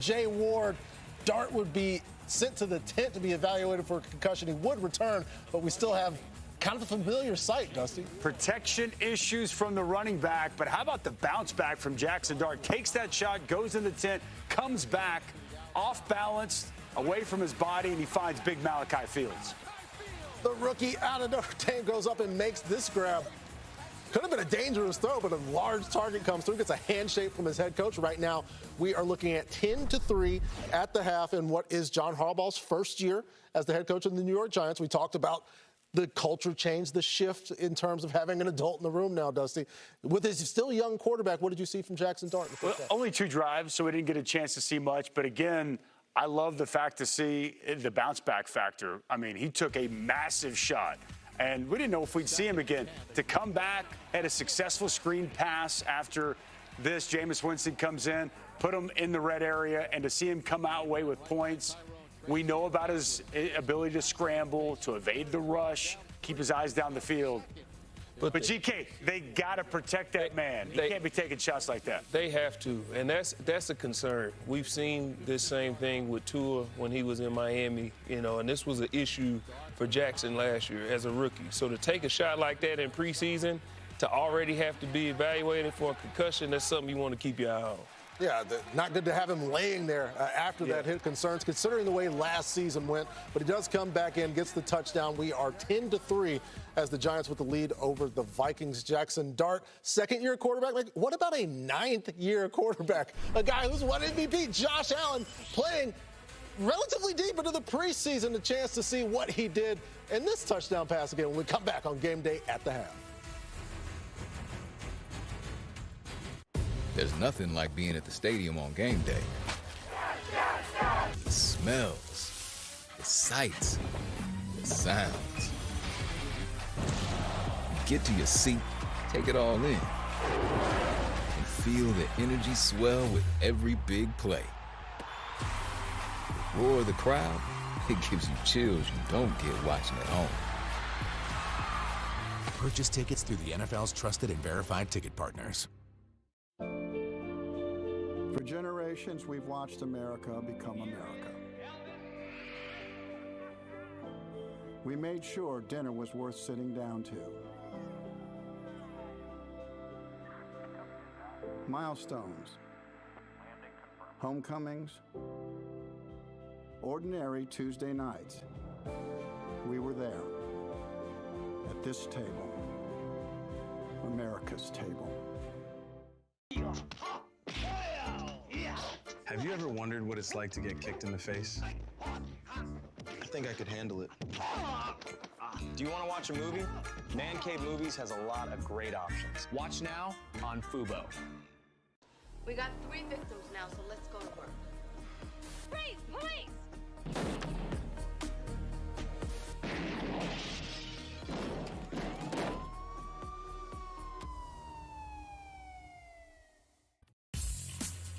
Jay Ward, Dart would be sent to the tent to be evaluated for a concussion. He would return, but we still have kind of a familiar sight, Dusty. Protection issues from the running back, but how about the bounce back from Jackson Dart? Takes that shot, goes in the tent, comes back, off balance, away from his body, and he finds big Malachi Fields. The rookie out of Notre Dame goes up and makes this grab. Could have been a dangerous throw, but a large target comes through, gets a handshake from his head coach. Right now, we are looking at 10-3 at the half in what is John Harbaugh's first year as the head coach of the New York Giants. We talked about the culture change, the shift in terms of having an adult in the room now, Dusty. With his still young quarterback, what did you see from Jackson Dart? Well, only 2 drives, so we didn't get a chance to see much. But again, I love the fact to see the bounce back factor. I mean, he took a massive shot, and we didn't know if we'd see him again. To come back, had a successful screen pass after this. Jameis Winston comes in, put him in the red area, and to see him come out away with points. We know about his ability to scramble, to evade the rush, keep his eyes down the field. But GK, they got to protect that man. He can't be taking shots like that. They have to, and that's a concern. We've seen this same thing with Tua when he was in Miami, and this was an issue for Jackson last year as a rookie. So to take a shot like that in preseason, to already have to be evaluated for a concussion, that's something you want to keep your eye on. Yeah, not good to have him laying there after that hit. Concerns considering the way last season went, but he does come back in, gets the touchdown. We are 10-3 as the Giants with the lead over the Vikings. Jackson Dart, second-year quarterback. Like, what about a ninth-year quarterback? A guy who's won MVP, Josh Allen, playing relatively deep into the preseason. A chance to see what he did in this touchdown pass again when we come back on game day at the half. There's nothing like being at the stadium on game day. The smells, the sights, the sounds. Get to your seat, take it all in, and feel the energy swell with every big play. The roar of the crowd, it gives you chills you don't get watching at home. Purchase tickets through the NFL's trusted and verified ticket partners. For generations, we've watched America become America. We made sure dinner was worth sitting down to. Milestones, homecomings, ordinary Tuesday nights. We were there, at this table, America's table. Have you ever wondered what it's like to get kicked in the face? I think I could handle it. Do you want to watch a movie? Man Cave Movies has a lot of great options. Watch now on Fubo. We got 3 victims now, so let's go to work. Freeze, police!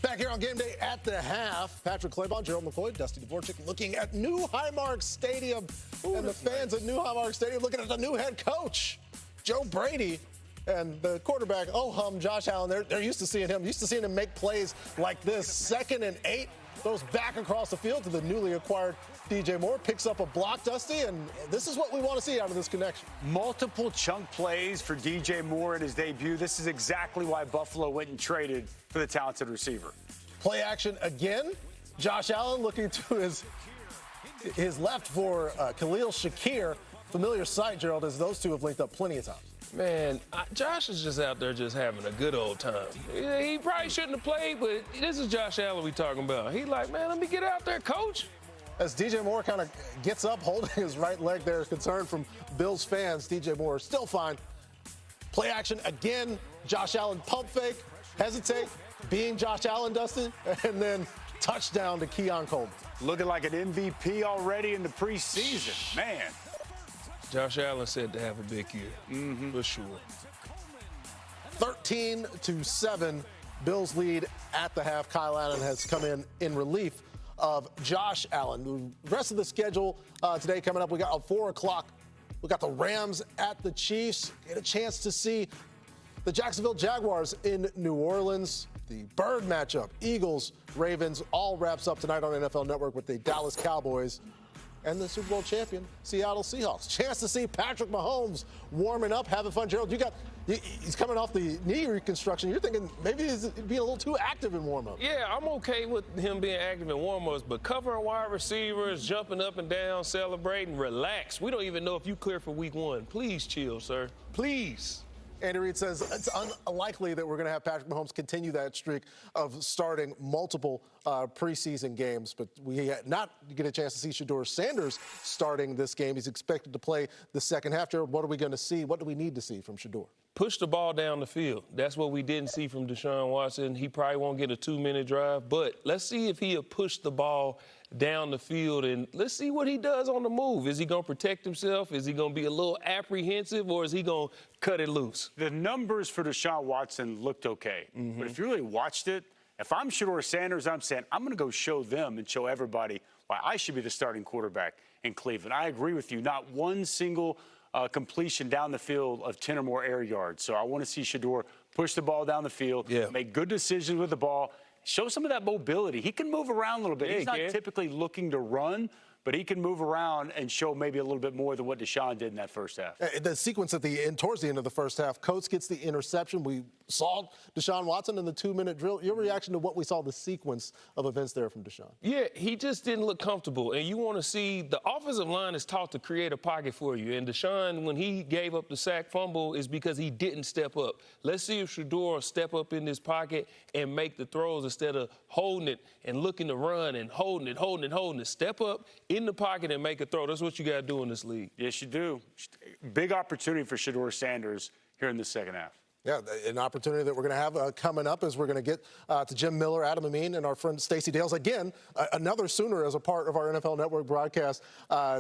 Back here on game day at the half, Patrick Claybon, Gerald McCoy, Dusty Dvorak looking at New Highmark Stadium. And the fans at New Highmark Stadium looking at the new head coach, Joe Brady, and the quarterback, Josh Allen. They're used to seeing him make plays like this. 2nd and 8, throws back across the field to the newly acquired DJ Moore, picks up a block, Dusty, and this is what we want to see out of this connection. Multiple chunk plays for DJ Moore in his debut. This is exactly why Buffalo went and traded for the talented receiver. Play action again. Josh Allen looking to his left for Khalil Shakir. Familiar sight, Gerald, as those two have linked up plenty of times. Man, Josh is just out there just having a good old time. He probably shouldn't have played, but this is Josh Allen we talking about. He like, man, let me get out there, coach. As DJ Moore kind of gets up, holding his right leg, there's concern from Bills fans. DJ Moore is still fine. Play action again. Josh Allen pump fake, hesitate, being Josh Allen, Dustin, and then touchdown to Keon Coleman. Looking like an MVP already in the preseason. Man. Josh Allen said to have a big year, for sure. 13-7, Bills lead at the half. Kyle Allen has come in relief of Josh Allen. The rest of the schedule today coming up, we got at 4 o'clock. We got the Rams at the Chiefs. Get a chance to see The Jacksonville Jaguars in New Orleans. The bird matchup, Eagles, Ravens, all wraps up tonight on NFL Network with the Dallas Cowboys and the Super Bowl champion, Seattle Seahawks. Chance to see Patrick Mahomes warming up, having fun. Gerald, he's coming off the knee reconstruction. You're thinking maybe he's being a little too active in warm-up. Yeah, I'm okay with him being active in warm-ups, but covering wide receivers, jumping up and down, celebrating, relax. We don't even know if you clear for week 1. Please chill, sir. Please. Andy Reid says it's unlikely that we're going to have Patrick Mahomes continue that streak of starting multiple preseason games, but we not get a chance to see Shedeur Sanders starting this game. He's expected to play the second half. Gerald, what are we going to see? What do we need to see from Shedeur? Push the ball down the field. That's what we didn't see from Deshaun Watson. He probably won't get a 2-minute drive, but let's see if he'll push the ball down the field, and let's see what he does on the move. Is he going to protect himself? Is he going to be a little apprehensive, or is he going to cut it loose? The numbers for Deshaun Watson looked okay, but if you really watched it, if I'm Shedeur Sanders, I'm saying I'm going to go show them and show everybody why I should be the starting quarterback in Cleveland. I agree with you. Not one single completion down the field of 10 or more air yards. So I want to see Shedeur push the ball down the field, make good decisions with the ball, show some of that mobility. He can move around a little bit. He's not typically looking to run, but he can move around and show maybe a little bit more than what Deshaun did in that first half. The sequence at the end, towards the end of the first half, Coates gets the interception. We saw Deshaun Watson in the 2-minute drill. Your reaction to what we saw, the sequence of events there from Deshaun? Yeah, he just didn't look comfortable. And you want to see the offensive line is taught to create a pocket for you. And Deshaun, when he gave up the sack fumble, is because he didn't step up. Let's see if Shedeur step up in this pocket and make the throws instead of holding it and looking to run and holding it. Step up in the pocket and make a throw. That's what you got to do in this league. Yes, you do. Big opportunity for Shedeur Sanders here in the second half. Yeah, an opportunity that we're going to have coming up is we're going to get to Jim Miller, Adam Amin, and our friend Stacey Dales. Again, another Sooner as a part of our NFL Network broadcast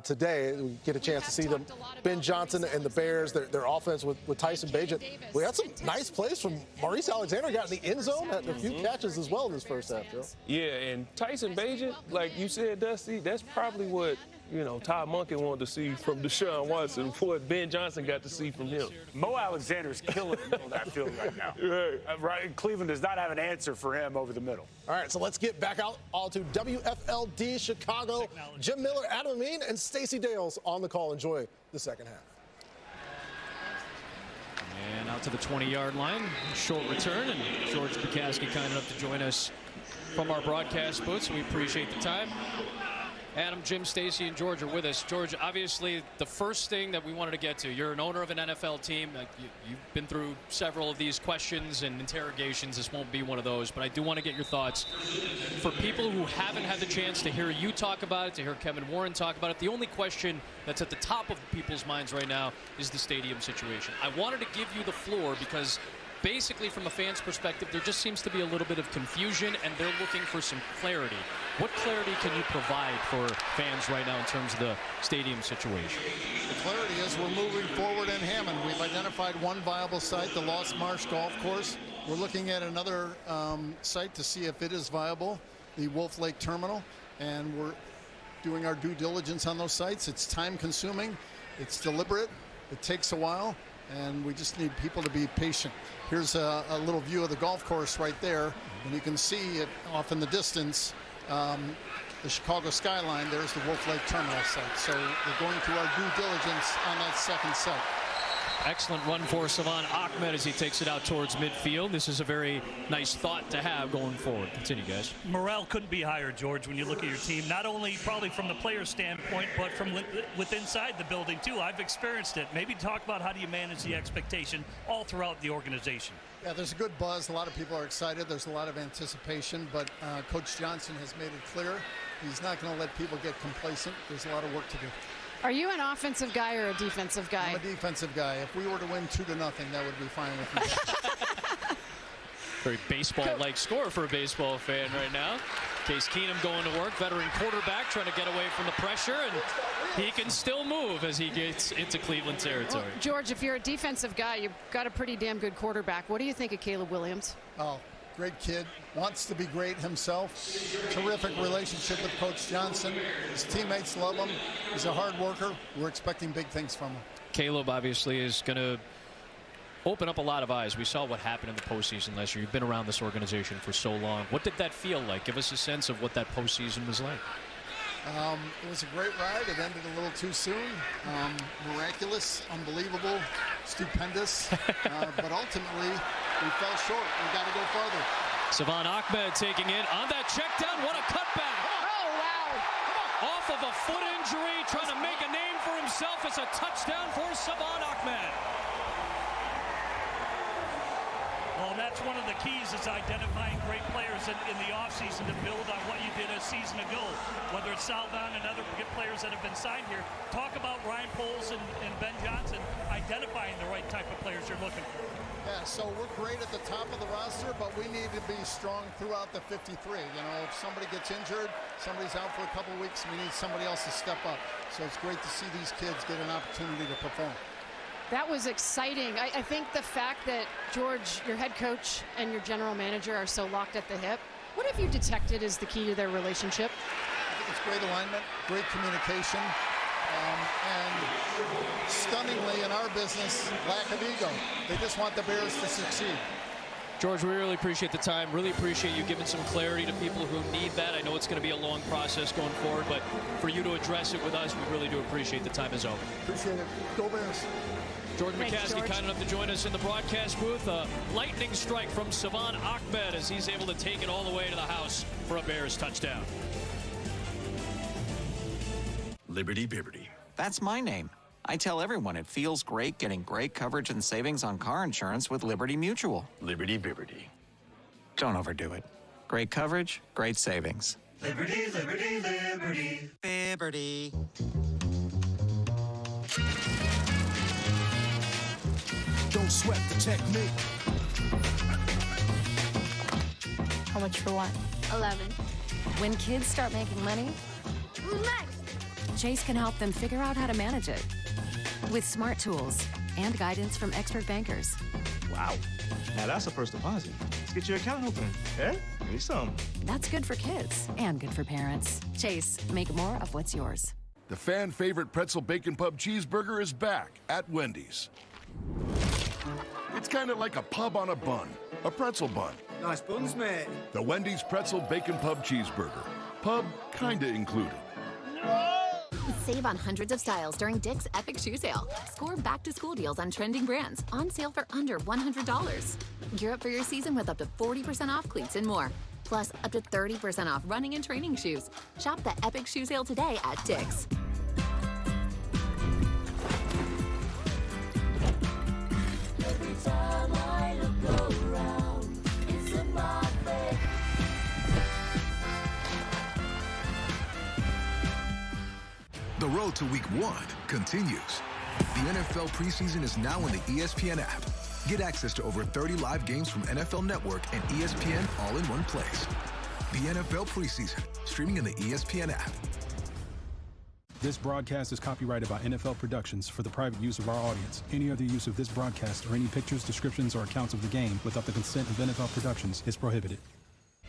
today. We get a chance to see them. Ben Johnson and the Bears, their offense with Tyson Bagent. We had some nice plays from Maurice Alexander. Got in the end zone, had a few catches as well in this first half, Joe. Yeah, and Tyson Bagent, like you said, Dusty, that's probably what Todd Monken wanted to see from Deshaun Watson, what Ben Johnson got to see from him. Mo Alexander's killing the middle of that field right now. Right. Cleveland does not have an answer for him over the middle. All right, so let's get back out all to WFLD Chicago. Jim Miller, Adam Amin, and Stacey Dales on the call. Enjoy the second half. And out to the 20-yard line. Short return, and George Bukowski kind enough to join us from our broadcast booth, so we appreciate the time. Adam, Jim, Stacey, and George are with us. George, obviously, the first thing that we wanted to get to, you're an owner of an NFL team. You've been through several of these questions and interrogations. This won't be one of those, but I do want to get your thoughts. For people who haven't had the chance to hear you talk about it, to hear Kevin Warren talk about it, the only question that's at the top of people's minds right now is the stadium situation. I wanted to give you the floor because basically, from a fan's perspective, there just seems to be a little bit of confusion, and they're looking for some clarity. What clarity can you provide for fans right now in terms of the stadium situation? The clarity is we're moving forward in Hammond. We've identified one viable site, the Lost Marsh Golf Course. We're looking at another site to see if it is viable, the Wolf Lake Terminal, and we're doing our due diligence on those sites. It's time-consuming. It's deliberate. It takes a while, and we just need people to be patient. Here's a little view of the golf course right there, and you can see it off in the distance, the Chicago skyline. There's the Wolf Lake Terminal site. So we're going through our due diligence on that second site. Excellent run for Savon Ahmed as he takes it out towards midfield. This is a very nice thought to have going forward. Continue, guys. Morale couldn't be higher, George, when you look at your team. Not only probably from the player standpoint, but from inside the building, too. I've experienced it. Maybe talk about how do you manage the expectation all throughout the organization. Yeah, there's a good buzz. A lot of people are excited. There's a lot of anticipation, but Coach Johnson has made it clear he's not going to let people get complacent. There's a lot of work to do. Are you an offensive guy or a defensive guy? I'm a defensive guy. If we were to win 2-0, that would be fine with me. Very baseball-like score for a baseball fan right now. Case Keenum going to work, veteran quarterback trying to get away from the pressure, and he can still move as he gets into Cleveland territory. Well, George, if you're a defensive guy, you've got a pretty damn good quarterback. What do you think of Caleb Williams? Oh, great kid. Wants to be great himself. Terrific relationship with Coach Johnson. His teammates love him. He's a hard worker. We're expecting big things from him. Caleb obviously is going to open up a lot of eyes. We saw what happened in the postseason last year. You've been around this organization for so long. What did that feel like? Give us a sense of what that postseason was like. It was a great ride. It ended a little too soon. Miraculous, unbelievable, stupendous. But ultimately, we fell short. We got to go farther. Savon Ahmed taking in on that check down. What a cutback. Oh, wow. Off of a foot injury, trying to make a name for himself. It's a touchdown for Savon Ahmed. Well, that's one of the keys is identifying great players in the offseason to build on what you did a season ago. Whether it's Salvan and other good players that have been signed here. Talk about Ryan Poles and Ben Johnson identifying the right type of players you're looking for. Yeah, so we're great at the top of the roster, but we need to be strong throughout the 53. You know, if somebody gets injured, somebody's out for a couple weeks, we need somebody else to step up. So it's great to see these kids get an opportunity to perform. That was exciting. I think the fact that, George, your head coach and your general manager are so locked at the hip, what have you detected is the key to their relationship? I think it's great alignment, great communication, and stunningly in our business, lack of ego. They just want the Bears to succeed. George, we really appreciate the time. Really appreciate you giving some clarity to people who need that. I know it's going to be a long process going forward, but for you to address it with us, we really do appreciate the time as always. Appreciate it. Go Bears. Jordan McCaskey kind enough to join us in the broadcast booth. A lightning strike from Savon Ahmed as he's able to take it all the way to the house for a Bears touchdown. Liberty Bibberty. That's my name. I tell everyone it feels great getting great coverage and savings on car insurance with Liberty Mutual. Liberty Bibberty. Don't overdo it. Great coverage, great savings. Liberty, liberty, liberty. Bibberty. Don't sweat the technique. How much for what? 11. When kids start making money, Who's next? Chase can help them figure out how to manage it with smart tools and guidance from expert bankers. Wow. Now that's a first deposit. Let's get your account open. Eh? Give me some. That's good for kids and good for parents. Chase, make more of what's yours. The fan favorite pretzel bacon pub cheeseburger is back at Wendy's. It's kind of like a pub on a bun, a pretzel bun. Nice buns, mate. The Wendy's pretzel bacon pub cheeseburger. Pub kinda included. Save on hundreds of styles during Dick's Epic Shoe Sale. Score back-to-school deals on trending brands on sale for under $100. Gear up for your season with up to 40% off cleats and more. Plus, up to 30% off running and training shoes. Shop the Epic Shoe Sale today at Dick's. Every time I look around, it's a Muppet. The road to Week 1 continues. The NFL preseason is now in the ESPN app. Get access to over 30 live games from NFL Network and ESPN all in one place. The NFL preseason, streaming in the ESPN app. This broadcast is copyrighted by NFL Productions for the private use of our audience. Any other use of this broadcast or any pictures, descriptions, or accounts of the game without the consent of NFL Productions is prohibited.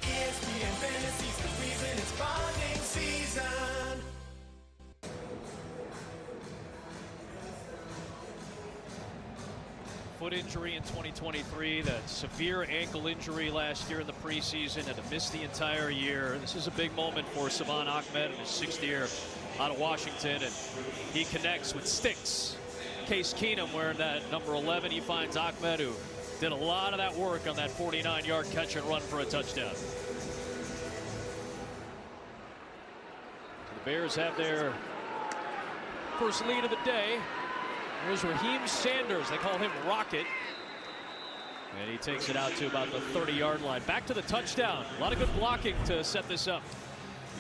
ESPN Fantasy's the reason it's bonding season. Foot injury in 2023, that severe ankle injury last year in the preseason, and to miss the entire year. This is a big moment for Savon Ahmed in his 6th year out of Washington, and he connects with Sticks. Case Keenum wearing that number 11. He finds Ahmed, who did a lot of that work on that 49-yard catch and run for a touchdown. The Bears have their first lead of the day. Here's Raheem Sanders. They call him Rocket. And he takes it out to about the 30-yard line. Back to the touchdown. A lot of good blocking to set this up.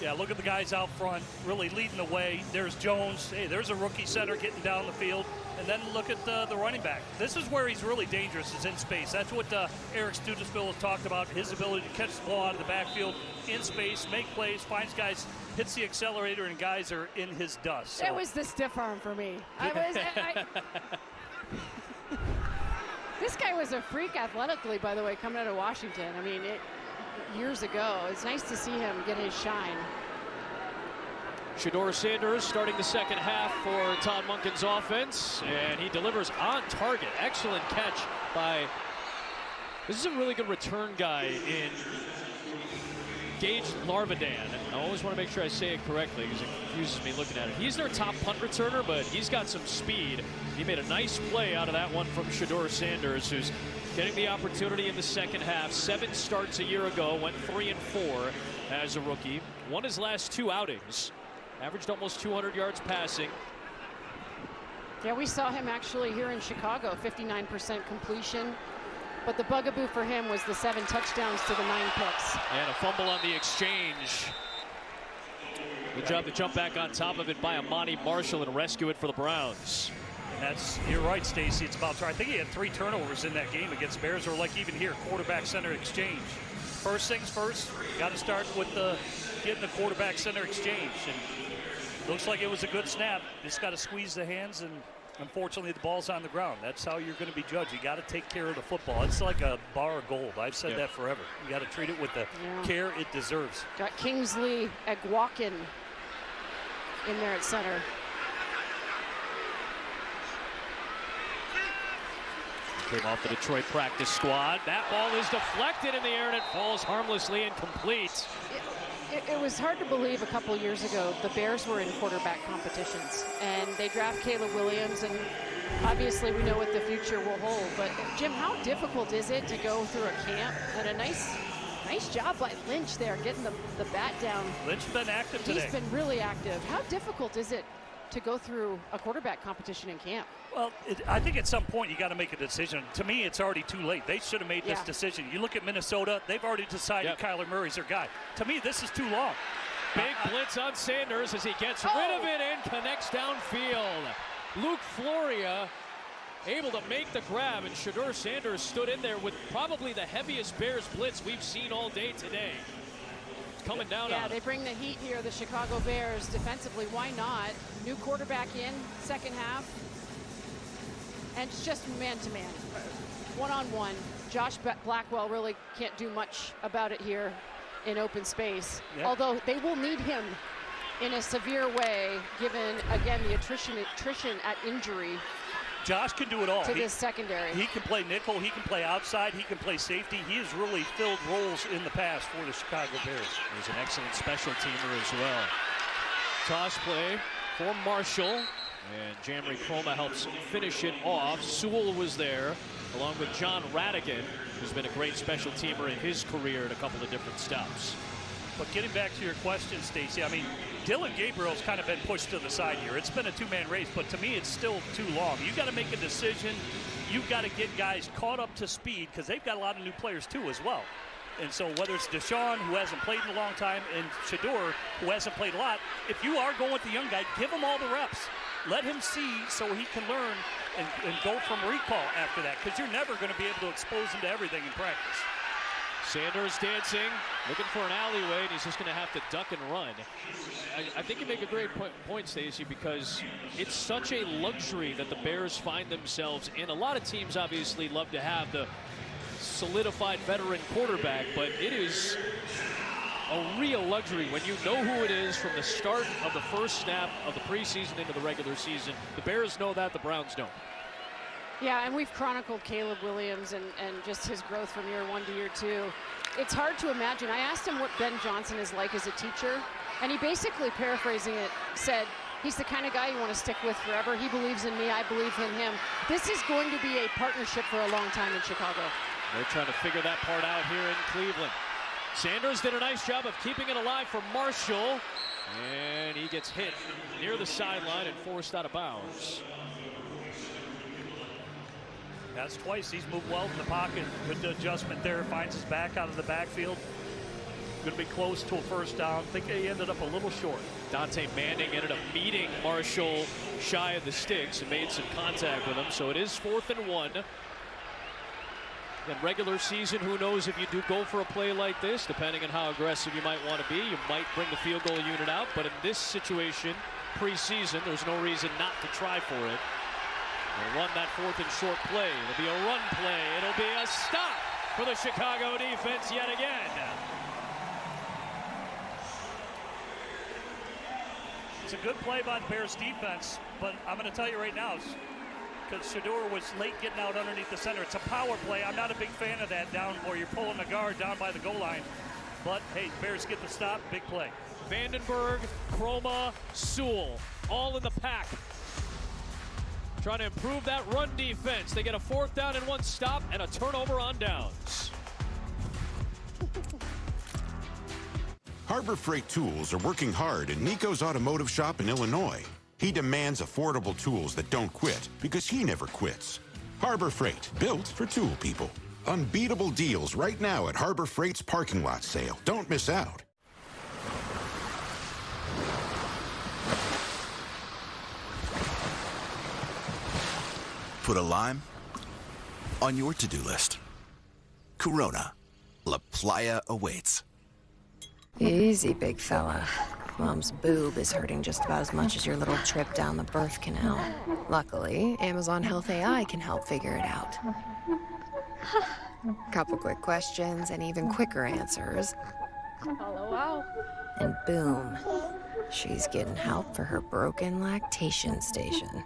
Yeah, look at the guys out front really leading the way. There's Jones. Hey, there's a rookie center getting down the field. And then look at the running back. This is where he's really dangerous, is in space. That's what Eric Studesville has talked about, his ability to catch the ball out of the backfield in space, make plays, finds guys, hits the accelerator, and guys are in his dust. So. It was the stiff arm for me. This guy was a freak athletically, by the way, coming out of Washington. I mean, years ago. It's nice to see him get his shine. Shedeur Sanders starting the second half for Todd Monken's offense, and he delivers on target. Excellent catch by, this is a really good return guy in Gage Larvadan. I always want to make sure I say it correctly because it confuses me looking at it. He's their top punt returner, but he's got some speed. He made a nice play out of that one from Shedeur Sanders, who's getting the opportunity in the second half. 7 starts a year ago, went 3-4 as a rookie. Won his last 2 outings. Averaged almost 200 yards passing. Yeah, we saw him actually here in Chicago, 59% completion. But the bugaboo for him was the 7 touchdowns to the 9 picks. And a fumble on the exchange. Good job to jump back on top of it by Amani Marshall and rescue it for the Browns. You're right, Stacy. It's about, I think he had 3 turnovers in that game against Bears, or like even here, quarterback center exchange. First things first, got to start with getting the quarterback center exchange. And looks like it was a good snap. Just got to squeeze the hands, and unfortunately the ball's on the ground. That's how you're going to be judged. You got to take care of the football. It's like a bar of gold. I've said that forever. You got to treat it with the care it deserves. Got Kingsley Egwakin in there at center. Came off the Detroit practice squad. That ball is deflected in the air and it falls harmlessly incomplete. It was hard to believe a couple years ago the Bears were in quarterback competitions, and they draft Caleb Williams, and obviously we know what the future will hold. But Jim, how difficult is it to go through a camp? And a nice job by Lynch there, getting the bat down. Lynch has been active today. He's been really active. How difficult is it to go through a quarterback competition in camp? Well, I think at some point you got to make a decision. To me, it's already too late. They should have made this decision. You look at Minnesota, they've already decided Kyler Murray's their guy. To me, this is too long. Big blitz on Sanders as he gets rid of it and connects downfield. Luke Floria able to make the grab, and Shedeur Sanders stood in there with probably the heaviest Bears blitz we've seen all day today. Coming down on they bring the heat here, the Chicago Bears defensively. Why not? New quarterback in, second half. And it's just man-to-man, one-on-one. Josh Blackwell really can't do much about it here in open space. Although they will need him in a severe way, given, again, the attrition at injury. Josh can do it all. To this secondary. He can play nickel, he can play outside, he can play safety. He has really filled roles in the past for the Chicago Bears. He's an excellent special teamer as well. Toss play for Marshall. And Jamry Chroma helps finish it off. Sewell was there, along with John Radigan, who's been a great special teamer in his career at a couple of different stops. But getting back to your question, Stacey, I mean, Dylan Gabriel's kind of been pushed to the side here. It's been a 2-man race, but to me, it's still too long. You've got to make a decision. You've got to get guys caught up to speed, because they've got a lot of new players, too, as well. And so whether it's Deshaun, who hasn't played in a long time, and Shedeur, who hasn't played a lot, if you are going with the young guy, give him all the reps. Let him see so he can learn and go from recall after that, because you're never going to be able to expose him to everything in practice. Sanders dancing, looking for an alleyway, and he's just going to have to duck and run. I think you make a great point, Stacey, because it's such a luxury that the Bears find themselves in. A lot of teams obviously love to have the solidified veteran quarterback, but it is a real luxury when you know who it is from the start of the first snap of the preseason into the regular season. The Bears know that, the Browns don't. Yeah, and we've chronicled Caleb Williams and just his growth from year 1 to year 2. It's hard to imagine. I asked him what Ben Johnson is like as a teacher, and he basically, paraphrasing it, said, he's the kind of guy you want to stick with forever. He believes in me, I believe in him. This is going to be a partnership for a long time in Chicago. They're trying to figure that part out here in Cleveland. Sanders did a nice job of keeping it alive for Marshall, and he gets hit near the sideline and forced out of bounds. That's twice. He's moved well in the pocket. Good adjustment there. Finds his back out of the backfield. Going to be close to a first down. I think he ended up a little short. Dante Manning ended up meeting Marshall shy of the sticks and made some contact with him. So it is 4th and 1. In regular season, who knows if you do go for a play like this, depending on how aggressive you might want to be, you might bring the field goal unit out. But in this situation, preseason, there's no reason not to try for it. They'll run that 4th and short play. It'll be a run play. It'll be a stop for the Chicago defense yet again. It's a good play by the Bears defense, but I'm going to tell you right now, because Shedeur was late getting out underneath the center. It's a power play. I'm not a big fan of that down where you're pulling the guard down by the goal line. But, hey, Bears get the stop. Big play. Vandenberg, Chroma, Sewell, all in the pack. Trying to improve that run defense. They get a 4th down and 1 stop and a turnover on downs. Harbor Freight Tools are working hard in Nico's automotive shop in Illinois. He demands affordable tools that don't quit because he never quits. Harbor Freight, built for tool people. Unbeatable deals right now at Harbor Freight's parking lot sale. Don't miss out. Put a lime on your to-do list. Corona, La Playa awaits. Easy, big fella. Mom's boob is hurting just about as much as your little trip down the birth canal. Luckily, Amazon Health AI can help figure it out. Couple quick questions and even quicker answers. Hello. And boom, she's getting help for her broken lactation station.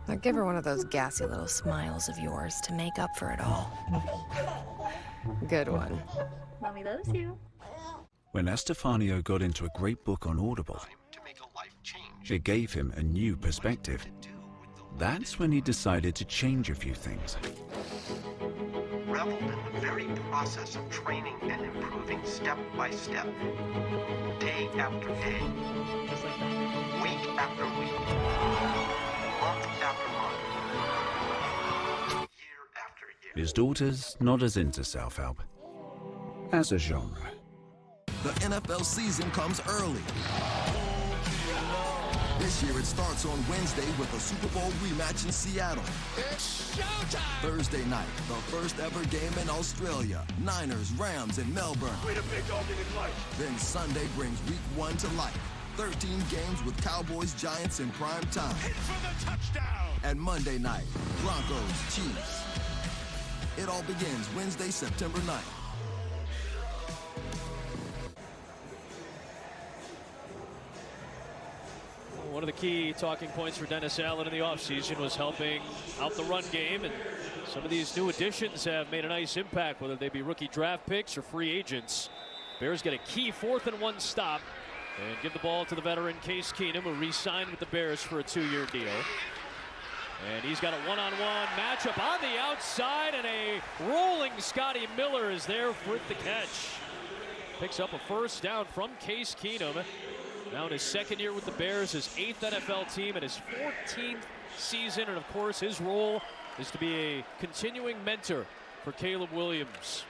Now give her one of those gassy little smiles of yours to make up for it all. Good one. Mommy loves you. When Estefanio got into a great book on Audible, it gave him a new perspective. That's when he decided to change a few things. Reveled in the very process of training and improving step by step, day after day, week after week, month after month, year after year. His daughter's not as into self-help as a genre. The NFL season comes early. This year it starts on Wednesday with a Super Bowl rematch in Seattle. It's showtime! Thursday night, the first ever game in Australia. Niners, Rams in Melbourne. Way to big dog in his life. Then Sunday brings week 1 to life. 13 games with Cowboys, Giants in prime time. Hit for the touchdown! And Monday night, Broncos, Chiefs. It all begins Wednesday, September 9th. One of the key talking points for Dennis Allen in the offseason was helping out the run game, and some of these new additions have made a nice impact, whether they be rookie draft picks or free agents. Bears get a key 4th and 1 stop and give the ball to the veteran Case Keenum, who re-signed with the Bears for a 2-year deal. And he's got a one-on-one matchup on the outside, and a rolling Scotty Miller is there with the catch. Picks up a 1st down from Case Keenum. Now in his 2nd year with the Bears, his 8th NFL team, and his 14th season. And of course, his role is to be a continuing mentor for Caleb Williams.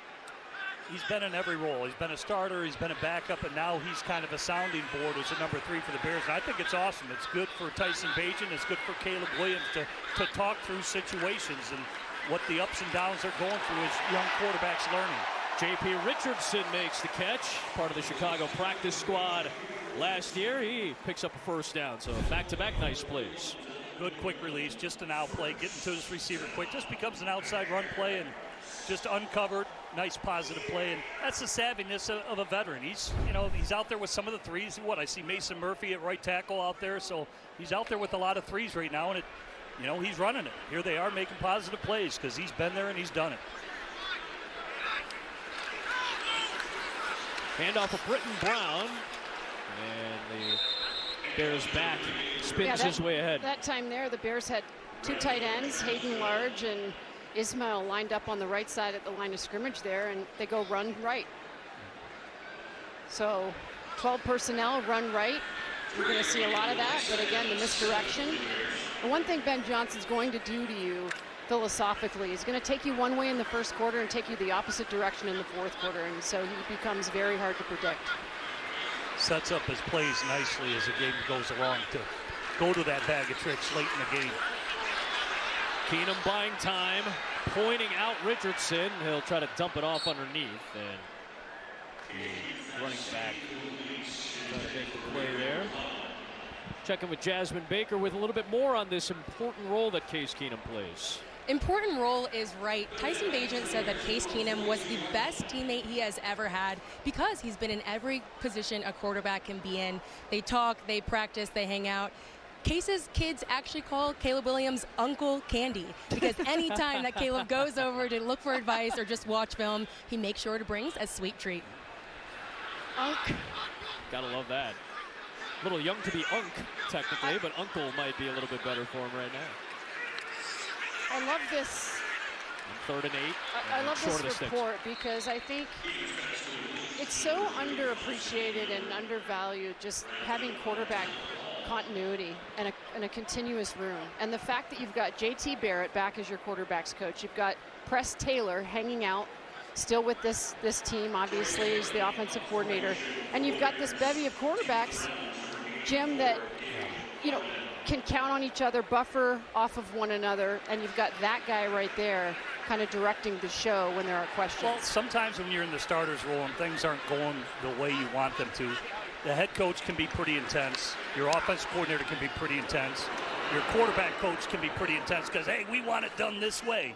He's been in every role. He's been a starter, he's been a backup, and now he's kind of a sounding board as a number 3 for the Bears. And I think it's awesome. It's good for Tyson Bagent. It's good for Caleb Williams to talk through situations and what the ups and downs they're going through as young quarterbacks learning. J.P. Richardson makes the catch, part of the Chicago practice squad last year. He picks up a 1st down, so back-to-back nice plays. Good quick release, just an out play, getting to his receiver quick. Just becomes an outside run play and just uncovered. Nice positive play, and that's the savviness of a veteran. He's out there with some of the threes. I see Mason Murphy at right tackle out there, so he's out there with a lot of threes right now, and he's running it. Here they are making positive plays because he's been there and he's done it. Handoff of Britton Brown, and the Bears back spins his way ahead. That time there, the Bears had 2 tight ends, Hayden Large and Ismail, lined up on the right side at the line of scrimmage there, and they go run right. So 12 personnel, run right. You're going to see a lot of that, but again, the misdirection. And one thing Ben Johnson's going to do to you philosophically is going to take you one way in the 1st quarter and take you the opposite direction in the 4th quarter, and so he becomes very hard to predict. Sets up his plays nicely as the game goes along to go to that bag of tricks late in the game. Keenum buying time, pointing out Richardson. He'll try to dump it off underneath, and the running back trying to make the play there. Checking with Jasmine Baker with a little bit more on this important role that Case Keenum plays. Important role is right. Tyson Bagent said that Case Keenum was the best teammate he has ever had because he's been in every position a quarterback can be in. They talk, they practice, they hang out. Case's kids actually call Caleb Williams Uncle Candy because anytime that Caleb goes over to look for advice or just watch film, he makes sure to bring a sweet treat. Unk. Gotta love that. A little young to be Unk, technically, but Uncle might be a little bit better for him right now. I love this. And 3rd and 8. I love this report because I think it's so underappreciated and undervalued, just having quarterback continuity and a continuous room. And the fact that you've got JT Barrett back as your quarterback's coach, you've got Press Taylor hanging out still with this team, obviously, as the offensive coordinator. And you've got this bevy of quarterbacks, Jim, that, you know, can count on each other, buffer off of one another, and you've got that guy right there kind of directing the show when there are questions. Well, sometimes when you're in the starter's role and things aren't going the way you want them to, the head coach can be pretty intense. Your offensive coordinator can be pretty intense. Your quarterback coach can be pretty intense because, hey, we want it done this way.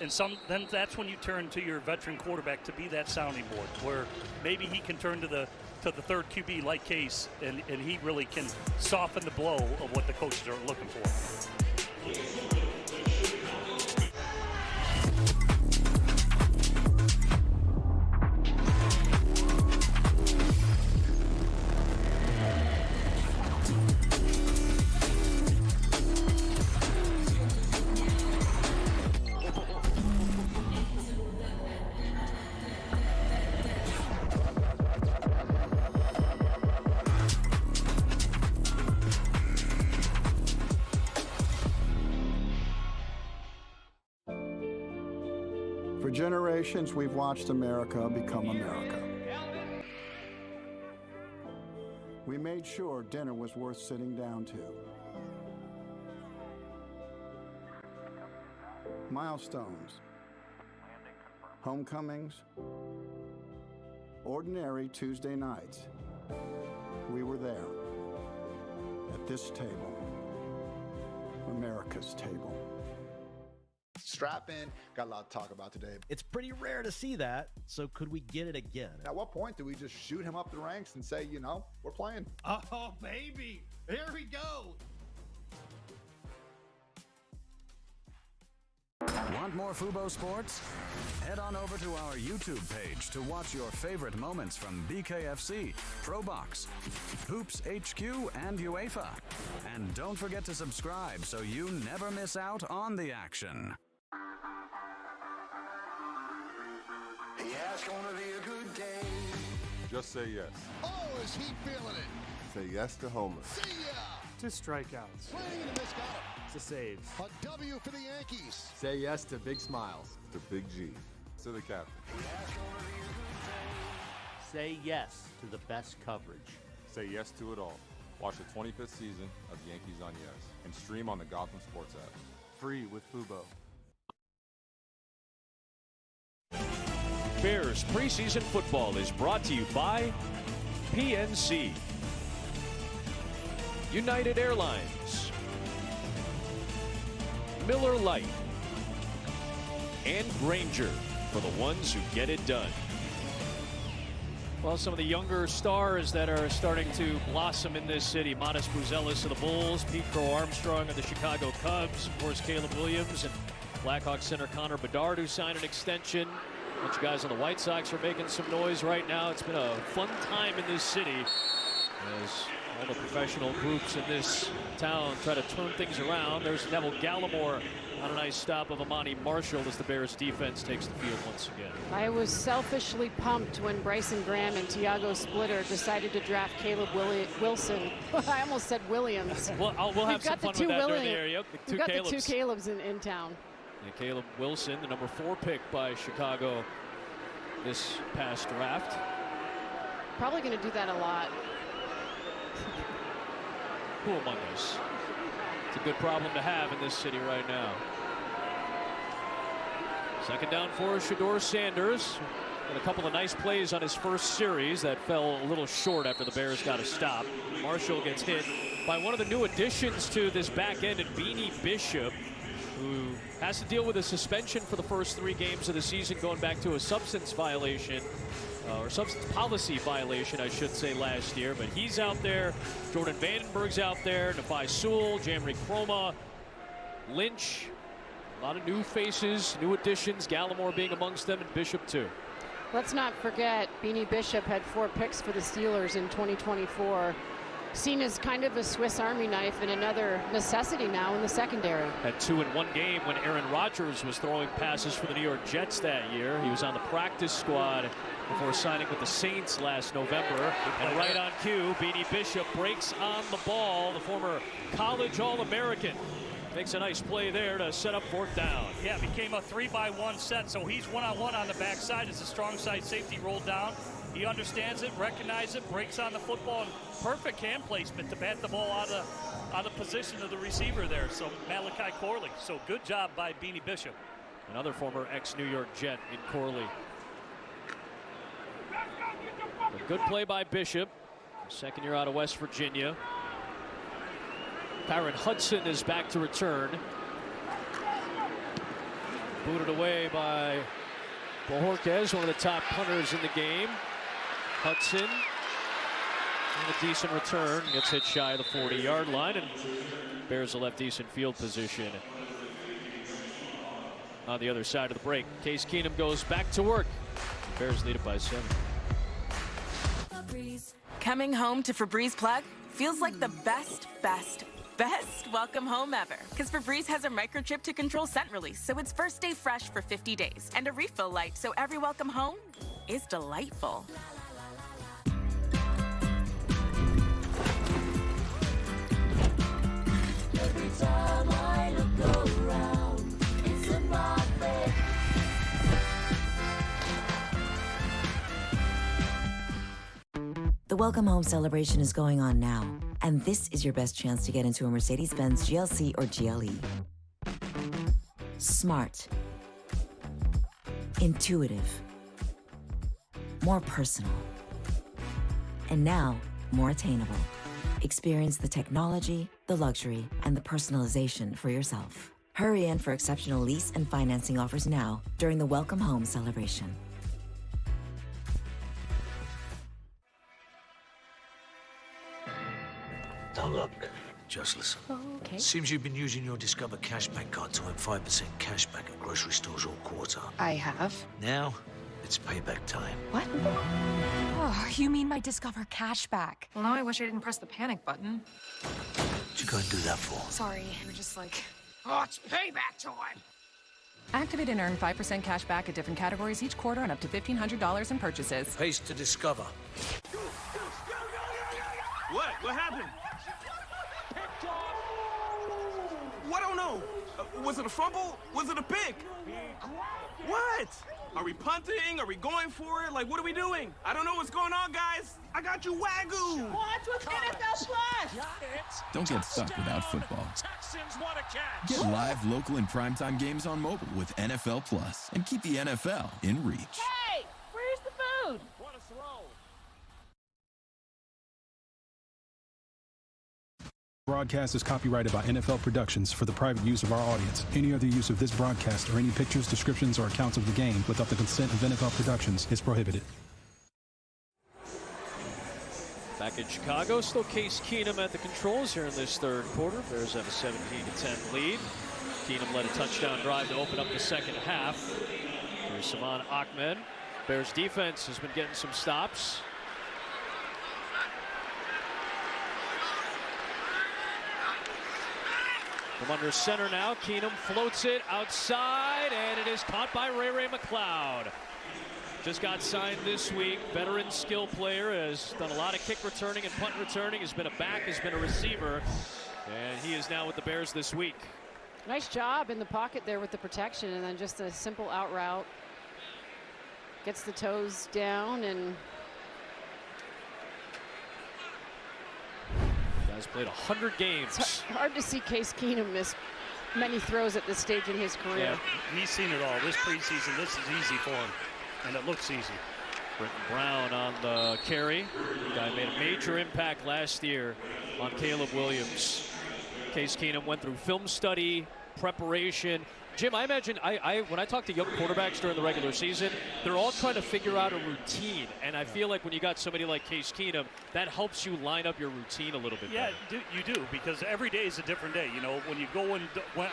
And then that's when you turn to your veteran quarterback to be that sounding board, where maybe he can turn to the third QB like Case, and he really can soften the blow of what the coaches are looking for. For generations, we've watched America become America. We made sure dinner was worth sitting down to. Milestones, homecomings, ordinary Tuesday nights. We were there, at this table, America's table. Strap in. Got a lot to talk about today. It's pretty rare to see that, so could we get it again? At what point do we just shoot him up the ranks and say, you know, we're playing? Oh, baby. Here we go. Want more Fubo Sports? Head on over to our YouTube page to watch your favorite moments from BKFC, Pro Box, Hoops HQ, and UEFA. And don't forget to subscribe so you never miss out on the action. Yeah, it's gonna be a good day. Just say yes. Oh, is he feeling it? Say yes to homers. See ya! To strikeouts. Swing and a miss, got him. To saves. A W for the Yankees. Say yes to big smiles. To Big G. To the captain. Say yes to the best coverage. Say yes to it all. Watch the 25th season of Yankees on Yes and stream on the Gotham Sports app. Free with Fubo. Bears preseason football is brought to you by PNC, United Airlines, Miller Lite, and Granger, for the ones who get it done. Well, some of the younger stars that are starting to blossom in this city. Modest Buzelis of the Bulls, Pete Crow Armstrong of the Chicago Cubs, of course Caleb Williams, and Blackhawks center Connor Bedard, who signed an extension. A bunch of guys on the White Sox are making some noise right now. It's been a fun time in this city as all the professional groups in this town try to turn things around. There's Neville Gallimore on a nice stop of Amani Marshall as the Bears defense takes the field once again. I was selfishly pumped when Bryson Graham and Tiago Splitter decided to draft Caleb Wilson. I almost said Williams. We'll have some fun with that during the area. We've got the two Calebs in town. And Caleb Wilson, the number 4 pick by Chicago this past draft. Probably going to do that a lot. Who among us? It's a good problem to have in this city right now. Second down for Shedeur Sanders. And a couple of nice plays on his first series that fell a little short after the Bears got a stop. Marshall gets hit by one of the new additions to this back end, and Beanie Bishop, who has to deal with a suspension for the first 3 games of the season going back to a substance violation. or substance policy violation, I should say, last year. But he's out there. Jordan Vandenberg's out there. Nefi Sewell, Jamrick Chroma, Lynch. A lot of new faces, new additions. Gallimore being amongst them, and Bishop too. Let's not forget, Beanie Bishop had 4 picks for the Steelers in 2024. Seen as kind of a Swiss Army knife and another necessity now in the secondary. Had 2 in one game when Aaron Rodgers was throwing passes for the New York Jets that year. He was on the practice squad before signing with the Saints last November. And right on cue, Beanie Bishop breaks on the ball. The former college All-American makes a nice play there to set up 4th down. Yeah, it became a 3-by-1 set, so he's one-on-one on the backside as the strong side safety rolled down. He understands it, recognizes it, breaks on the football, and perfect hand placement to bat the ball out of the position of the receiver there. So Malachi Corley. So good job by Beanie Bishop. Another former ex-New York Jet in Corley. A good play by Bishop. Second year out of West Virginia. Kyron Hudson is back to return. Booted away by Bojorquez, one of the top punters in the game. Hudson, and a decent return, gets hit shy of the 40-yard line, and Bears will have decent field position on the other side of the break. Case Keenum goes back to work. Bears lead it by 7. Coming home to Febreze Plug feels like the best welcome home ever. Because Febreze has a microchip to control scent release, so it's first day fresh for 50 days. And a refill light, so every welcome home is delightful. Every time I look around, it's in my face. The Welcome Home celebration is going on now, and this is your best chance to get into a Mercedes-Benz GLC or GLE. Smart, intuitive, more personal, and now more attainable. Experience the technology, the luxury, and the personalization for yourself. Hurry in for exceptional lease and financing offers now during the Welcome Home celebration. Now look, just listen. Okay. Seems you've been using your Discover Cashback card to earn 5% cashback at grocery stores all quarter. I have. Now, it's payback time. What? Oh, you mean my Discover Cashback? Well, now I wish I didn't press the panic button. What'd you go and do that for? Sorry, we're just like... Oh, it's payback time! Activate and earn 5% cash back at different categories each quarter and up to $1,500 in purchases. Pays to Discover. What happened? Well, I don't know. Was it a fumble? Was it a pick? What? Are we punting? Are we going for it? Like, what are we doing? I don't know what's going on, guys. I got you Wagyu. What's with NFL Plus? Don't get stuck without football. Get live, local, and primetime games on mobile with NFL Plus, and keep the NFL in reach. Hey, where's the food? Broadcast is copyrighted by NFL Productions for the private use of our audience. Any other use of this broadcast or any pictures, descriptions, or accounts of the game without the consent of NFL Productions is prohibited. Back in Chicago, still Case Keenum at the controls here in this third quarter. Bears have a 17-10 lead. Keenum led a touchdown drive to open up the second half. Here's Saman Ahmed. Bears defense has been getting some stops. From under center now, Keenum floats it outside, and it is caught by Ray McLeod. Just got signed this week. Veteran skill player, has done a lot of kick returning and punt returning, has been a back, has been a receiver, and he is now with the Bears this week. Nice job in the pocket there with the protection, and then just a simple out route. Gets the toes down, and Guy's played 100 games. It's hard to see Case Keenum miss many throws at this stage in his career. Yeah, he's seen it all. This preseason, this is easy for him, and it looks easy. Britton Brown on the carry. The guy made a major impact last year on Caleb Williams. Case Keenum went through film study preparation. Jim, I imagine when I talk to young quarterbacks during the regular season, they're all trying to figure out a routine. And I feel like when you got somebody like Case Keenum, that helps you line up your routine a little bit better. Yeah, you do, because every day is a different day. You know, when you go in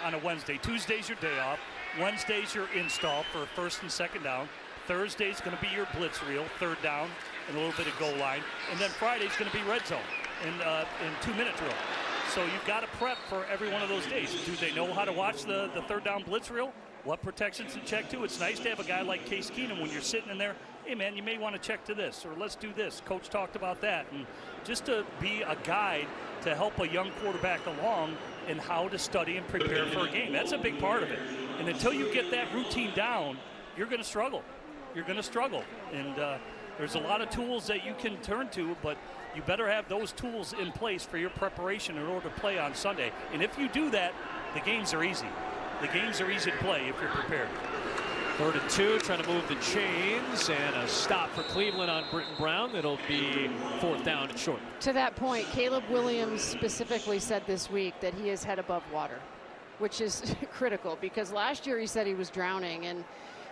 on a Wednesday, Tuesday's your day off. Wednesday's your install for first and second down. Thursday's going to be your blitz reel, third down, and a little bit of goal line. And then Friday's going to be red zone and 2-minute drill. So you've got to prep for every one of those days. Do they know how to watch the third down blitz reel? What protections to check to? It's nice to have a guy like Case Keenum when you're sitting in there. Hey, man, you may want to check to this, or let's do this. Coach talked about that. And just to be a guide to help a young quarterback along in how to study and prepare for a game. That's a big part of it. And until you get that routine down, you're going to struggle. You're going to struggle. And there's a lot of tools that you can turn to, but you better have those tools in place for your preparation in order to play on Sunday. And if you do that, the games are easy. The games are easy to play if you're prepared. 3rd and 2, trying to move the chains, and a stop for Cleveland on Britton Brown. It'll be 4th down and short. To that point, Caleb Williams specifically said this week that he is head above water, which is critical, because last year he said he was drowning, and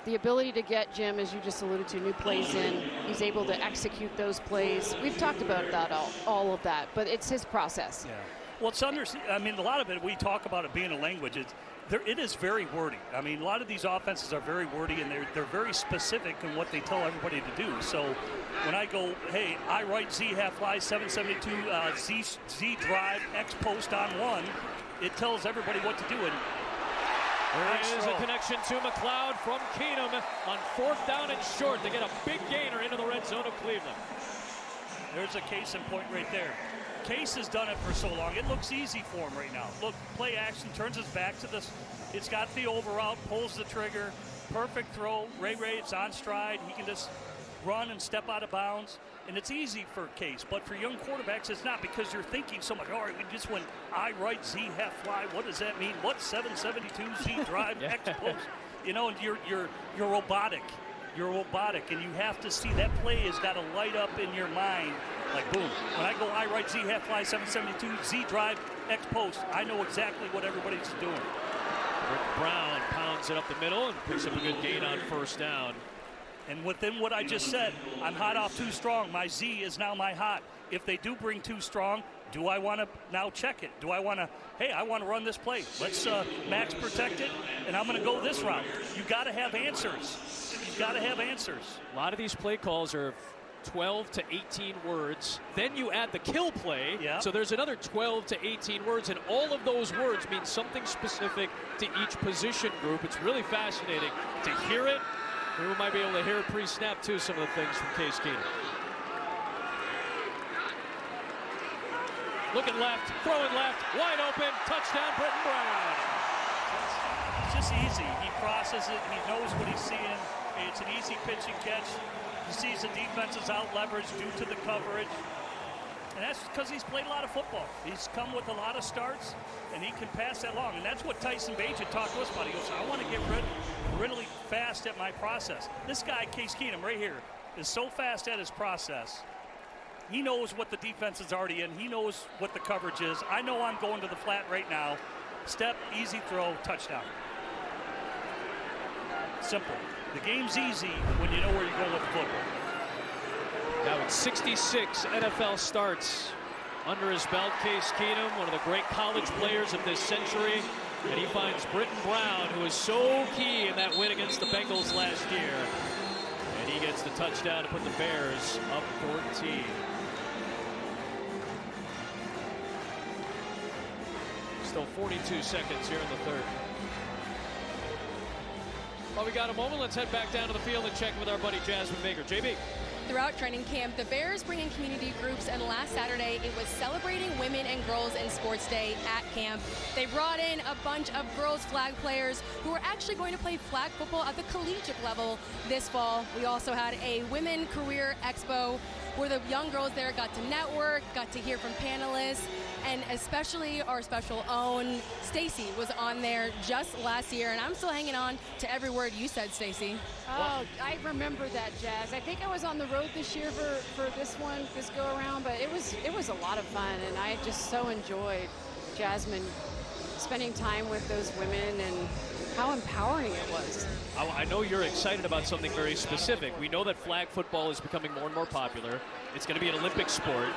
the ability to get, Jim, as you just alluded to, new plays in, he's able to execute those plays. We've talked about that, all of that, but it's his process. Yeah. Well, it's I mean, a lot of it, we talk about it being a language. It is very wordy. I mean, a lot of these offenses are very wordy, and they're very specific in what they tell everybody to do. So when I go, hey, I write Z half fly 772 Z drive X post on 1, it tells everybody what to do. And there is a connection to McLeod from Keenum on 4th down and short to get a big gainer into the red zone of Cleveland. There's a case in point right there. Case has done it for so long. It looks easy for him right now. Look, play action, turns his back to this. It's got the over route, pulls the trigger. Perfect throw. Ray, it's on stride. He can just run and step out of bounds. And it's easy for Case, but for young quarterbacks, it's not, because you're thinking so much. All right, we just went I right Z half fly. What does that mean? What's 772 Z drive X post? You know, and you're robotic. You're robotic, and you have to see that play has got to light up in your mind. Like, boom. When I go I right Z half fly 772 Z drive X post, I know exactly what everybody's doing. Rick Brown pounds it up the middle and picks up a good gain on 1st down. And within what I just said, I'm hot off too strong. My Z is now my hot. If they do bring too strong, do I want to now check it? Do I want to, hey, I want to run this play. Let's max protect it, and I'm going to go this route. You got to have answers. You got to have answers. A lot of these play calls are 12 to 18 words. Then you add the kill play. Yep. So there's another 12 to 18 words, and all of those words mean something specific to each position group. It's really fascinating to hear it. We might be able to hear it pre-snap, too, some of the things from Case Keenum. Looking left, throwing left, wide open, touchdown, Britton Brown. It's just easy. He crosses it. He knows what he's seeing. It's an easy pitch and catch. He sees the defense is out leveraged due to the coverage. And that's because he's played a lot of football. He's come with a lot of starts, and he can pass that long. And that's what Tyson Bagent talked to us about. He goes, I want to get really fast at my process. This guy, Case Keenum, right here, is so fast at his process. He knows what the defense is already in. He knows what the coverage is. I know I'm going to the flat right now. Step, easy throw, touchdown. Simple. The game's easy when you know where you're going with the football. Now it's 66 NFL starts under his belt. Case Keenum, one of the great college players of this century. And he finds Britton Brown, who was so key in that win against the Bengals last year. And he gets the touchdown to put the Bears up 14. Still 42 seconds here in the 3rd. Well, we got a moment. Let's head back down to the field and check with our buddy Jasmine Baker. JB. Throughout training camp, the Bears bring in community groups, and last Saturday it was celebrating Women and Girls in Sports Day at camp. They brought in a bunch of girls flag players who are actually going to play flag football at the collegiate level this fall. We also had a Women Career Expo where the young girls there got to network, got to hear from panelists, and especially our special own Stacy was on there just last year, and I'm still hanging on to every word you said, Stacy. Oh, I remember that, Jazz. I think I was on the road this year for this go around, but it was a lot of fun, and I just so enjoyed Jasmine spending time with those women and how empowering it was. I know you're excited about something very specific. We know that flag football is becoming more and more popular. It's going to be an Olympic sport.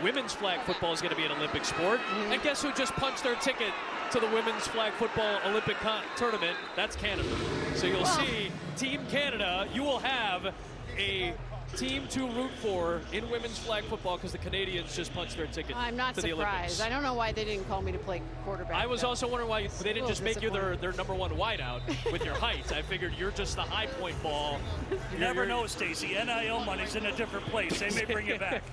Women's flag football is going to be an Olympic sport. And guess who just punched their ticket to the women's flag football Olympic tournament? That's Canada. So you'll see Team Canada. You will have a team to root for in women's flag football because the Canadians just punched their ticket I'm not to the Olympics. surprised. I don't know why they didn't call me to play quarterback. I was also wondering why they didn't just make you their #1 wideout with your height. I figured you're just the high point ball. You never know, Stacy. NIL money's in a different place. They may bring it back.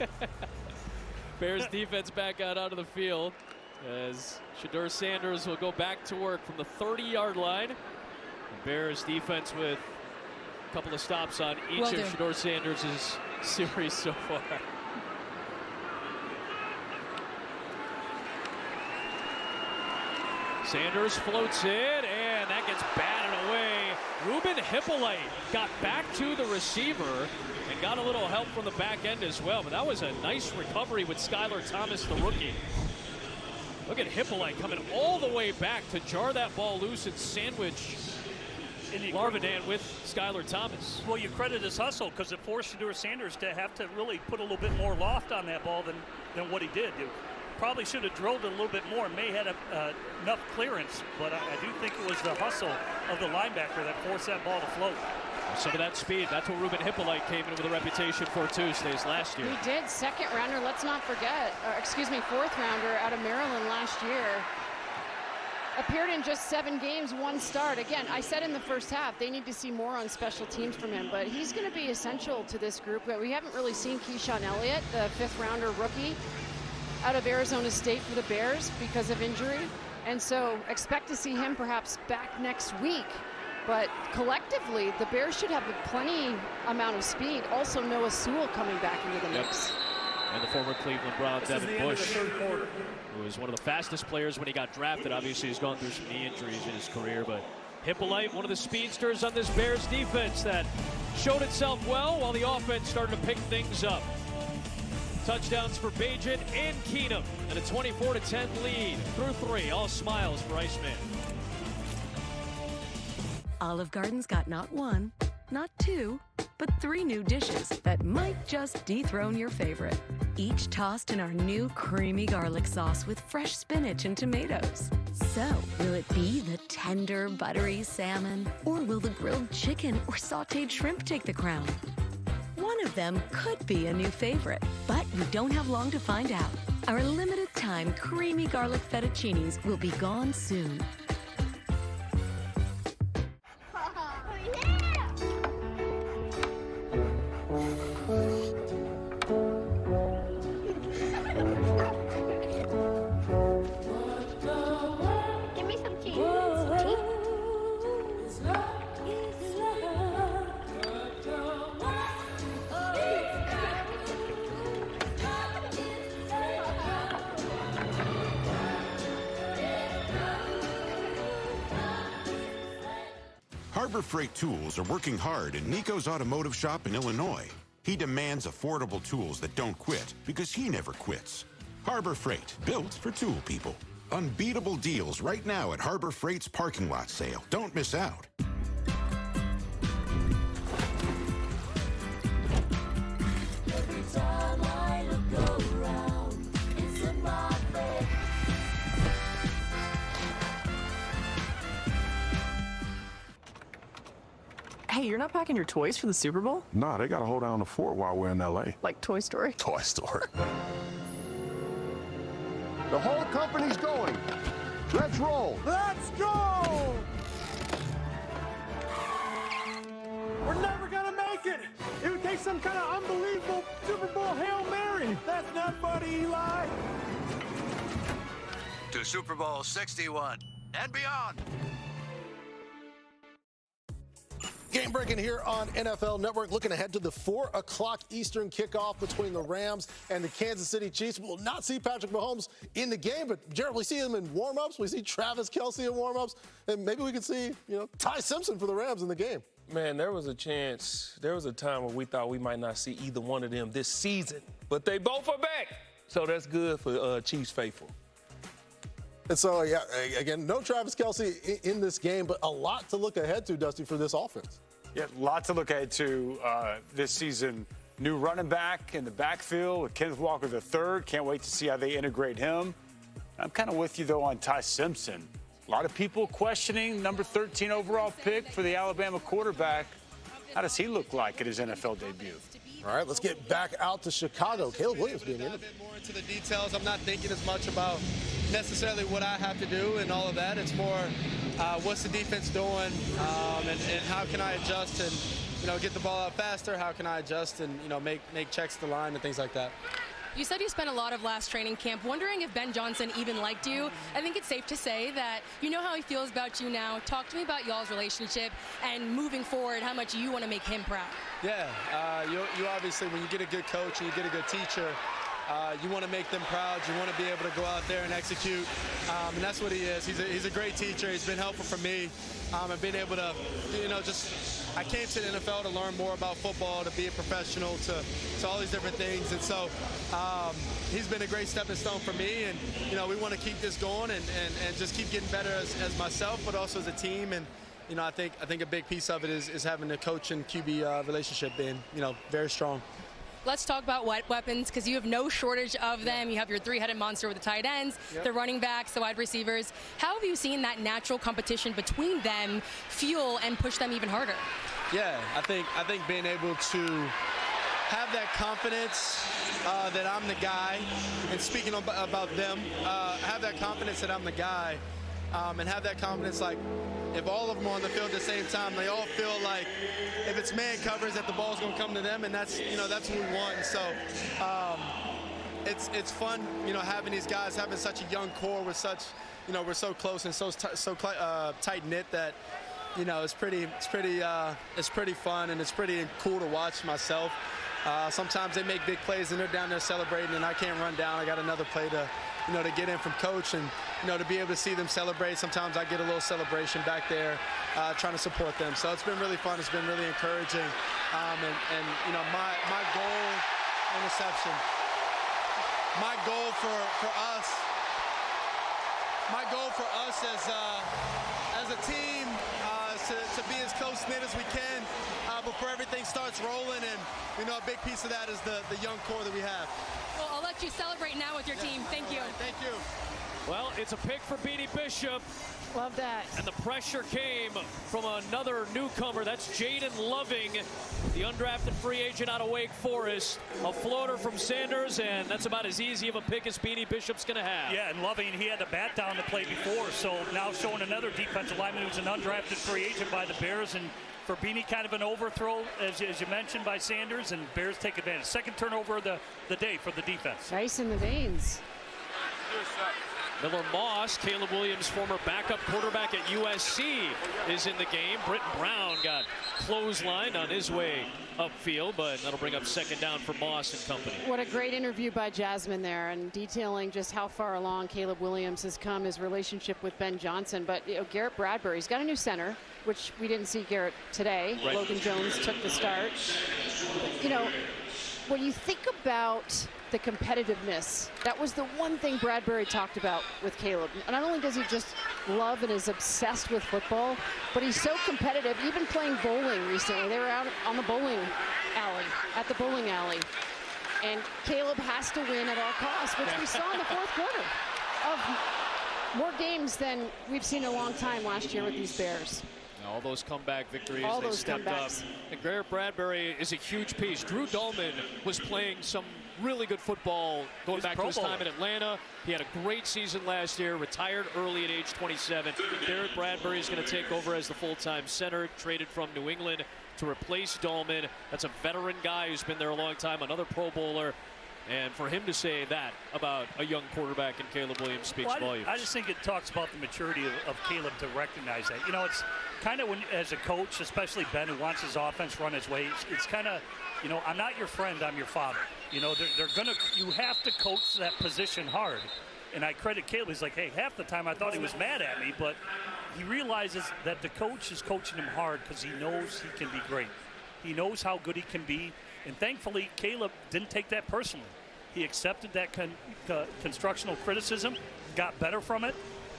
Bears defense back out onto the field as Shedeur Sanders will go back to work from the 30-yard line. The Bears defense with a couple of stops on each of Shedeur Sanders' series so far. Sanders floats in, and that gets batted away. Ruben Hippolyte got back to the receiver and got a little help from the back end as well. But that was a nice recovery with Skylar Thomas, the rookie. Look at Hippolyte coming all the way back to jar that ball loose and sandwich Larvadan with Skylar Thomas. Well, you credit his hustle because it forced Shedeur Sanders to have to really put a little bit more loft on that ball than what he did. Probably should have drilled it a little bit more. May have had enough clearance, but I do think it was the hustle of the linebacker that forced that ball to float. Some of that speed. That's what Ruben Hippolyte came in with a reputation for Tuesdays last year. He did. Second rounder, let's not forget, fourth rounder out of Maryland last year. Appeared in just 7 games, 1 start. Again, I said in the first half, they need to see more on special teams from him, but he's going to be essential to this group. But we haven't really seen Keyshawn Elliott, the 5th rounder rookie, out of Arizona State for the Bears because of injury. And so expect to see him perhaps back next week. But collectively, the Bears should have a plenty amount of speed. Also, Noah Sewell coming back into the mix. And the former Cleveland Browns, Devin Bush, who was one of the fastest players when he got drafted. Obviously, he's gone through some knee injuries in his career. But Hippolyte, one of the speedsters on this Bears defense that showed itself well while the offense started to pick things up. Touchdowns for Bagent and Keenum, and a 24-10 lead through 3. All smiles for Iceman. Olive Garden's got not 1, not 2, but 3 new dishes that might just dethrone your favorite. Each tossed in our new creamy garlic sauce with fresh spinach and tomatoes. So, will it be the tender, buttery salmon? Or will the grilled chicken or sauteed shrimp take the crown? One of them could be a new favorite, but you don't have long to find out. Our limited-time creamy garlic fettuccinis will be gone soon. Give me some cheese. Harbor Freight Tools are working hard in Nico's automotive shop in Illinois. He demands affordable tools that don't quit because he never quits. Harbor Freight, built for tool people. Unbeatable deals right now at Harbor Freight's parking lot sale. Don't miss out. Every time I look around, it's in my face. Hey, you're not packing your toys for the Super Bowl? Nah, they gotta hold down the fort while we're in LA. Like Toy Story? Toy Story. The whole company's going. Let's roll. Let's go! We're never gonna make it. It would take some kind of unbelievable Super Bowl Hail Mary. That's not funny, Eli. To Super Bowl 61 and beyond. Game breaking here on NFL Network. Looking ahead to the 4 o'clock Eastern kickoff between the Rams and the Kansas City Chiefs. We will not see Patrick Mahomes in the game, but Jared, we see him in warm-ups. We see Travis Kelce in warm-ups, and maybe we could see, Ty Simpson for the Rams in the game. Man, there was a chance. There was a time where we thought we might not see either one of them this season, but they both are back. So that's good for Chiefs faithful. And so, yeah, again, no Travis Kelce in this game, but a lot to look ahead to, Dusty, for this offense. Yeah, lots to look ahead to this season. New running back in the backfield with Kenneth Walker III. Can't wait to see how they integrate him. I'm kind of with you, though, on Ty Simpson. A lot of people questioning number 13 overall pick for the Alabama quarterback. How does he look like at his NFL debut? All right, let's get back out to Chicago. Caleb Williams being interviewed. A bit more into the details. I'm not thinking as much about necessarily what I have to do and all of that. It's more what's the defense doing and how can I adjust and, get the ball out faster? How can I adjust and, make checks to the line and things like that? You said you spent a lot of last training camp wondering if Ben Johnson even liked you. I think it's safe to say that you know how he feels about you now. Talk to me about y'all's relationship and moving forward, how much you want to make him proud. Yeah, you obviously, when you get a good coach and you get a good teacher, you want to make them proud. You want to be able to go out there and execute, and that's what he is. He's a great teacher. He's been helpful for me, and being able to, I came to the NFL to learn more about football, to be a professional, to all these different things, and so he's been a great stepping stone for me, and we want to keep this going and just keep getting better as myself, but also as a team, and I think a big piece of it is having the coach and QB relationship being very strong. Let's talk about weapons, because you have no shortage of them. You have your three-headed monster with the tight ends, the running backs, the wide receivers. How have you seen that natural competition between them fuel and push them even harder? Yeah, I think being able to have that confidence that I'm the guy, and speaking about them, have that confidence that I'm the guy, and have that confidence like if all of them are on the field at the same time, they all feel like if it's man covers that the ball's going to come to them, and that's what we want. And so it's fun, having these guys, having such a young core with such, we're so close and so tight knit that it's pretty fun, and it's pretty cool to watch myself. Sometimes they make big plays and they're down there celebrating, and I can't run down. I got another play to get in from coach, and to be able to see them celebrate. Sometimes I get a little celebration back there, trying to support them. So it's been really fun. It's been really encouraging. And my goal, interception. My goal for us as a team to be as close knit as we can before everything starts rolling, and a big piece of that is the young core that we have. Well, I'll let you celebrate now with your team. Thank you. Right, thank you. Well, it's a pick for Beanie Bishop. Love that. And the pressure came from another newcomer. That's Jaden Loving, the undrafted free agent out of Wake Forest. A floater from Sanders, and that's about as easy of a pick as Beanie Bishop's going to have. Yeah, and Loving, he had the bat down to play before, so now showing another defensive lineman who's an undrafted free agent by the Bears. And for Beanie, kind of an overthrow, as you mentioned, by Sanders, and Bears take advantage. Second turnover of the day for the defense. Ice in the veins. Miller Moss, Caleb Williams' former backup quarterback at USC, is in the game. Britton Brown got clotheslined on his way upfield, but that'll bring up second down for Moss and company. What a great interview by Jasmine there, and detailing just how far along Caleb Williams has come, his relationship with Ben Johnson. But Garrett Bradbury's got a new center, which we didn't see Garrett today. Right. Logan Jones took the start. When you think about the competitiveness, that was the one thing Bradbury talked about with Caleb. Not only does he just love and is obsessed with football, but he's so competitive. Even playing bowling recently, they were out on the bowling alley, and Caleb has to win at all costs, which we saw in the fourth quarter of more games than we've seen in a long time last year with these Bears. All those comeback victories, all they those stepped comebacks. up. And Garrett Bradbury is a huge piece. Drew Dolman was playing some really good football going back to his time in Atlanta. He had a great season last year, retired early at age 27. Garrett Bradbury is going to take over as the full-time center, traded from New England to replace Dolman. That's a veteran guy who's been there a long time, another Pro Bowler. And for him to say that about a young quarterback in Caleb Williams speaks volumes. I just think it talks about the maturity of Caleb to recognize that. It's kind of when, as a coach, especially Ben, who wants his offense run his way, it's kind of, I'm not your friend, I'm your father. They're going to, you have to coach that position hard. And I credit Caleb. He's like, hey, half the time I thought he was mad at me, but he realizes that the coach is coaching him hard because he knows he can be great. He knows how good he can be. And thankfully, Caleb didn't take that personally. He accepted that constructional criticism, got better from it.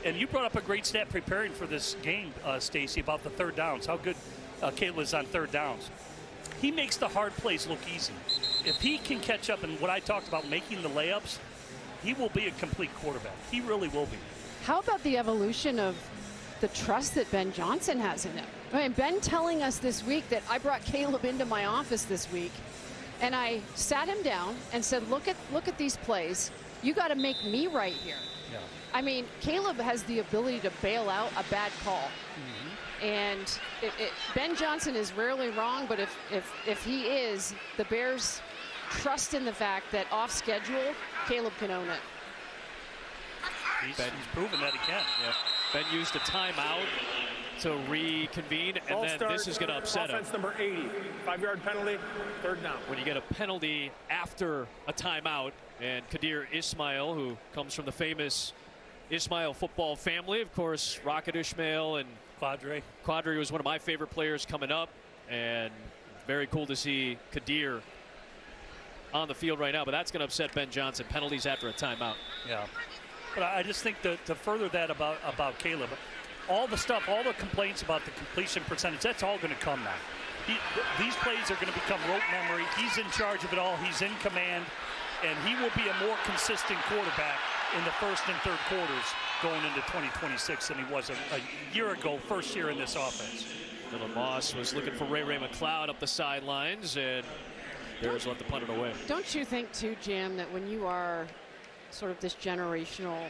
And you brought up a great stat preparing for this game, Stacey, about the third downs, how good Caleb is on third downs. He makes the hard plays look easy. If he can catch up in what I talked about, making the layups, he will be a complete quarterback. He really will be. How about the evolution of the trust that Ben Johnson has in him? I mean, Ben telling us this week that I brought Caleb into my office this week, and I sat him down and said, look at these plays. You got to make me right here. Yeah. I mean, Caleb has the ability to bail out a bad call. And Ben Johnson is rarely wrong, but if he is, the Bears trust in the fact that off schedule, Caleb can own it. He's proven that he can. Yeah. Ben used a timeout to reconvene, and then this is going to upset him. Offense number 80, 5-yard penalty, third down. When you get a penalty after a timeout, and Kadir Ismail, who comes from the famous Ismail football family, of course, Rocket Ismail and Quadri was one of my favorite players coming up, and very cool to see Kadir on the field right now, but that's going to upset Ben Johnson. Penalties after a timeout. Yeah. But I just think that to further that about Caleb, all the complaints about the completion percentage, that's all going to come now. These plays are going to become rote memory. He's in charge of it all. He's in command, and he will be a more consistent quarterback in the first and third quarters going into 2026 than he was a year ago, first year in this offense. Dylan Moss was looking for Ray McLeod up the sidelines, and Bears let the punt it away. Don't you think, too, Jam, that when you are sort of this generational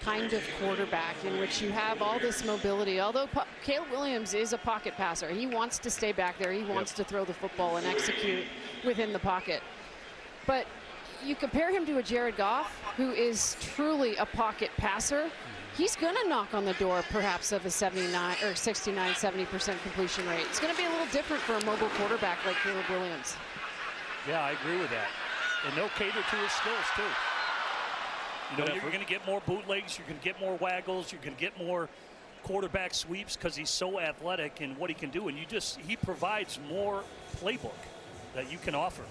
kind of quarterback in which you have all this mobility, although Caleb Williams is a pocket passer, he wants to stay back there, he wants to throw the football and execute within the pocket. But you compare him to a Jared Goff, who is truly a pocket passer. He's going to knock on the door, perhaps, of a 69 or 69, 70% completion rate. It's going to be a little different for a mobile quarterback like Caleb Williams. Yeah, I agree with that. And they'll cater to his skills, too. You know, you're going to get more bootlegs, you're going to get more waggles, you're going to get more quarterback sweeps because he's so athletic and what he can do. And he provides more playbook that you can offer.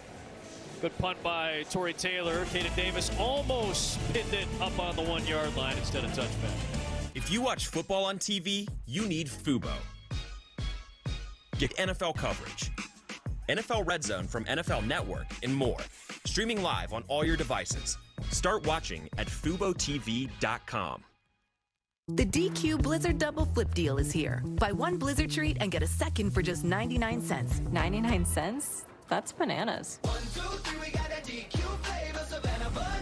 Good punt by Torrey Taylor. Caden Davis almost pinned it up on the 1-yard line instead of touchback. If you watch football on TV, you need Fubo. Get NFL coverage, NFL Red Zone from NFL Network, and more. Streaming live on all your devices. Start watching at FuboTV.com. The DQ Blizzard Double Flip Deal is here. Buy one Blizzard treat and get a second for just 99 cents. 99 cents? That's bananas.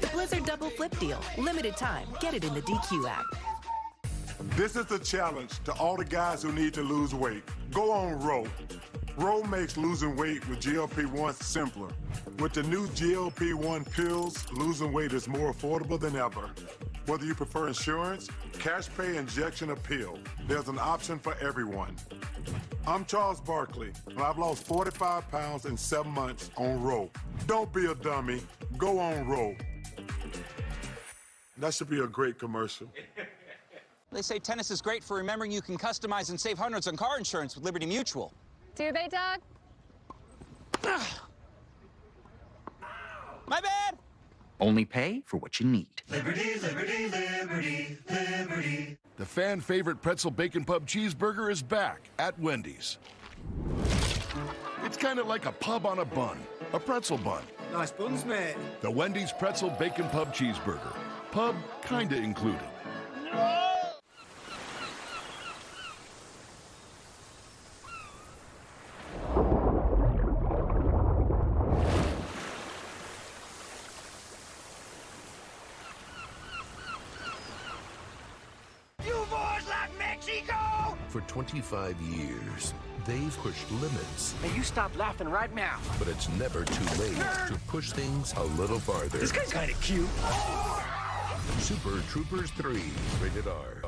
The Blizzard Double Flip Deal. Limited time. Get it in the DQ app. This is the challenge to all the guys who need to lose weight. Go on Row. Row makes losing weight with GLP-1 simpler. With the new GLP-1 pills, losing weight is more affordable than ever. Whether you prefer insurance, cash pay, injection, or pill, there's an option for everyone. I'm Charles Barkley, and I've lost 45 pounds in 7 months on Row. Don't be a dummy. Go on Row. That should be a great commercial. They say tennis is great for remembering you can customize and save hundreds on car insurance with Liberty Mutual. Do they, Doug? My bad! Only pay for what you need. Liberty, liberty, liberty, liberty. The fan favorite pretzel bacon pub cheeseburger is back at Wendy's. It's kind of like a pub on a bun, a pretzel bun. Nice buns, mate. The Wendy's pretzel bacon pub cheeseburger. Pub kinda included. For 25 years, they've pushed limits. Hey, you stop laughing right now. But it's never too late to push things a little farther. This guy's kind of cute. Super Troopers 3, rated R.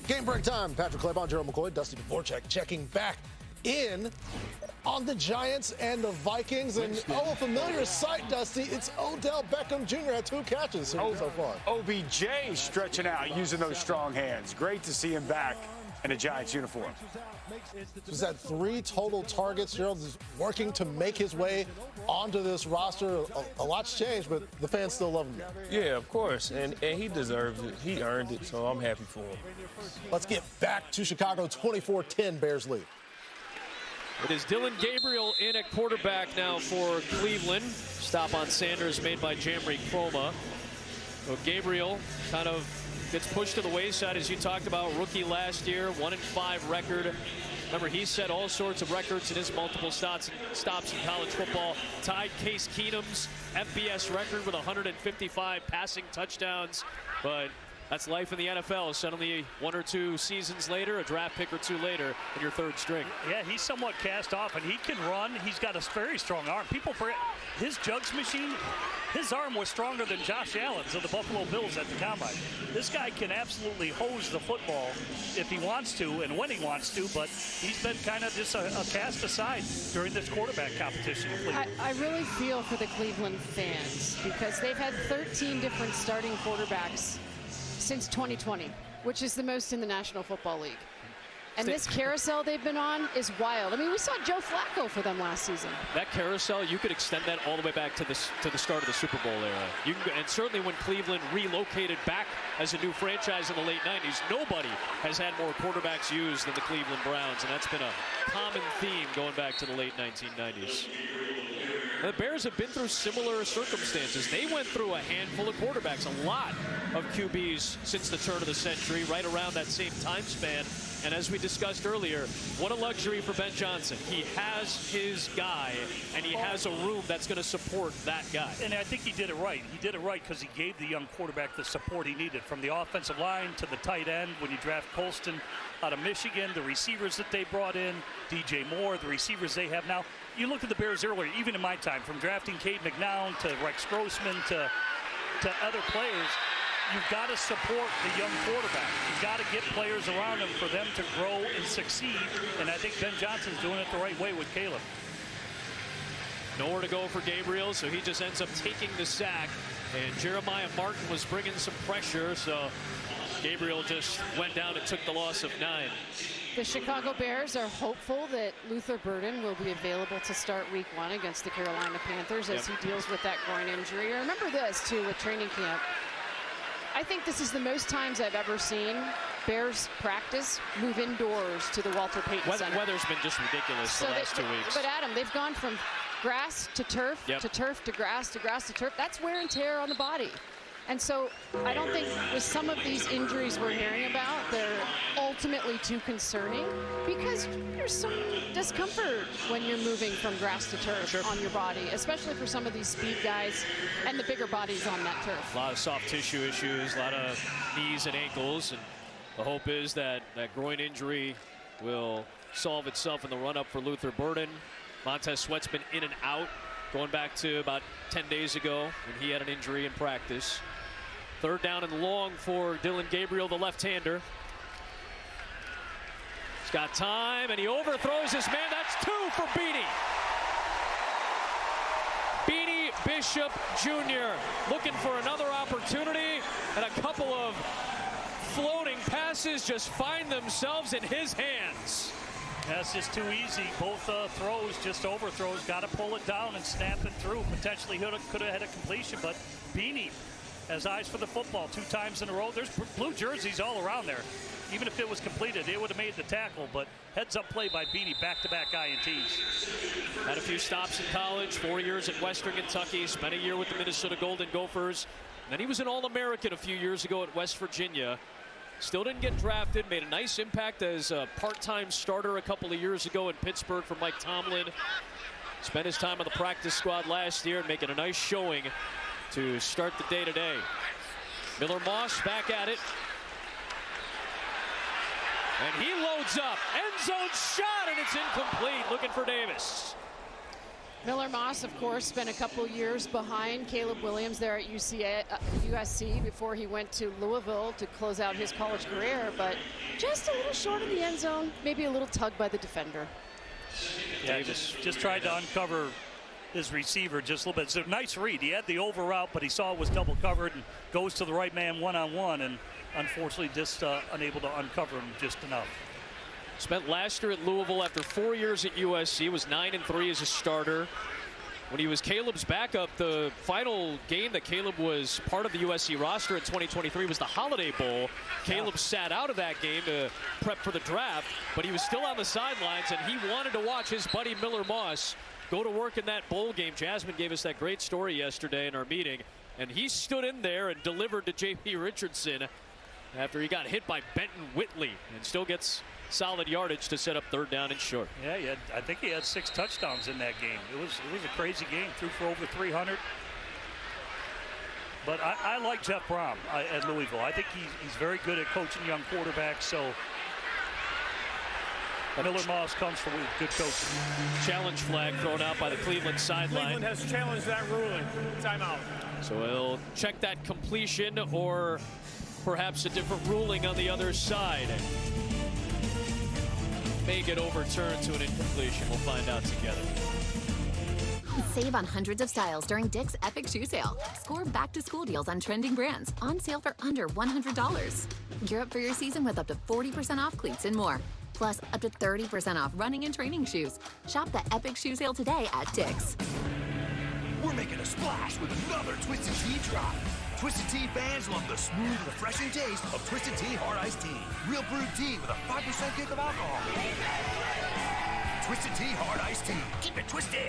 Game break time. Patrick Claybon, Gerald McCoy, Dusty Dvorak checking back in on the Giants and the Vikings. And a familiar sight, Dusty. It's Odell Beckham Jr. had 2 catches so far. OBJ stretching out, using those strong hands. Great to see him back in a Giants uniform. He's had 3 total targets. Gerald is working to make his way onto this roster. A lot's changed, but the fans still love him. Yeah, of course, and he deserves it. He earned it, so I'm happy for him. Let's get back to Chicago. 24-10 Bears lead. It is Dylan Gabriel in at quarterback now for Cleveland. Stop on Sanders made by Jamry Chroma. So Gabriel kind of gets pushed to the wayside, as you talked about. Rookie last year, 1-5 record. Remember, he set all sorts of records in his multiple stops in college football. Tied Case Keenum's FBS record with 155 passing touchdowns. But that's life in the NFL. Suddenly, 1 or 2 seasons later, a draft pick or 2 later, in your 3rd string. Yeah, he's somewhat cast off, and he can run. He's got a very strong arm. People forget his jugs machine. His arm was stronger than Josh Allen's of the Buffalo Bills at the Combine. This guy can absolutely hose the football if he wants to and when he wants to, but he's been kind of just a cast aside during this quarterback competition. I really feel for the Cleveland fans because they've had 13 different starting quarterbacks since 2020, which is the most in the National Football League. And this carousel they've been on is wild. I mean, we saw Joe Flacco for them last season. That carousel, you could extend that all the way back to the start of the Super Bowl era. You can, and certainly when Cleveland relocated back as a new franchise in the late 90s, nobody has had more quarterbacks used than the Cleveland Browns, and that's been a common theme going back to the late 1990s. The Bears have been through similar circumstances. They went through a handful of quarterbacks, a lot of QBs since the turn of the century, right around that same time span. And as we discussed earlier, what a luxury for Ben Johnson. He has his guy, and he has a room that's going to support that guy. And I think he did it right. He did it right because he gave the young quarterback the support he needed, from the offensive line to the tight end. When you draft Colston out of Michigan, the receivers that they brought in, DJ Moore, the receivers they have now. You looked at the Bears earlier, even in my time, from drafting Cade McNown to Rex Grossman to other players. You've got to support the young quarterback. You've got to get players around him for them to grow and succeed. And I think Ben Johnson's doing it the right way with Caleb. Nowhere to go for Gabriel, so he just ends up taking the sack. And Jeremiah Martin was bringing some pressure, so Gabriel just went down and took the loss of 9. The Chicago Bears are hopeful that Luther Burden will be available to start week 1 against the Carolina Panthers as he deals with that groin injury. Remember this, too, with training camp. I think this is the most times I've ever seen Bears practice move indoors to the Walter Payton Center. Weather's been just ridiculous the last 2 weeks. But Adam, they've gone from grass to turf to turf to grass to grass to turf. That's wear and tear on the body. And so I don't think with some of these injuries we're hearing about, they're ultimately too concerning because there's some discomfort when you're moving from grass to turf on your body, especially for some of these speed guys and the bigger bodies on that turf. A lot of soft tissue issues, a lot of knees and ankles, and the hope is that that groin injury will solve itself in the run-up for Luther Burden. Montez Sweat's been in and out, going back to about 10 days ago when he had an injury in practice. 3rd down and long for Dylan Gabriel, the left-hander. He's got time, and he overthrows his man. That's 2 for Beanie. Beanie Bishop Jr. looking for another opportunity, and a couple of floating passes just find themselves in his hands. That's just too easy. Both throws, just overthrows. Got to pull it down and snap it through. Potentially could have had a completion, but Beanie has eyes for the football 2 times in a row. There's blue jerseys all around there. Even if it was completed, it would have made the tackle, but heads-up play by Beanie, back-to-back INTs. Had a few stops in college, 4 years at Western Kentucky, spent a year with the Minnesota Golden Gophers. Then he was an All-American a few years ago at West Virginia. Still didn't get drafted, made a nice impact as a part-time starter a couple of years ago in Pittsburgh for Mike Tomlin. Spent his time on the practice squad last year, making a nice showing to start the day today. Miller Moss back at it. And he loads up. End zone shot, and it's incomplete. Looking for Davis. Miller Moss, of course, spent a couple years behind Caleb Williams there at USC before he went to Louisville to close out his college career, but just a little short of the end zone, maybe a little tug by the defender. Yeah, just tried to uncover his receiver just a little bit. It's a nice read. He had the over route, but he saw it was double covered and goes to the right man one-on-one, and unfortunately just unable to uncover him just enough. Spent last year at Louisville after 4 years at USC. Was 9-3 as a starter. When he was Caleb's backup, the final game that Caleb was part of the USC roster in 2023 was the Holiday Bowl. Caleb sat out of that game to prep for the draft, but he was still on the sidelines, and he wanted to watch his buddy Miller Moss go to work in that bowl game. Jasmine gave us that great story yesterday in our meeting, and he stood in there and delivered to J.P. Richardson after he got hit by Benton Whitley, and still gets solid yardage to set up 3rd down and short. Yeah, I think he had 6 touchdowns in that game. It was a crazy game. Threw for over 300. But I like Jeff Brom at Louisville. I think he's very good at coaching young quarterbacks. So Miller Moss comes from good coaching. Challenge flag thrown out by the Cleveland sideline. Cleveland has challenged that ruling. Timeout. So he'll check that completion or perhaps a different ruling on the other side. May get overturned to an incompletion. We'll find out together. Save on hundreds of styles during Dick's Epic Shoe Sale. Score back-to-school deals on trending brands on sale for under $100. Gear up for your season with up to 40% off cleats and more. Plus, up to 30% off running and training shoes. Shop the Epic Shoe Sale today at Dick's. We're making a splash with another Twisted Tea drop. Twisted Tea fans love the smooth, refreshing taste of Twisted Tea Hard Iced Tea. Real brewed tea with a 5% kick of alcohol. Twisted Tea Hard Iced Tea. Keep it twisted.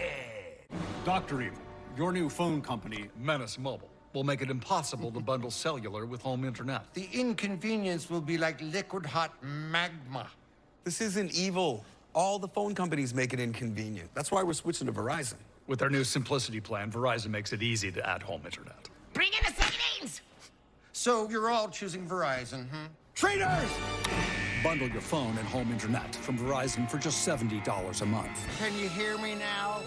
Dr. Evil, your new phone company, Menace Mobile, will make it impossible to bundle cellular with home internet. The inconvenience will be like liquid hot magma. This isn't evil. All the phone companies make it inconvenient. That's why we're switching to Verizon. With their new Simplicity plan, Verizon makes it easy to add home internet. Bring in the savings! So you're all choosing Verizon, Traitors! Bundle your phone and home internet from Verizon for just $70 a month. Can you hear me now?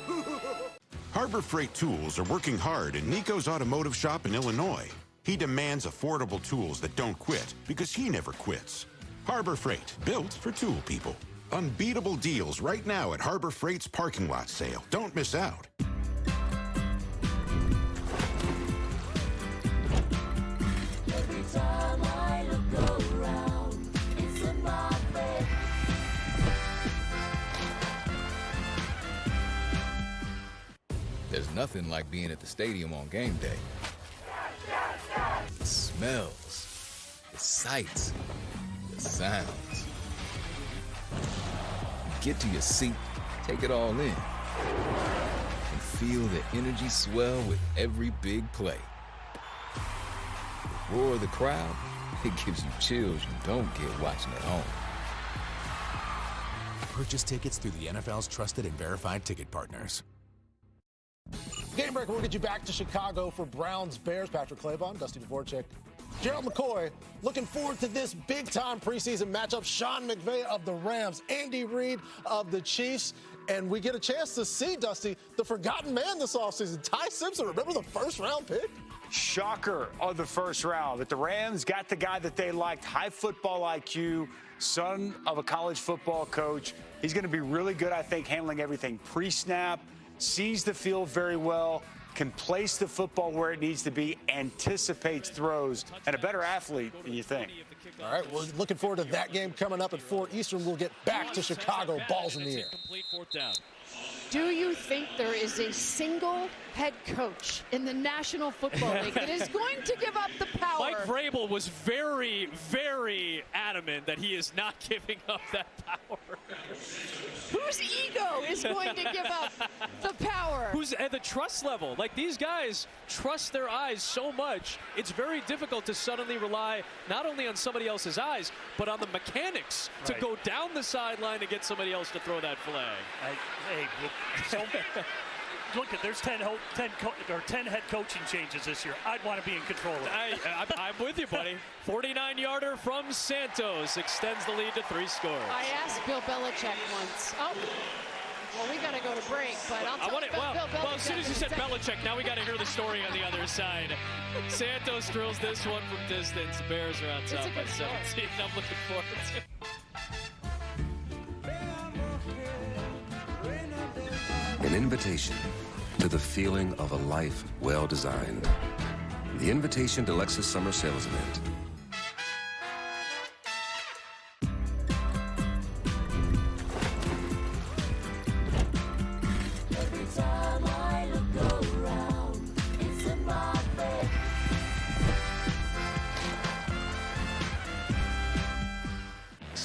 Harbor Freight Tools are working hard in Nico's automotive shop in Illinois. He demands affordable tools that don't quit because he never quits. Harbor Freight, built for tool people. Unbeatable deals right now at Harbor Freight's parking lot sale. Don't miss out. Every time I look around, it's in my face. There's nothing like being at the stadium on game day. The smells, the sights, the sounds. Get to your seat, take it all in, and feel the energy swell with every big play. The roar of the crowd, it gives you chills you don't get watching at home. Purchase tickets through the NFL's trusted and verified ticket partners. Game Breaker will get you back to Chicago for Browns-Bears. Patrick Claybon, Dusty Dvorak, Gerald McCoy. Looking forward to this big-time preseason matchup. Sean McVay of the Rams, Andy Reid of the Chiefs. And we get a chance to see, Dusty, the forgotten man this offseason, Ty Simpson. Remember the first-round pick? Shocker of the first round. But the Rams got the guy that they liked, high football IQ, son of a college football coach. He's going to be really good, I think, handling everything pre-snap, sees the field very well, can place the football where it needs to be, anticipates throws, and a better athlete than you think. All right, we're looking forward to that game coming up at 4 Eastern. We'll get back to Chicago, balls in the air. Do you think there is a single head coach in the National Football League that is going to give up the power? Mike Vrabel was very, very adamant that he is not giving up that power. Whose ego is going to give up the power? Who's at the trust level? Like, these guys trust their eyes so much, it's very difficult to suddenly rely not only on somebody else's eyes, but on the mechanics to go down the sideline and get somebody else to throw that flag. Look, there's 10 head coaching changes this year. I'd want to be in control of it. I'm with you, buddy. 49-yarder from Santos extends the lead to 3 scores. I asked Bill Belichick once. Oh, well, we got to go to break, but I'll tell you about Bill Belichick. Well, as soon as you said Belichick, now we got to hear the story on the other side. Santos drills this one from distance. The Bears are on top by 17. I'm looking forward to it. An invitation to the feeling of a life well designed. The invitation to Lexus Summer Sales Event.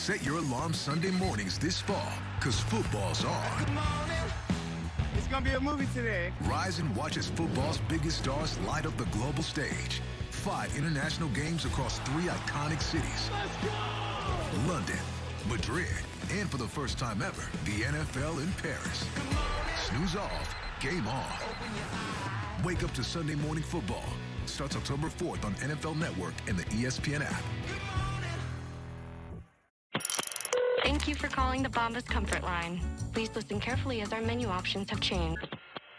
Set your alarm Sunday mornings this fall, because football's on. Good morning. It's gonna be a movie today. Rise and watch as football's biggest stars light up the global stage. 5 international games across 3 iconic cities. Let's go! London, Madrid, and for the first time ever, the NFL in Paris. Snooze off, game on. Wake up to Sunday morning football. Starts October 4th on NFL Network and the ESPN app. Thank you for calling the Bombas Comfort Line. Please listen carefully as our menu options have changed.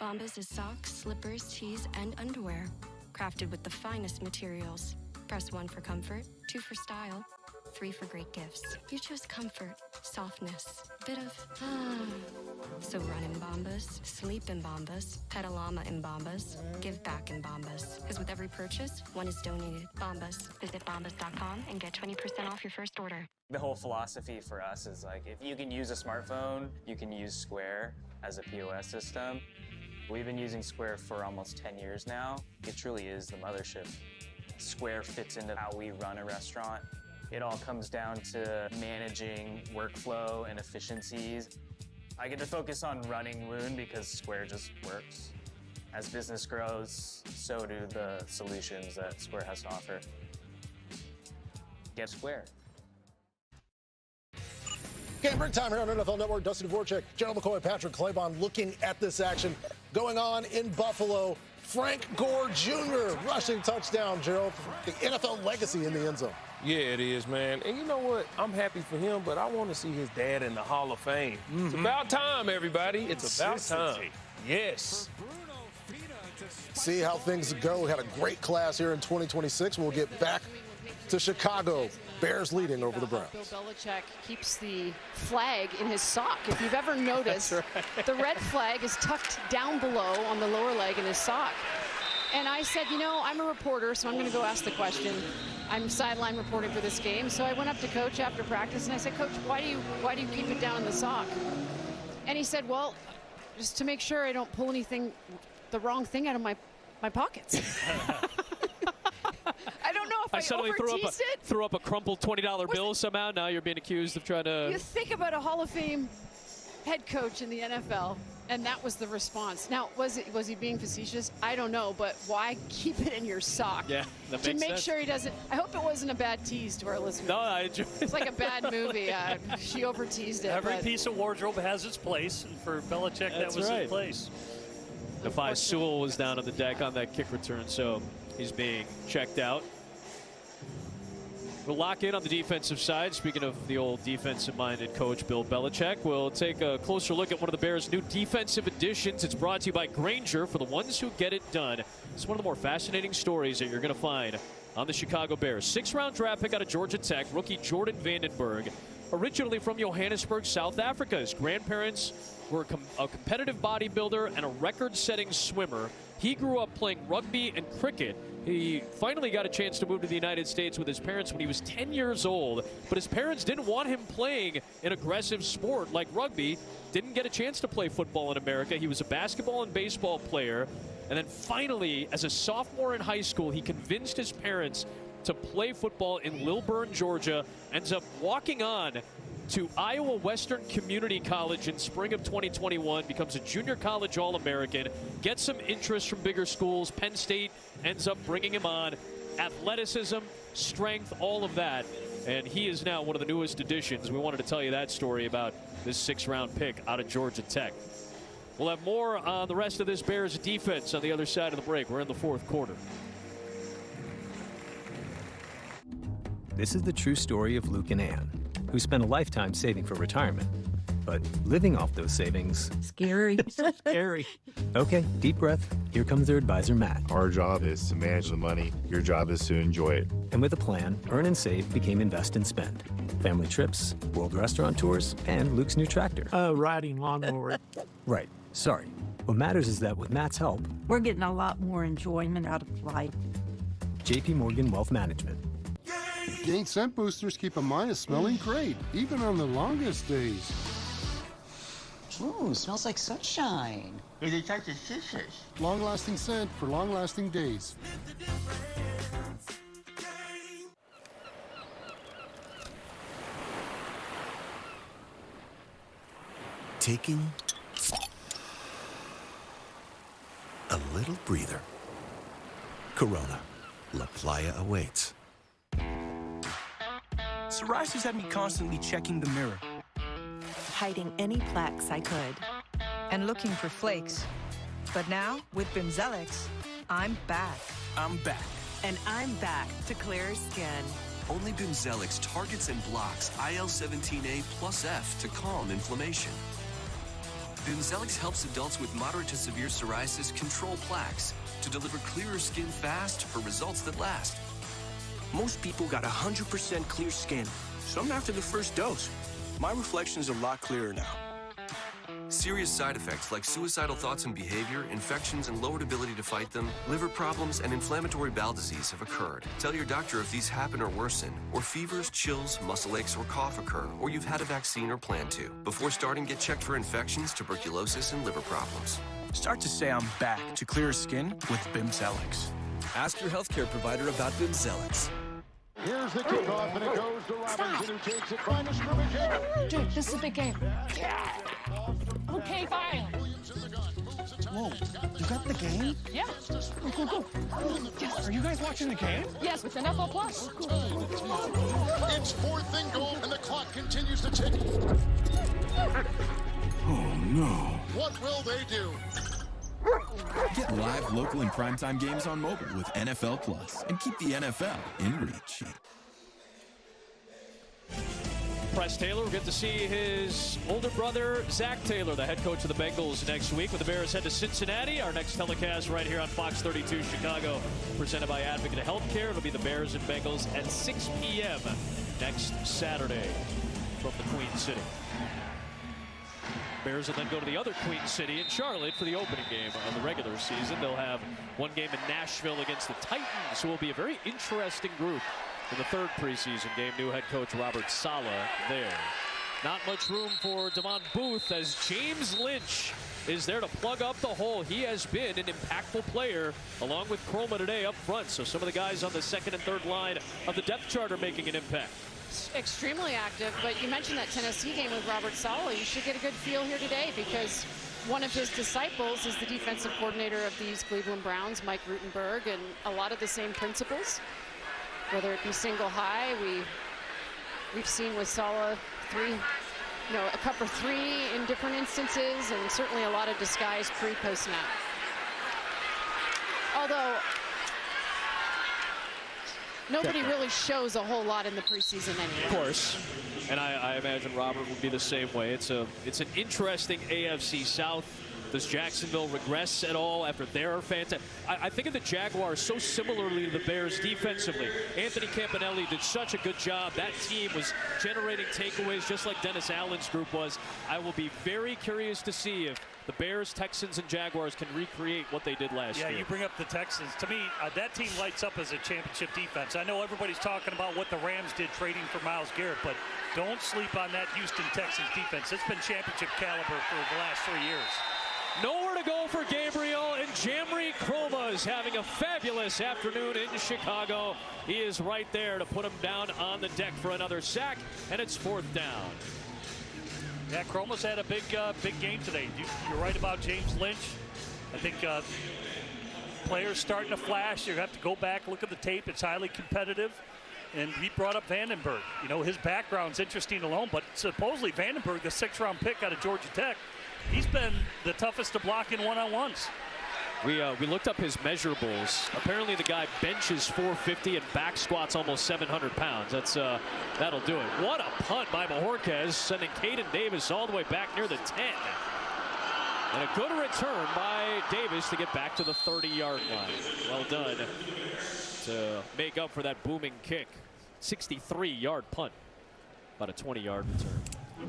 Bombas is socks, slippers, tees, and underwear. Crafted with the finest materials. Press 1 for comfort, 2 for style, 3 for great gifts. You choose comfort, softness, a bit of So run in Bombas, sleep in Bombas, pet a llama in Bombas, give back in Bombas. Because with every purchase, 1 is donated. Bombas. Visit bombas.com and get 20% off your first order. The whole philosophy for us is like, if you can use a smartphone, you can use Square as a POS system. We've been using Square for almost 10 years now. It truly is the mothership. Square fits into how we run a restaurant. It all comes down to managing workflow and efficiencies. I get to focus on running Loon because Square just works. As business grows, so do the solutions that Square has to offer. Get Square. Game break time here on NFL Network. Dustin Dvorak, Gerald McCoy, Patrick Claybon looking at this action going on in Buffalo. Frank Gore Jr. rushing touchdown, Gerald. The NFL legacy in the end zone. Yeah, it is, man. And you know what? I'm happy for him, but I want to see his dad in the Hall of Fame. It's about time, everybody. It's about time. Yes. See how things go. We had a great class here in 2026. We'll get back to Chicago. Bears leading over the Browns. Bill Belichick keeps the flag in his sock. If you've ever noticed, the red flag is tucked down below on the lower leg in his sock. And I said, you know, I'm a reporter, so I'm going to go ask the question. I'm sideline reporting for this game, so I went up to Coach after practice and I said, Coach, why do you keep it down in the sock? And he said, well, just to make sure I don't pull anything, the wrong thing out of my pockets. I don't know if I suddenly threw up a crumpled $20 bill somehow. Now you're being accused of trying to. You think about a Hall of Fame head coach in the NFL, and that was the response. Now, was he being facetious? I don't know, but why keep it in your sock? Yeah, that makes to make sense. sure he doesn't. I hope it wasn't a bad tease to our listeners. No, I enjoy it. It's like a bad movie. She over teased it. Every piece of wardrobe has its place, and for Belichick, that was his place. Defy Sewell was down on the deck on that kick return, so he's being checked out. We'll lock in on the defensive side. Speaking of the old defensive-minded coach, Bill Belichick, we'll take a closer look at one of the Bears' new defensive additions. It's brought to you by Grainger, for the ones who get it done. It's one of the more fascinating stories that you're going to find on the Chicago Bears. 6th-round draft pick out of Georgia Tech, rookie Jordan Vandenberg, originally from Johannesburg, South Africa. His grandparents were a competitive bodybuilder and a record-setting swimmer. He grew up playing rugby and cricket. He finally got a chance to move to the United States with his parents when he was 10 years old, but his parents didn't want him playing an aggressive sport like rugby. Didn't get a chance to play football in America. He was a basketball and baseball player, and then finally, as a sophomore in high school, he convinced his parents to play football in Lilburn, Georgia, ends up walking on to Iowa Western Community College in spring of 2021, becomes a junior college All-American, gets some interest from bigger schools. Penn State ends up bringing him on. Athleticism, strength, all of that. And he is now one of the newest additions. We wanted to tell you that story about this 6th-round pick out of Georgia Tech. We'll have more on the rest of this Bears defense on the other side of the break. We're in the 4th quarter. This is the true story of Luke and Ann, who spent a lifetime saving for retirement. But living off those savings... Scary. Scary. Okay, deep breath. Here comes their advisor, Matt. Our job is to manage the money. Your job is to enjoy it. And with a plan, Earn and Save became Invest and Spend. Family trips, world restaurant tours, and Luke's new tractor. Riding lawnmower. Right. Sorry. What matters is that with Matt's help... We're getting a lot more enjoyment out of life. JP Morgan Wealth Management. Gain scent boosters keep a mind smelling great, even on the longest days. Ooh, smells like sunshine. Long-lasting scent for long-lasting days. taking a little breather. Corona, La Playa awaits. Psoriasis had me constantly checking the mirror, hiding any plaques I could, and looking for flakes. But now, with Bimzelx, I'm back. I'm back. And I'm back to clearer skin. Only Bimzelx targets and blocks IL-17A plus F to calm inflammation. Bimzelx helps adults with moderate to severe psoriasis control plaques to deliver clearer skin fast for results that last. Most people got 100% clear skin, some after the first dose. My reflection's a lot clearer now. Serious side effects like suicidal thoughts and behavior, infections and lowered ability to fight them, liver problems, and inflammatory bowel disease have occurred. Tell your doctor if these happen or worsen, or fevers, chills, muscle aches, or cough occur, or you've had a vaccine or plan to. Before starting, get checked for infections, tuberculosis, and liver problems. Start to say I'm back to clearer skin with Bimzelx. Ask your healthcare provider about Bimzelx. Here's the kickoff, and it goes to Robinson, who takes it from the scrimmage. Dude, this is a big game. Okay, fine. Whoa, you got the game? Yeah. Cool. Yes, are you guys watching the game? Yes, with NFL Plus. It's 4th and goal, and the clock continues to tick. Oh, no. What will they do? Get live, local, and primetime games on mobile with NFL Plus, and keep the NFL in reach. Press Taylor will get to see his older brother, Zach Taylor, the head coach of the Bengals, next week. When the Bears head to Cincinnati, our next telecast right here on Fox 32 Chicago, presented by Advocate Healthcare. It'll be the Bears and Bengals at 6 p.m. next Saturday from the Queen City. Bears will then go to the other Queen City in Charlotte for the opening game of the regular season. They'll have one game in Nashville against the Titans, who will be a very interesting group in the third preseason game. New head coach Robert Saleh there. Not much room for Devon Booth as James Lynch is there to plug up the hole. He has been an impactful player along with Chroma today up front. So some of the guys on the second and third line of the depth chart are making an impact. Extremely active, but you mentioned that Tennessee game with Robert Saleh. You should get a good feel here today because one of his disciples is the defensive coordinator of these Cleveland Browns, Mike Rutenberg, and a lot of the same principles, whether it be single high. We've seen with Saleh a cover three in different instances, and certainly a lot of disguise pre-post snap. Although nobody really shows a whole lot in the preseason anyway. Of course, and I imagine Robert would be the same way. It's an interesting AFC South. Does Jacksonville regress at all after their fantastic? I think of the Jaguars so similarly to the Bears defensively. Anthony Campanelli did such a good job. That team was generating takeaways just like Dennis Allen's group was. I will be very curious to see if the Bears, Texans, and Jaguars can recreate what they did last year. Yeah, you bring up the Texans. To me, that team lights up as a championship defense. I know everybody's talking about what the Rams did trading for Myles Garrett, but don't sleep on that Houston Texans defense. It's been championship caliber for the last 3 years. Nowhere to go for Gabriel, and Jamri Chroma is having a fabulous afternoon in Chicago. He is right there to put him down on the deck for another sack, and it's 4th down. Yeah, Chroma's had a big game today. You're right about James Lynch. I think players starting to flash. You have to go back, look at the tape. It's highly competitive. And he brought up Vandenberg. You know, his background's interesting alone, but supposedly Vandenberg, the 6th-round pick out of Georgia Tech, he's been the toughest to block in one-on-ones. We looked up his measurables. Apparently the guy benches 450 and back squats almost 700 pounds. That'll do it. What a punt by Bojorquez, sending Caden Davis all the way back near the 10. And a good return by Davis to get back to the 30-yard line. Well done to make up for that booming kick. 63-yard punt. About a 20-yard return.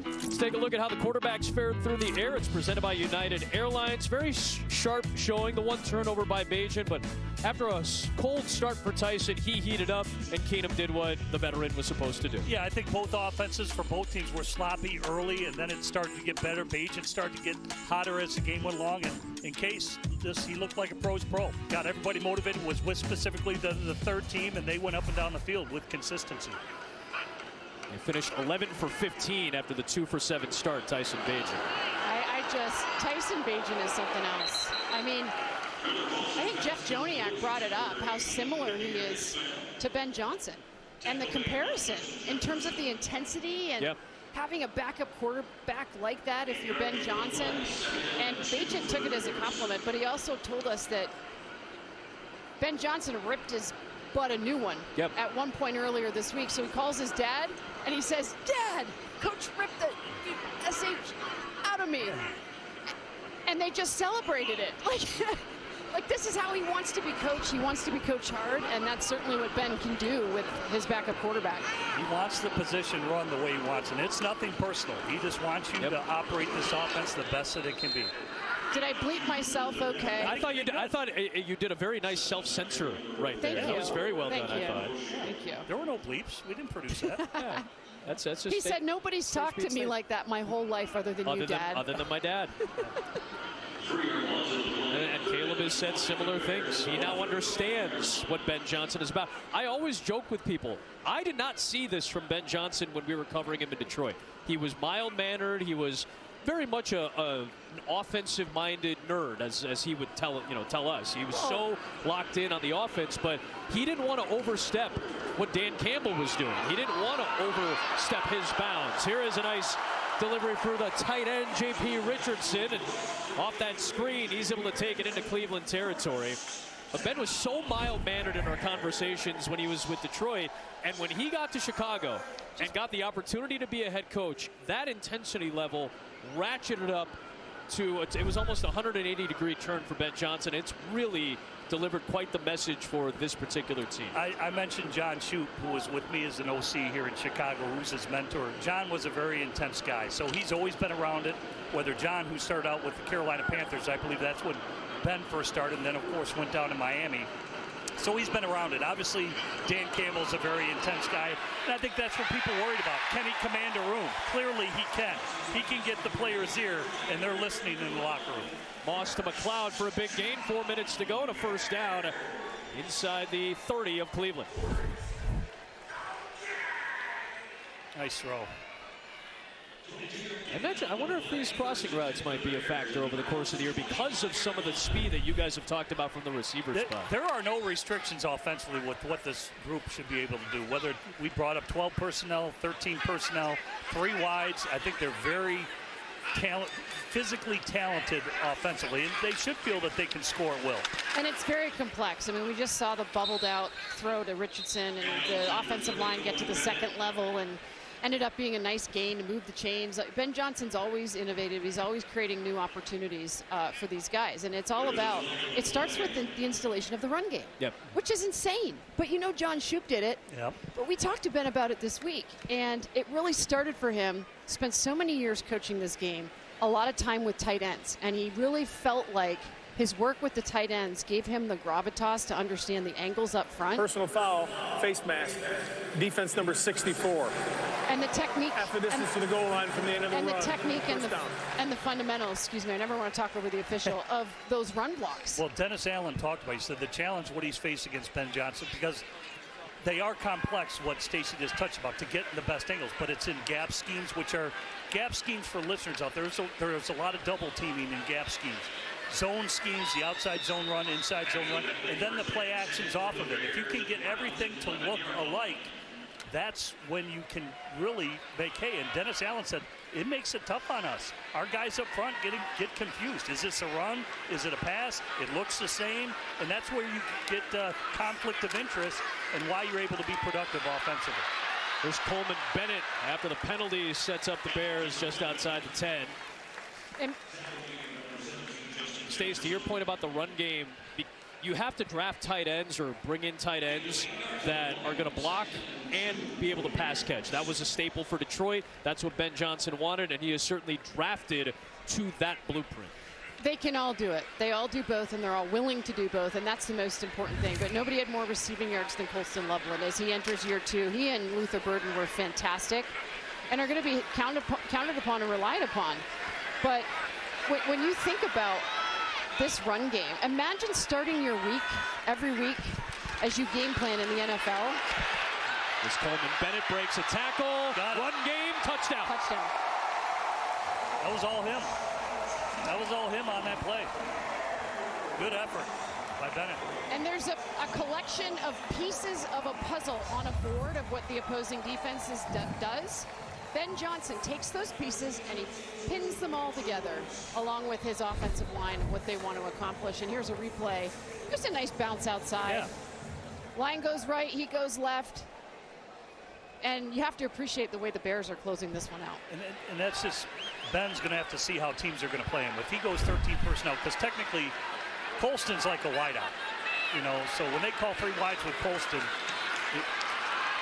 Let's take a look at how the quarterbacks fared through the air. It's presented by United Airlines. Very sharp showing, the one turnover by Bajan, but after a cold start for Tyson, he heated up, and Keenum did what the veteran was supposed to do. Yeah, I think both offenses for both teams were sloppy early, and then it started to get better. Bajan started to get hotter as the game went along, and in case he looked like a pro's pro. Got everybody motivated, was with specifically the third team, and they went up and down the field with consistency. He finished 11 for 15 after the 2 for 7 start, Tyson Bajan. just, Tyson Bagent is something else. I mean, I think Jeff Joniak brought it up, how similar he is to Ben Johnson. And the comparison in terms of the intensity and having a backup quarterback like that if you're Ben Johnson. And Bagent took it as a compliment, but he also told us that Ben Johnson ripped his butt a new one at one point earlier this week. So he calls his dad and he says, "Dad, Coach ripped the SH out of me." And they just celebrated it. Like this is how he wants to be coached. He wants to be coached hard, and that's certainly what Ben can do with his backup quarterback. He wants the position run the way he wants, and it's nothing personal. He just wants you to operate this offense the best that it can be. Did I bleep myself okay? I thought you did a very nice self-censor right there. Thank you. That was very well done, I thought. Thank you. There were no bleeps. We didn't produce that. That's just he said nobody's talked to me like that my whole life other than you, Dad. Other than my dad. And Caleb has said similar things. He now understands what Ben Johnson is about. I always joke with people, I did not see this from Ben Johnson when we were covering him in Detroit. He was mild-mannered. He was very much an offensive-minded nerd, as he would tell us. He was so locked in on the offense, but he didn't want to overstep what Dan Campbell was doing. He didn't want to overstep his bounds. Here is a nice delivery for the tight end, J.P. Richardson, and off that screen, he's able to take it into Cleveland territory. But Ben was so mild-mannered in our conversations when he was with Detroit, and when he got to Chicago and got the opportunity to be a head coach, that intensity level ratcheted up to, it was almost a 180-degree turn for Ben Johnson. It's really delivered quite the message for this particular team. I mentioned John Shoup, who was with me as an OC here in Chicago, who's his mentor. John was a very intense guy, so he's always been around it. Whether John, who started out with the Carolina Panthers, I believe that's when Ben first started, and then, of course, went down to Miami. So he's been around it. Obviously, Dan Campbell's a very intense guy, and I think that's what people worried about. Can he command a room? Clearly he can. He can get the players' ear, and they're listening in the locker room. Moss to McLeod for a big gain. 4 minutes to go to first down inside the 30 of Cleveland. Nice throw. I wonder if these crossing routes might be a factor over the course of the year because of some of the speed that you guys have talked about from the receiver spot. There are no restrictions offensively with what this group should be able to do. Whether we brought up 12 personnel, 13 personnel, 3 wides, I think they're very physically talented offensively, and they should feel that they can score at will. And it's very complex. I mean, we just saw the bubbled out throw to Richardson, and the offensive line get to the second level, and ended up being a nice gain to move the chains. Ben Johnson's always innovative. He's always creating new opportunities for these guys. And it's all about, it starts with the installation of the run game, which is insane. But you know, John Shoup did it. But we talked to Ben about it this week. And it really started for him, spent so many years coaching this game, a lot of time with tight ends. And he really felt like his work with the tight ends gave him the gravitas to understand the angles up front. Personal foul, face mask, defense number 64. And the technique. Half the distance to the goal line from the end of the run. And the technique and the fundamentals, excuse me, I never want to talk over the official, of those run blocks. Well, Dennis Allen talked about, he said the challenge, what he's faced against Ben Johnson, because they are complex, what Stacy just touched about, to get in the best angles, but it's in gap schemes, which are gap schemes for listeners out there. So there's a lot of double teaming in gap schemes. Zone schemes, the outside zone run, inside zone run, and then the play actions off of it. If you can get everything to look alike, that's when you can really make hay. And Dennis Allen said, it makes it tough on us. Our guys up front get confused. Is this a run? Is it a pass? It looks the same. And that's where you get conflict of interest and why you're able to be productive offensively. There's Coleman Bennett after the penalty, sets up the Bears just outside the 10. And Stace, to your point about the run game, you have to draft tight ends or bring in tight ends that are going to block and be able to pass catch. That was a staple for Detroit. That's what Ben Johnson wanted, and he has certainly drafted to that blueprint. They can all do it. They all do both, and they're all willing to do both, and that's the most important thing. But nobody had more receiving yards than Colston Loveland as he enters year 2. He and Luther Burden were fantastic and are going to be counted upon and relied upon. But when you think about this run game, imagine starting your week every week as you game plan in the NFL. As Coleman Bennett breaks a tackle, run game, touchdown. Touchdown. That was all him. That was all him on that play. Good effort by Bennett. And there's a collection of pieces of a puzzle on a board of what the opposing defense does. Ben Johnson takes those pieces and he pins them all together along with his offensive line and what they want to accomplish. And here's a replay. Just a nice bounce outside. Yeah. Line goes right, he goes left. And you have to appreciate the way the Bears are closing this one out. And that's just, Ben's going to have to see how teams are going to play him. If he goes 13 personnel, because technically Colston's like a wideout, you know, so when they call 3 wides with Colston,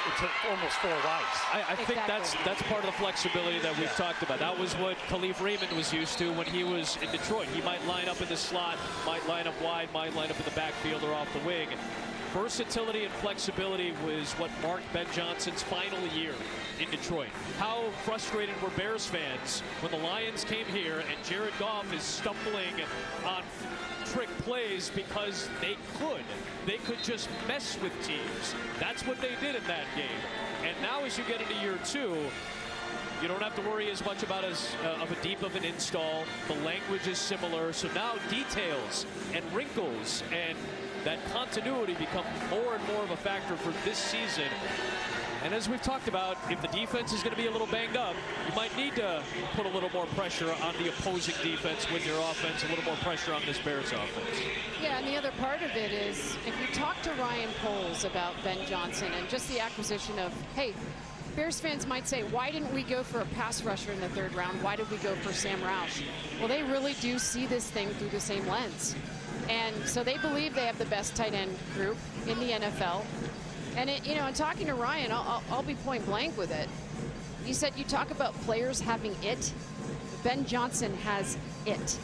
it's almost 4 wides. I think that's part of the flexibility that we've talked about. That was what Khalif Raymond was used to when he was in Detroit. He might line up in the slot, might line up wide, might line up in the backfield or off the wing. Versatility and flexibility was what marked Ben Johnson's final year in Detroit. How frustrated were Bears fans when the Lions came here and Jared Goff is stumbling on trick plays because they could. They could just mess with teams. That's what they did in that game. And now as you get into year 2, you don't have to worry as much about of a deep of an install. The language is similar. So now details and wrinkles and that continuity become more and more of a factor for this season. And as we've talked about, if the defense is going to be a little banged up, you might need to put a little more pressure on the opposing defense with your offense, a little more pressure on this Bears offense. Yeah, and the other part of it is, if you talk to Ryan Poles about Ben Johnson and just the acquisition of, hey, Bears fans might say, why didn't we go for a pass rusher in the 3rd round? Why did we go for Sam Roush? Well, they really do see this thing through the same lens. And so they believe they have the best tight end group in the NFL. And, you know, in talking to Ryan, I'll be point blank with it. He said, you talk about players having it. Ben Johnson has it.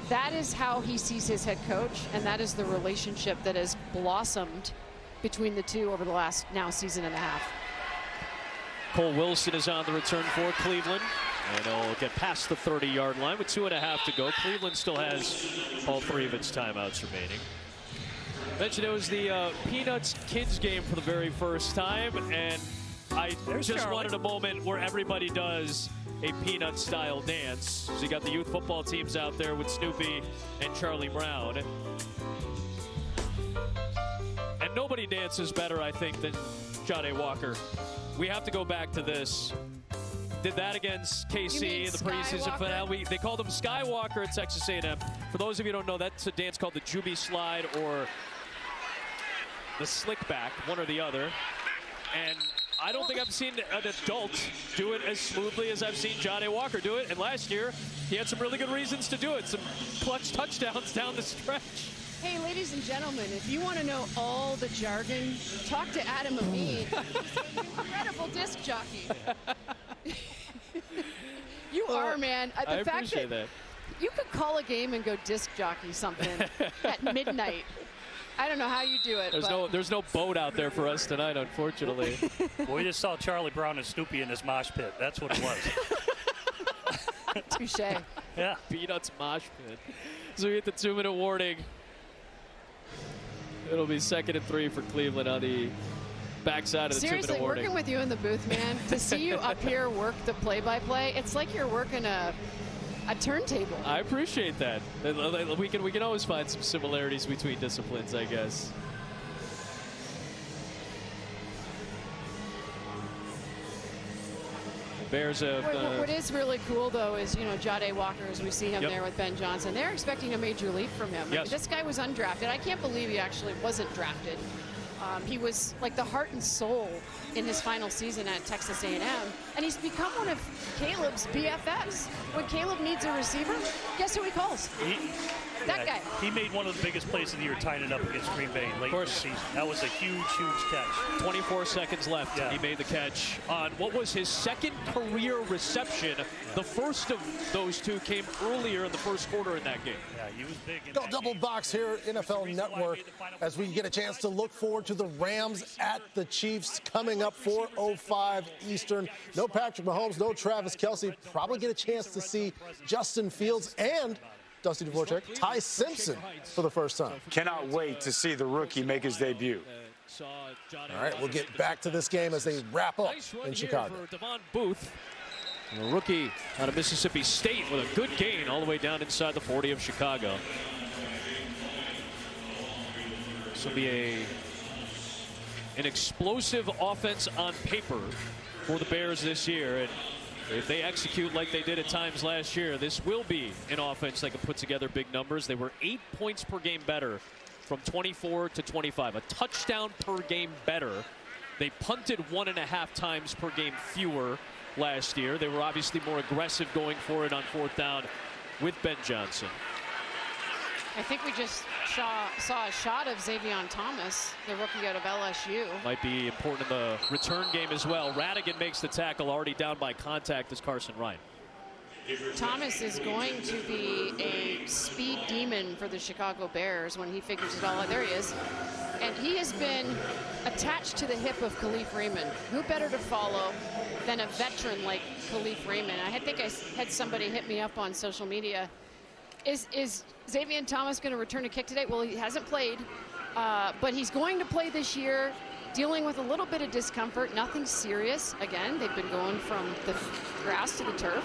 That is how he sees his head coach, and that is the relationship that has blossomed between the two over the last now season and a half. Cole Wilson is on the return for Cleveland. And he'll get past the 30-yard line with 2.5 to go. Cleveland still has all 3 of its timeouts remaining. Mentioned it was the Peanuts kids game for the very first time, and I just wanted a moment where everybody does a Peanuts-style dance. So you got the youth football teams out there with Snoopy and Charlie Brown. And nobody dances better, I think, than Jahdae Walker. We have to go back to this. Did that against KC in the preseason finale. They called him Skywalker at Texas A&M. For those of you who don't know, that's a dance called the Juby Slide or the Slick Back, one or the other. And I don't think I've seen an adult do it as smoothly as I've seen Jahdae Walker do it. And last year, he had some really good reasons to do it. Some clutch touchdowns down the stretch. Hey, ladies and gentlemen, if you want to know all the jargon, talk to Adam Amin. He's an incredible disc jockey. You are, man. I appreciate that. You could call a game and go disc jockey something at midnight. I don't know how you do it. There's no boat out there for us tonight, unfortunately. Well, we just saw Charlie Brown and Snoopy in this mosh pit. That's what it was. Touche. Yeah. Peanuts mosh pit. So we get the 2-minute warning. It'll be 2nd and 3 for Cleveland on the backside of the 2-minute warning. Seriously, working with you in the booth, man, to see you up here work the play-by-play, it's like you're working a turntable. I appreciate that. We can always find some similarities between disciplines, I guess. Bears have, what is really cool, though, is, you know, Jahdae Walker, as we see him there with Ben Johnson, they're expecting a major leap from him. Yes. I mean, this guy was undrafted. I can't believe he actually wasn't drafted. He was like the heart and soul in his final season at Texas A&M, and he's become one of Caleb's BFFs. When Caleb needs a receiver, guess who he calls? That guy. He made one of the biggest plays of the year, tying it up against Green Bay late in the season. That was a huge, huge catch. 24 seconds left. Yeah. He made the catch on what was his 2nd career reception. The first of those 2 came earlier in the first quarter in that game. Yeah, he was big in Go double box here, NFL Network, as we get a chance to look forward to the Rams at the Chiefs coming up 4:05 Eastern. No Patrick Mahomes, no Travis Kelce. Probably get a chance to see Justin Fields and Dusty Dvorak, Ty Simpson for the first time. Cannot wait to see the rookie make his debut. All right, we'll get back to this game as they wrap up in Chicago. For Devon Booth. A rookie out of Mississippi State with a good gain all the way down inside the 40 of Chicago. This will be an explosive offense on paper for the Bears this year. And if they execute like they did at times last year, this will be an offense that can put together big numbers. They were 8 points per game better from 24 to 25. A touchdown per game better. They punted 1.5 times per game fewer last year. They were obviously more aggressive going for it on 4th down with Ben Johnson. I think we just saw a shot of Xavier Thomas, the rookie out of LSU. Might be important in the return game as well. Radigan makes the tackle, already down by contact as Carson Ryan. Thomas is going to be a speed demon for the Chicago Bears when he figures it all out. There he is. And he has been attached to the hip of Khalif Raymond. Who better to follow than a veteran like Khalif Raymond? I think I had somebody hit me up on social media. Is Xavier Thomas going to return a kick today? Well, he hasn't played, but he's going to play this year, dealing with a little bit of discomfort. Nothing serious. Again, they've been going from the grass to the turf.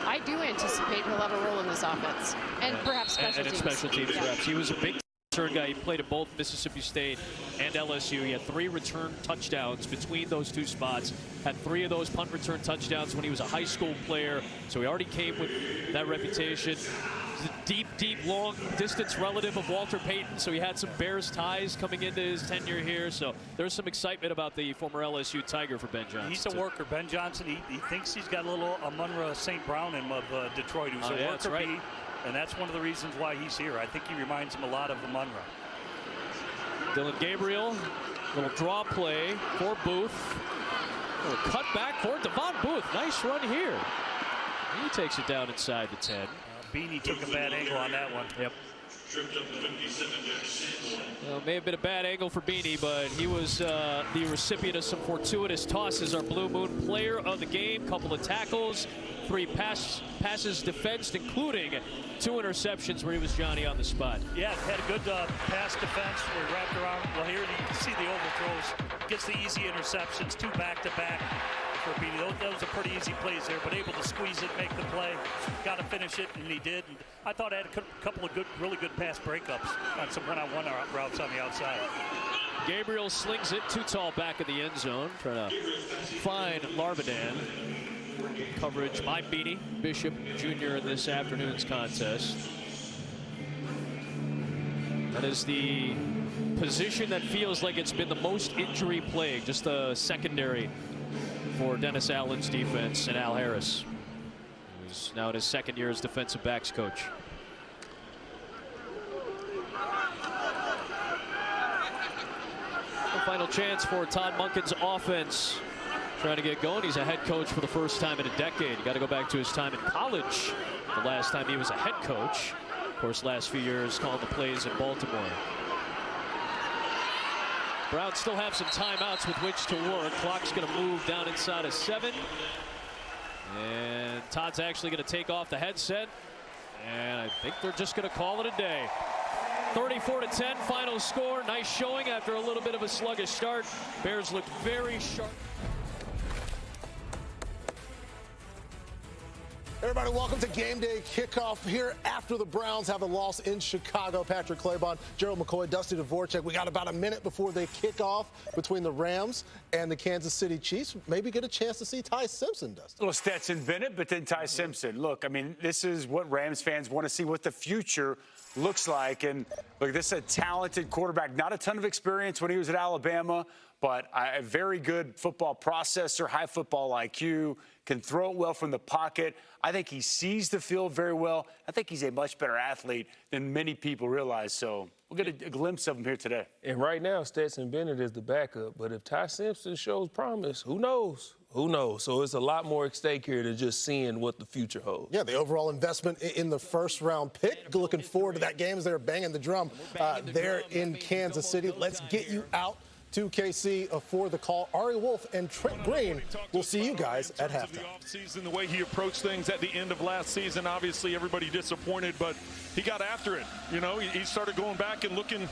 I do anticipate he'll have a role in this offense, and perhaps special teams. And special teams, perhaps. He was a big return guy. He played at both Mississippi State and LSU. He had 3 return touchdowns between those 2 spots. Had 3 of those punt return touchdowns when he was a high school player. So he already came with that reputation. He's a deep, long distance relative of Walter Payton. So he had some Bears ties coming into his tenure here. So there's some excitement about the former LSU Tiger for Ben Johnson. He's a worker. Ben Johnson, he thinks he's got a little Munra St. Brown in of Detroit, who's a worker. That's right. And that's one of the reasons why he's here. I think he reminds him a lot of the Munra. Dylan Gabriel, little draw play for Booth. Little cut back for Devon Booth. Nice run here. He takes it down inside the 10. Beanie took a bad angle on that one. Yep. Well, may have been a bad angle for Beanie, but he was the recipient of some fortuitous tosses. Our Blue Moon player of the game. Couple of tackles, 3 passes defensed, including 2 interceptions where he was Johnny on the spot. Yeah, had a good pass defense. We wrapped around. Well, here you can see the overthrows. Gets the easy interceptions, 2 back-to-back for Beanie. Those are pretty easy plays there, but able to squeeze it, make the play. Got to finish it, and he did. And I thought I had a couple of really good pass breakups on some one-on-one routes on the outside. Gabriel slings it too tall back of the end zone, trying to find Larvadan. Coverage by Beanie Bishop Jr. in this afternoon's contest. That is the position that feels like it's been the most injury plagued, just the secondary for Dennis Allen's defense, and Al Harris, who's now in his 2nd year as defensive backs coach. The final chance for Todd Monken's offense. Trying to get going. He's a head coach for the first time in a decade. You got to go back to his time in college. The last time he was a head coach. Of course, last few years calling the plays in Baltimore. Browns still have some timeouts with which to work. Clock's going to move down inside of 7. And Todd's actually going to take off the headset. And I think they're just going to call it a day. 34-10 final score. Nice showing after a little bit of a sluggish start. Bears look very sharp. Everybody, welcome to Game Day Kickoff here after the Browns have a loss in Chicago. Patrick Claybon, Gerald McCoy, Dusty Dvorak. We got about a minute before they kick off between the Rams and the Kansas City Chiefs. Maybe get a chance to see Ty Simpson, Dusty. Little Stetson Bennett, but then Ty Simpson. Look, I mean, this is what Rams fans want to see, what the future looks like. And look, this is a talented quarterback. Not a ton of experience when he was at Alabama, but a very good football processor, high football IQ, can throw it well from the pocket. I think he sees the field very well. I think he's a much better athlete than many people realize. So we'll get a glimpse of him here today. And right now, Stetson Bennett is the backup. But if Ty Simpson shows promise, who knows? Who knows? So it's a lot more at stake here than just seeing what the future holds. Yeah, the overall investment in the first-round pick. Looking forward to that game as they're banging the drum there in Kansas City. Let's get you out to KC for the call. Ari Wolf and Trent Green will see you guys at halftime. The way he approached things at the end of last season, obviously everybody disappointed, but he got after it. You know, he started going back and looking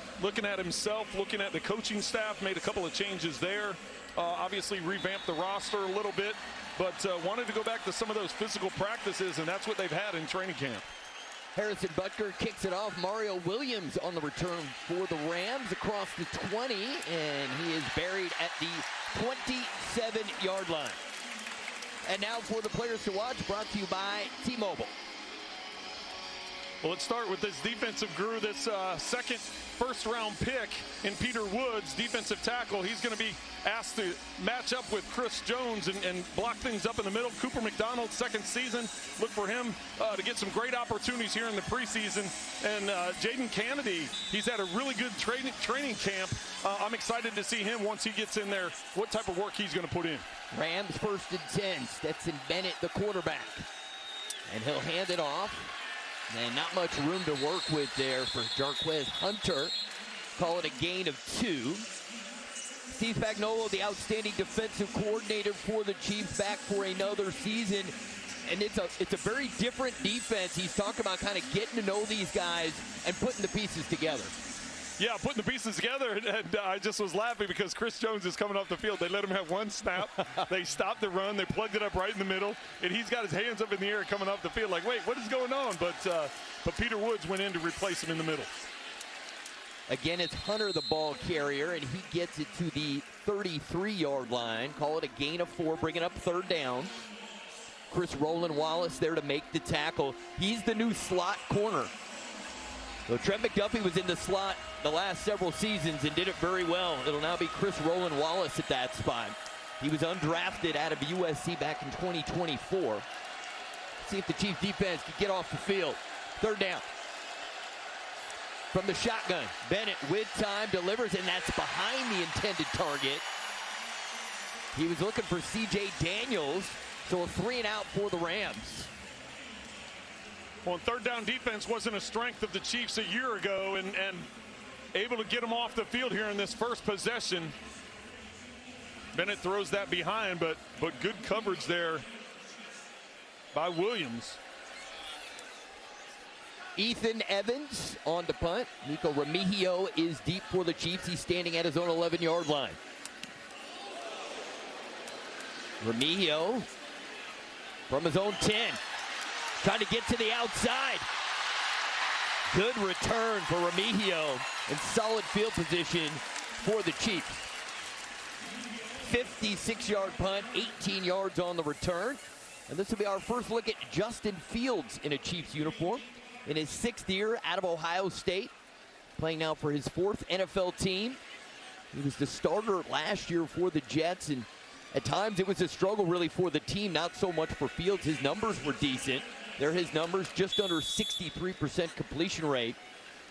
at himself, looking at the coaching staff, made a couple of changes there. obviously revamped the roster a little bit, but wanted to go back to some of those physical practices, and that's what they've had in training camp. Harrison Butker kicks it off. Mario Williams on the return for the Rams across the 20, and he is buried at the 27-yard line. And now for the players to watch, brought to you by T-Mobile. Well, let's start with this defensive guru, this second first-round pick in Peter Woods, defensive tackle. He's going to be asked to match up with Chris Jones and block things up in the middle. Cooper McDonald, second season. Look for him to get some great opportunities here in the preseason. And Jaden Kennedy, he's had a really good training camp. I'm excited to see him once he gets in there, what type of work he's going to put in. Rams 1st and 10. Stetson Bennett, the quarterback. And he'll hand it off. And not much room to work with there for Jarquez Hunter. Call it a gain of 2. Steve Spagnuolo, the outstanding defensive coordinator for the Chiefs, back for another season. And it's a very different defense. He's talking about kind of getting to know these guys and putting the pieces together. Yeah, putting the pieces together, and I just was laughing because Chris Jones is coming off the field. They let him have one snap. They stopped the run. They plugged it up right in the middle, and he's got his hands up in the air coming off the field like, wait, what is going on? But Peter Woods went in to replace him in the middle. Again, it's Hunter, the ball carrier, and he gets it to the 33-yard line. Call it a gain of 4, bringing up 3rd down. Chris Roland Wallace there to make the tackle. He's the new slot corner. So Trent McDuffie was in the slot the last several seasons and did it very well. It'll now be Chris Roland Wallace at that spot. He was undrafted out of USC back in 2024. See if the Chiefs defense can get off the field. 3rd down. From the shotgun, Bennett with time delivers, and that's behind the intended target. He was looking for C.J. Daniels, so a 3-and-out for the Rams. Well, 3rd down defense wasn't a strength of the Chiefs a year ago, and able to get them off the field here in this first possession. Bennett throws that behind, but good coverage there by Williams. Ethan Evans on the punt. Nico Remigio is deep for the Chiefs. He's standing at his own 11-yard line. Remigio from his own 10. Trying to get to the outside. Good return for Remigio and solid field position for the Chiefs. 56-yard punt, 18 yards on the return. And this will be our first look at Justin Fields in a Chiefs uniform in his 6th year out of Ohio State. Playing now for his 4th NFL team. He was the starter last year for the Jets, and at times it was a struggle really for the team, not so much for Fields. His numbers were decent. They're his numbers, just under 63% completion rate,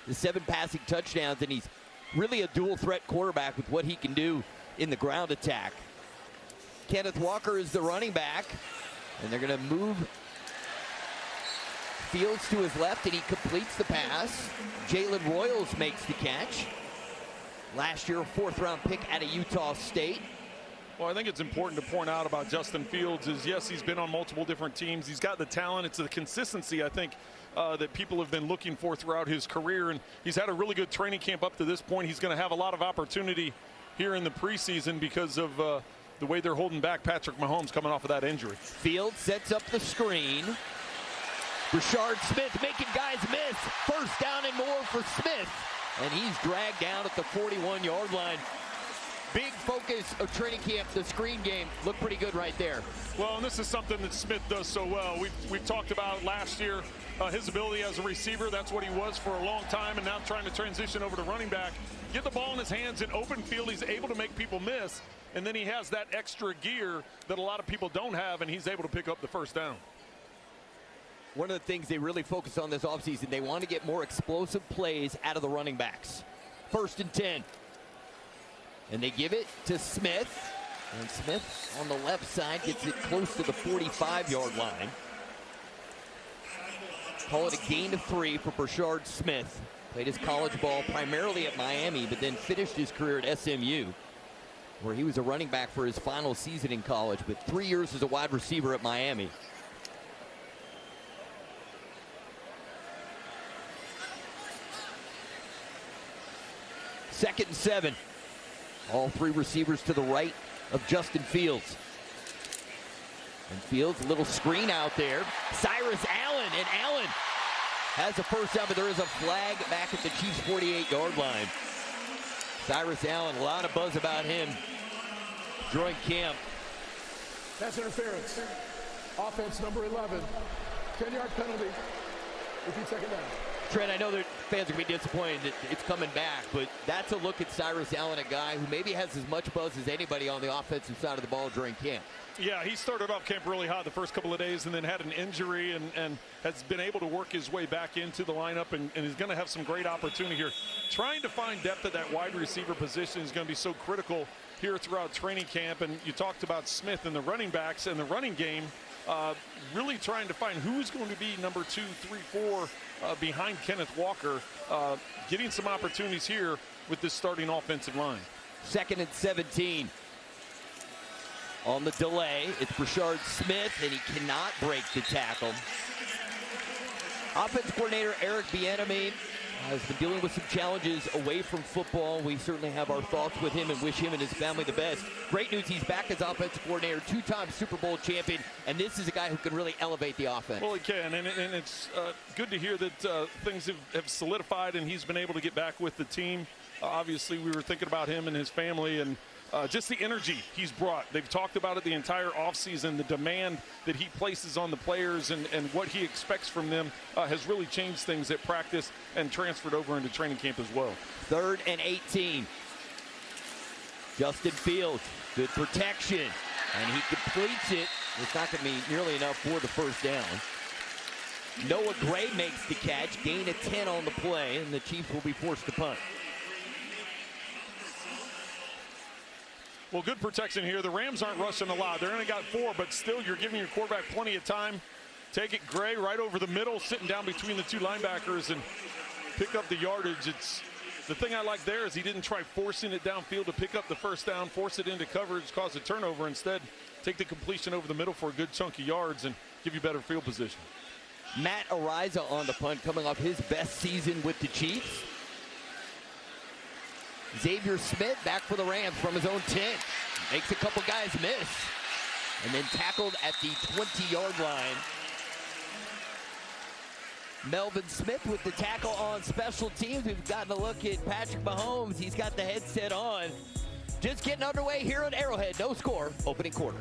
the 7 passing touchdowns, and he's really a dual threat quarterback with what he can do in the ground attack. Kenneth Walker is the running back, and they're going to move Fields to his left, and he completes the pass. Jalen Royals makes the catch. Last year, a 4th-round pick out of Utah State. Well, I think it's important to point out about Justin Fields is, yes, he's been on multiple different teams. He's got the talent. It's the consistency, I think, that people have been looking for throughout his career. And he's had a really good training camp up to this point. He's going to have a lot of opportunity here in the preseason because of the way they're holding back Patrick Mahomes coming off of that injury. Fields sets up the screen. Rashard Smith making guys miss. 1st down and more for Smith. And he's dragged down at the 41-yard line. Big focus of training camp, the screen game. Looked pretty good right there. Well, and this is something that Smith does so well. We've talked about last year his ability as a receiver. That's what he was for a long time, and now trying to transition over to running back. Get the ball in his hands in open field. He's able to make people miss, and then he has that extra gear that a lot of people don't have, and he's able to pick up the 1st down. One of the things they really focus on this offseason, they want to get more explosive plays out of the running backs. 1st and 10. And they give it to Smith. And Smith on the left side gets it close to the 45-yard line. Call it a gain of 3 for Rashard Smith. Played his college ball primarily at Miami, but then finished his career at SMU, where he was a running back for his final season in college, but 3 years as a wide receiver at Miami. Second and 7. All 3 receivers to the right of Justin Fields. And Fields, a little screen out there. Cyrus Allen, and Allen has a first down, but there is a flag back at the Chiefs' 48-yard line. Cyrus Allen, a lot of buzz about him during camp. That's interference. Offense number 11. 10-yard penalty. Repeat second down. Trent, I know that fans are going to be disappointed that it's coming back, but that's a look at Cyrus Allen, a guy who maybe has as much buzz as anybody on the offensive side of the ball during camp. Yeah, he started off camp really hot the first couple of days and then had an injury and has been able to work his way back into the lineup and is going to have some great opportunity here. Trying to find depth at that wide receiver position is going to be so critical here throughout training camp. And you talked about Smith and the running backs and the running game. Really trying to find who's going to be number 2, 3, 4 behind Kenneth Walker. Getting some opportunities here with this starting offensive line. 2nd and 17. On the delay, it's Brashard Smith, and he cannot break the tackle. Offensive coordinator Eric Bieniemy has been dealing with some challenges away from football. We certainly have our thoughts with him and wish him and his family the best. Great news, he's back as offensive coordinator, 2-time Super Bowl champion, and this is a guy who can really elevate the offense. Well, he can, and it's good to hear that things have solidified and he's been able to get back with the team. Obviously, we were thinking about him and his family and just the energy he's brought. They've talked about it the entire offseason. The demand that he places on the players and what he expects from them has really changed things at practice and transferred over into training camp as well. 3rd and 18. Justin Fields, good protection, and he completes it. It's not going to be nearly enough for the first down. Noah Gray makes the catch, gain of 10 on the play, and the Chiefs will be forced to punt. Well, good protection here. The Rams aren't rushing a lot. They're only got 4, but still you're giving your quarterback plenty of time. Take it, Gray, right over the middle, sitting down between the 2 linebackers and pick up the yardage. It's the thing I like there is he didn't try forcing it downfield to pick up the first down, force it into coverage, cause a turnover. Instead, take the completion over the middle for a good chunk of yards and give you better field position. Matt Ariza on the punt, coming off his best season with the Chiefs. Xavier Smith back for the Rams from his own 10. Makes a couple guys miss. And then tackled at the 20-yard line. Melvin Smith with the tackle on special teams. We've gotten a look at Patrick Mahomes. He's got the headset on. Just getting underway here at Arrowhead. No score, opening quarter.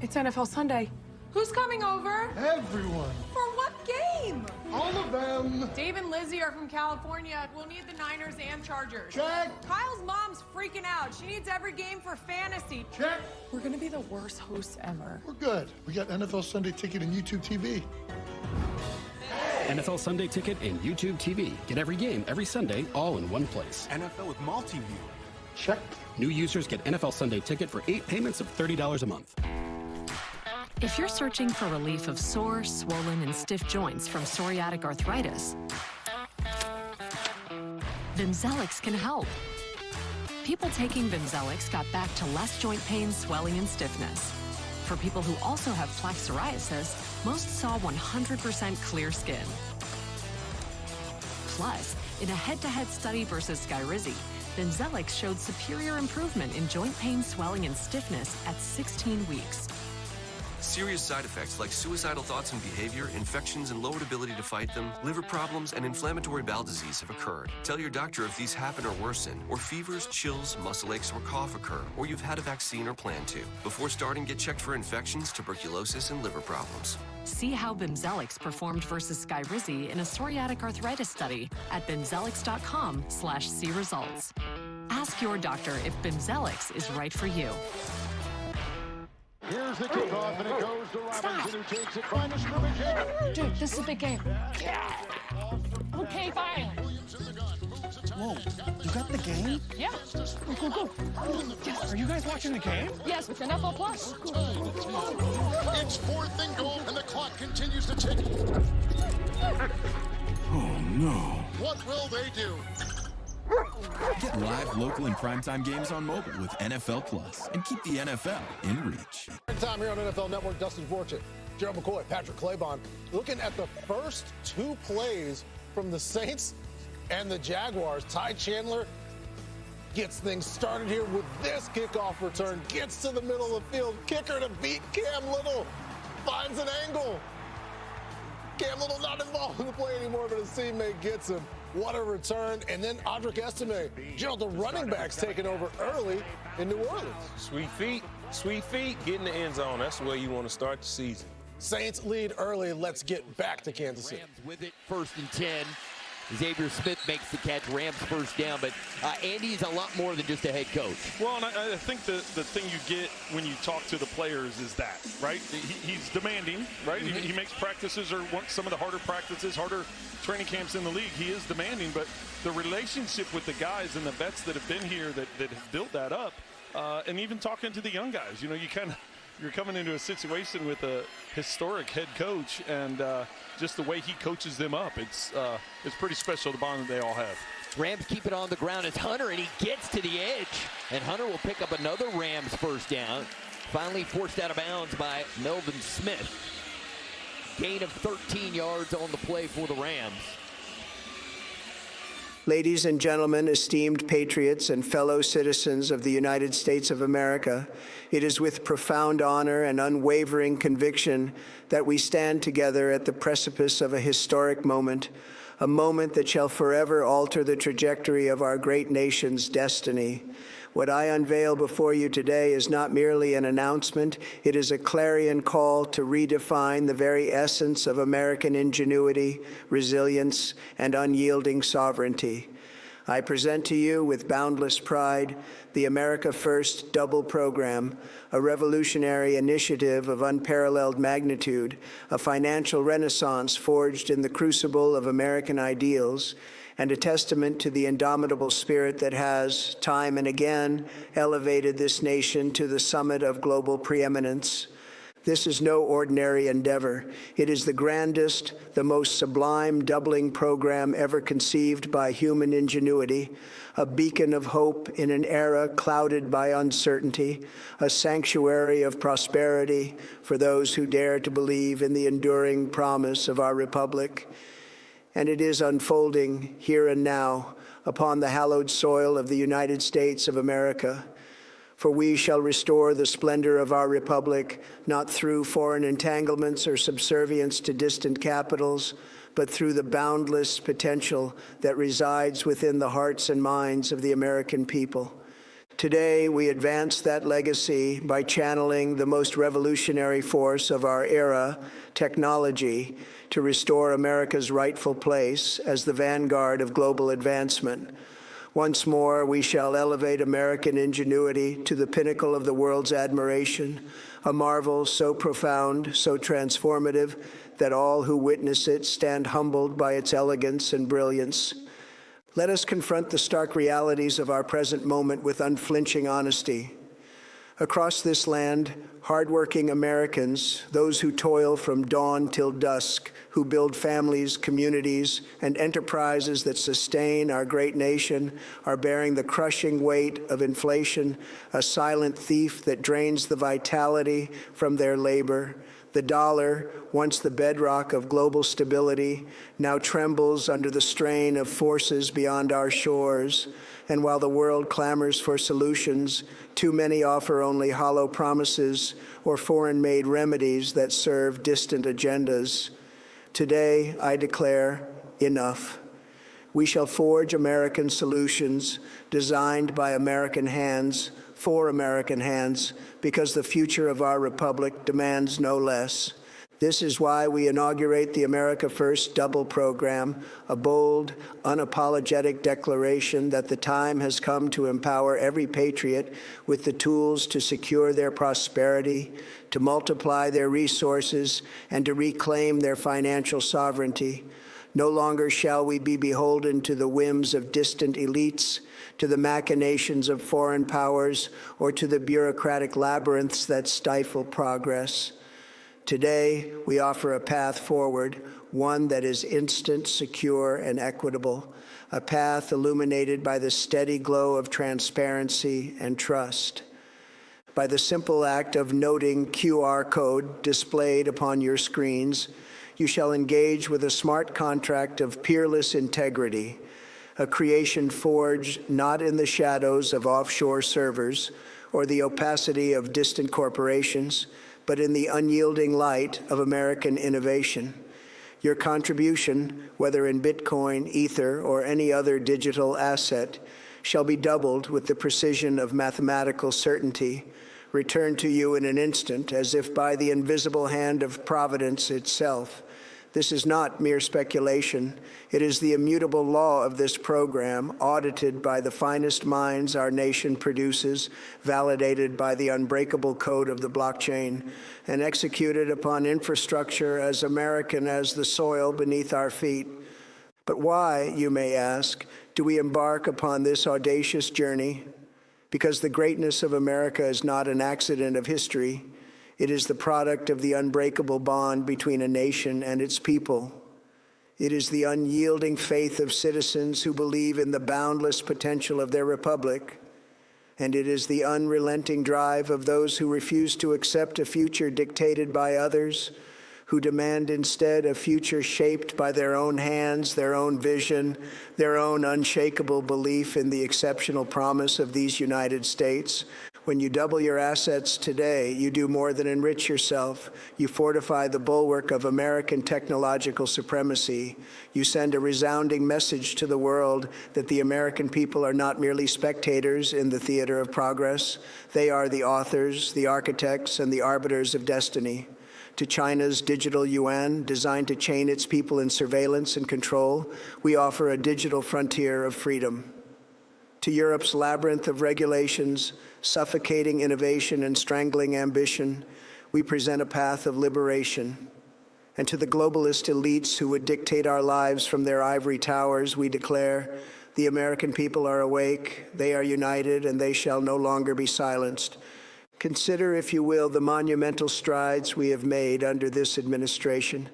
It's NFL Sunday. Who's coming over? Everyone. For what game? All of them. Dave and Lizzie are from California. We'll need the Niners and Chargers. Check. Kyle's mom's freaking out. She needs every game for fantasy. Check. We're gonna be the worst hosts ever. We're good. We got NFL Sunday Ticket and YouTube TV. NFL Sunday Ticket and YouTube TV. Get every game, every Sunday, all in one place. NFL with multi-view. Check. New users get NFL Sunday Ticket for 8 payments of $30 a month. If you're searching for relief of sore, swollen, and stiff joints from psoriatic arthritis, Bimzelx can help. People taking Bimzelx got back to less joint pain, swelling, and stiffness. For people who also have plaque psoriasis, most saw 100% clear skin. Plus, in a head-to-head study versus Skyrizi, Bimzelx showed superior improvement in joint pain, swelling, and stiffness at 16 weeks. Serious side effects like suicidal thoughts and behavior, infections and lowered ability to fight them, liver problems, and inflammatory bowel disease have occurred. Tell your doctor if these happen or worsen, or fevers, chills, muscle aches, or cough occur, or you've had a vaccine or plan to. Before starting, get checked for infections, tuberculosis, and liver problems. See how Bimzelx performed versus Skyrizi in a psoriatic arthritis study at bimzelx.com/see results. Ask your doctor if Bimzelx is right for you. Here's the kickoff, and it goes to Robinson, who takes it by the scrimmage. Dude, this is a big game. Yeah. Okay, fine. Whoa, you got the game? Yeah. Go. Yes. Are you guys watching the game? Yes, with NFL Plus. It's 4th and goal, and the clock continues to tick. Oh, no. What will they do? Get live, local, and primetime games on mobile with NFL Plus and keep the NFL in reach. Time here on NFL Network. Dustin Fortune, Gerald McCoy, Patrick Claybon, looking at the first 2 plays from the Saints and the Jaguars. Ty Chandler gets things started here with this kickoff return. Gets to the middle of the field. Kicker to beat Cam Little. Finds an angle. Cam Little not involved in the play anymore, but his teammate gets him. What a return. And then Audric Estime. Gerald, the running back's taking over early in New Orleans. Sweet feet, get in the end zone. That's the way you want to start the season. Saints lead early. Let's get back to Kansas City. Rams with it, 1st and 10. Xavier Smith makes the catch, Rams first down, but Andy's a lot more than just a head coach. Well, and I think the thing you get when you talk to the players is that, right? He's demanding, right? Mm-hmm. He makes practices or some of the harder practices, harder training camps in the league. He is demanding, but the relationship with the guys and the vets that have been here that have built that up, and even talking to the young guys, you know, you're coming into a situation with a historic head coach, and just the way he coaches them up, it's pretty special, the bond that they all have. Rams keep it on the ground as Hunter, and he gets to the edge, and Hunter will pick up another Rams first down. Finally forced out of bounds by Melvin Smith. Gain of 13 yards on the play for the Rams. Ladies and gentlemen, esteemed patriots and fellow citizens of the United States of America, it is with profound honor and unwavering conviction that we stand together at the precipice of a historic moment, a moment that shall forever alter the trajectory of our great nation's destiny. What I unveil before you today is not merely an announcement, it is a clarion call to redefine the very essence of American ingenuity, resilience, and unyielding sovereignty. I present to you with boundless pride the America First Double Program, a revolutionary initiative of unparalleled magnitude, a financial renaissance forged in the crucible of American ideals, and a testament to the indomitable spirit that has, time and again, elevated this nation to the summit of global preeminence. This is no ordinary endeavor. It is the grandest, the most sublime doubling program ever conceived by human ingenuity, a beacon of hope in an era clouded by uncertainty, a sanctuary of prosperity for those who dare to believe in the enduring promise of our republic. And it is unfolding here and now upon the hallowed soil of the United States of America. For we shall restore the splendor of our republic, not through foreign entanglements or subservience to distant capitals, but through the boundless potential that resides within the hearts and minds of the American people. Today, we advance that legacy by channeling the most revolutionary force of our era, technology, to restore America's rightful place as the vanguard of global advancement. Once more, we shall elevate American ingenuity to the pinnacle of the world's admiration, a marvel so profound, so transformative, that all who witness it stand humbled by its elegance and brilliance. Let us confront the stark realities of our present moment with unflinching honesty. Across this land, hardworking Americans, those who toil from dawn till dusk, who build families, communities, and enterprises that sustain our great nation, are bearing the crushing weight of inflation, a silent thief that drains the vitality from their labor. The dollar, once the bedrock of global stability, now trembles under the strain of forces beyond our shores. And while the world clamors for solutions, too many offer only hollow promises or foreign-made remedies that serve distant agendas. Today, I declare, enough. We shall forge American solutions designed by American hands, for American hands, because the future of our republic demands no less. This is why we inaugurate the America First Double Program, a bold, unapologetic declaration that the time has come to empower every patriot with the tools to secure their prosperity, to multiply their resources, and to reclaim their financial sovereignty. No longer shall we be beholden to the whims of distant elites, to the machinations of foreign powers, or to the bureaucratic labyrinths that stifle progress. Today, we offer a path forward, one that is instant, secure, and equitable, a path illuminated by the steady glow of transparency and trust. By the simple act of noting QR code displayed upon your screens, you shall engage with a smart contract of peerless integrity, a creation forged not in the shadows of offshore servers or the opacity of distant corporations, but in the unyielding light of American innovation. Your contribution, whether in Bitcoin, Ether, or any other digital asset, shall be doubled with the precision of mathematical certainty, returned to you in an instant, as if by the invisible hand of providence itself. This is not mere speculation. It is the immutable law of this program, audited by the finest minds our nation produces, validated by the unbreakable code of the blockchain, and executed upon infrastructure as American as the soil beneath our feet. But why, you may ask, do we embark upon this audacious journey? Because the greatness of America is not an accident of history. It is the product of the unbreakable bond between a nation and its people. It is the unyielding faith of citizens who believe in the boundless potential of their republic. And it is the unrelenting drive of those who refuse to accept a future dictated by others, who demand instead a future shaped by their own hands, their own vision, their own unshakable belief in the exceptional promise of these United States. When you double your assets today, you do more than enrich yourself. You fortify the bulwark of American technological supremacy. You send a resounding message to the world that the American people are not merely spectators in the theater of progress. They are the authors, the architects, and the arbiters of destiny. To China's digital yuan, designed to chain its people in surveillance and control, we offer a digital frontier of freedom. To Europe's labyrinth of regulations, suffocating innovation and strangling ambition, we present a path of liberation. And to the globalist elites who would dictate our lives from their ivory towers, we declare, the American people are awake, they are united, and they shall no longer be silenced. Consider, if you will, the monumental strides we have made under this administration,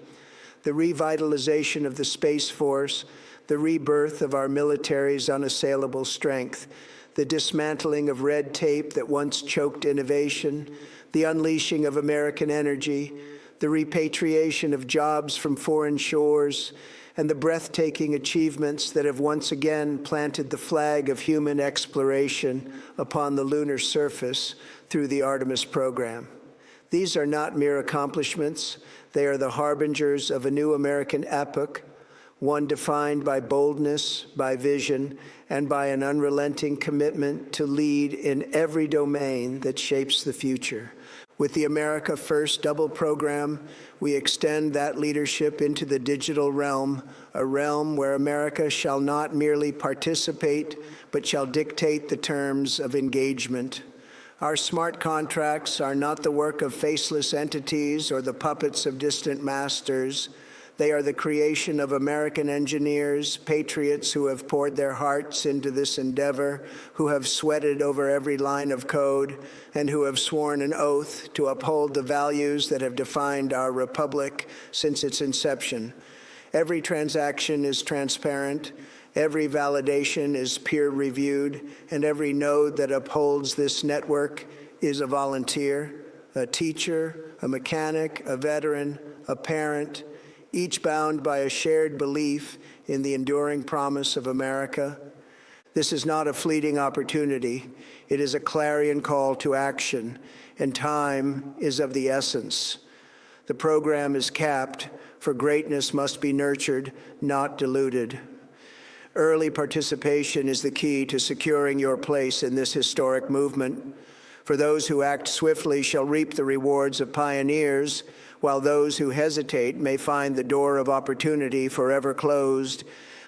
the revitalization of the Space Force, the rebirth of our military's unassailable strength, the dismantling of red tape that once choked innovation, the unleashing of American energy, the repatriation of jobs from foreign shores, and the breathtaking achievements that have once again planted the flag of human exploration upon the lunar surface through the Artemis program. These are not mere accomplishments. They are the harbingers of a new American epoch, one defined by boldness, by vision, and by an unrelenting commitment to lead in every domain that shapes the future. With the America First Double program, we extend that leadership into the digital realm, a realm where America shall not merely participate, but shall dictate the terms of engagement. Our smart contracts are not the work of faceless entities or the puppets of distant masters. They are the creation of American engineers, patriots who have poured their hearts into this endeavor, who have sweated over every line of code, and who have sworn an oath to uphold the values that have defined our republic since its inception. Every transaction is transparent, every validation is peer-reviewed, and every node that upholds this network is a volunteer, a teacher, a mechanic, a veteran, a parent, each bound by a shared belief in the enduring promise of America. This is not a fleeting opportunity. It is a clarion call to action, and time is of the essence. The program is capped, for greatness must be nurtured, not diluted. Early participation is the key to securing your place in this historic movement. For those who act swiftly shall reap the rewards of pioneers, while those who hesitate may find the door of opportunity forever closed.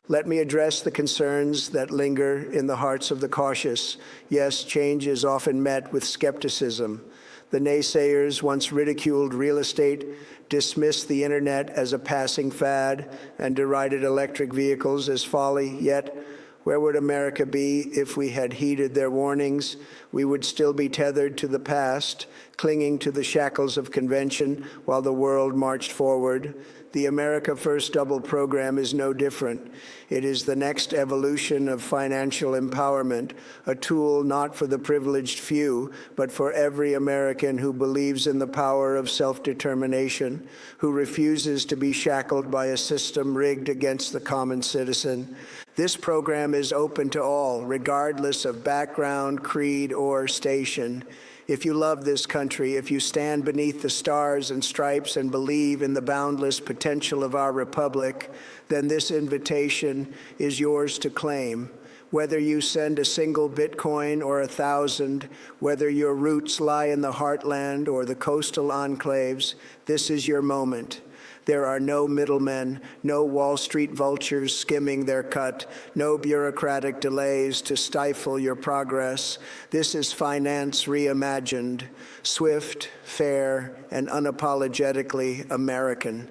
Let me address the concerns that linger in the hearts of the cautious. Yes, change is often met with skepticism. The naysayers once ridiculed real estate, dismissed the internet as a passing fad, and derided electric vehicles as folly. Yet, where would America be if we had heeded their warnings? We would still be tethered to the past, clinging to the shackles of convention while the world marched forward. The America First Double program is no different. It is the next evolution of financial empowerment, a tool not for the privileged few, but for every American who believes in the power of self-determination, who refuses to be shackled by a system rigged against the common citizen. This program is open to all, regardless of background, creed, or station. If you love this country, if you stand beneath the stars and stripes and believe in the boundless potential of our republic, then this invitation is yours to claim. Whether you send a single Bitcoin or 1,000, whether your roots lie in the heartland or the coastal enclaves, this is your moment. There are no middlemen, no Wall Street vultures skimming their cut, no bureaucratic delays to stifle your progress. This is finance reimagined, swift, fair, and unapologetically American.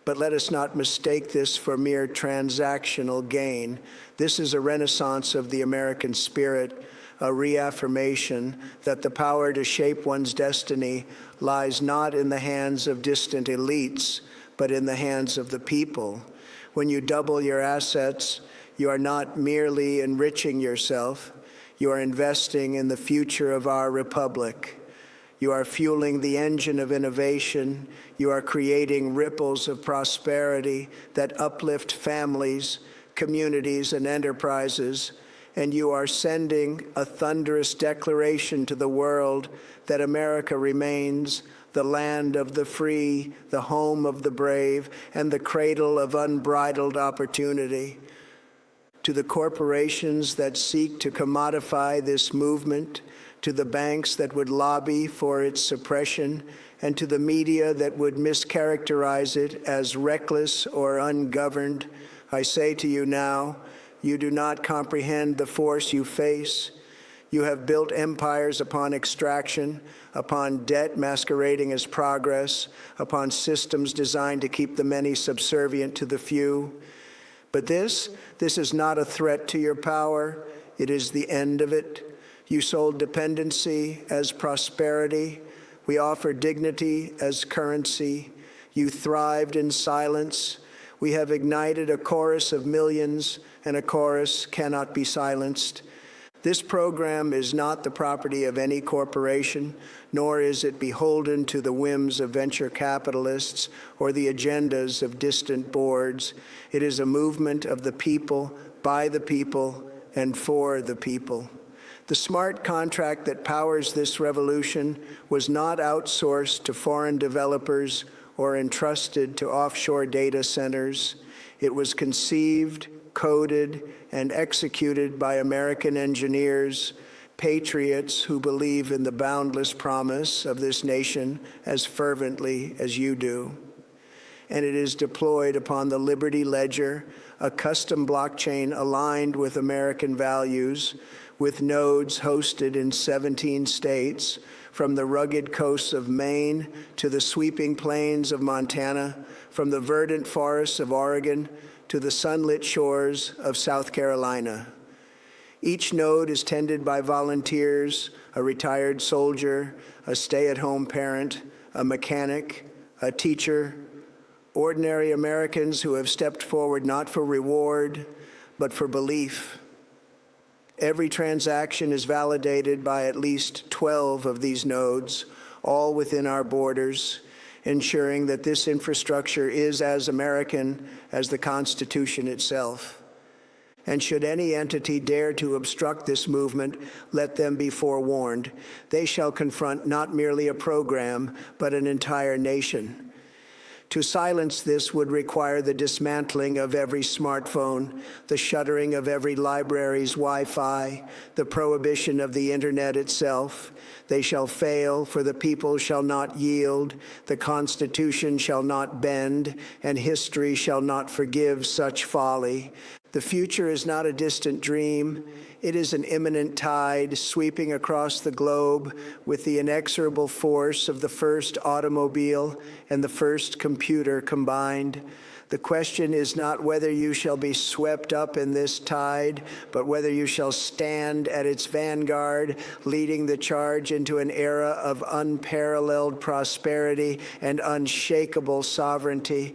But let us not mistake this for mere transactional gain. This is a renaissance of the American spirit, a reaffirmation that the power to shape one's destiny lies not in the hands of distant elites, but in the hands of the people. When you double your assets, you are not merely enriching yourself, you are investing in the future of our republic. You are fueling the engine of innovation. You are creating ripples of prosperity that uplift families, communities, and enterprises. And you are sending a thunderous declaration to the world that America remains the land of the free, the home of the brave, and the cradle of unbridled opportunity. To the corporations that seek to commodify this movement, to the banks that would lobby for its suppression, and to the media that would mischaracterize it as reckless or ungoverned, I say to you now, you do not comprehend the force you face. You have built empires upon extraction, upon debt masquerading as progress, upon systems designed to keep the many subservient to the few. But this is not a threat to your power. It is the end of it. You sold dependency as prosperity. We offer dignity as currency. You thrived in silence. We have ignited a chorus of millions, and a chorus cannot be silenced. This program is not the property of any corporation, nor is it beholden to the whims of venture capitalists or the agendas of distant boards. It is a movement of the people, by the people, and for the people. The smart contract that powers this revolution was not outsourced to foreign developers or entrusted to offshore data centers. It was conceived, coded, and executed by American engineers, patriots who believe in the boundless promise of this nation as fervently as you do. And it is deployed upon the Liberty Ledger, a custom blockchain aligned with American values, with nodes hosted in 17 states, from the rugged coasts of Maine to the sweeping plains of Montana, from the verdant forests of Oregon to the sunlit shores of South Carolina. Each node is tended by volunteers, a retired soldier, a stay-at-home parent, a mechanic, a teacher, ordinary Americans who have stepped forward not for reward, but for belief. Every transaction is validated by at least 12 of these nodes, all within our borders, ensuring that this infrastructure is as American as the Constitution itself. And should any entity dare to obstruct this movement, let them be forewarned. They shall confront not merely a program, but an entire nation. To silence this would require the dismantling of every smartphone, the shuttering of every library's Wi-Fi, the prohibition of the internet itself. They shall fail, for the people shall not yield, the Constitution shall not bend, and history shall not forgive such folly. The future is not a distant dream. It is an imminent tide sweeping across the globe with the inexorable force of the first automobile and the first computer combined. The question is not whether you shall be swept up in this tide, but whether you shall stand at its vanguard, leading the charge into an era of unparalleled prosperity and unshakable sovereignty.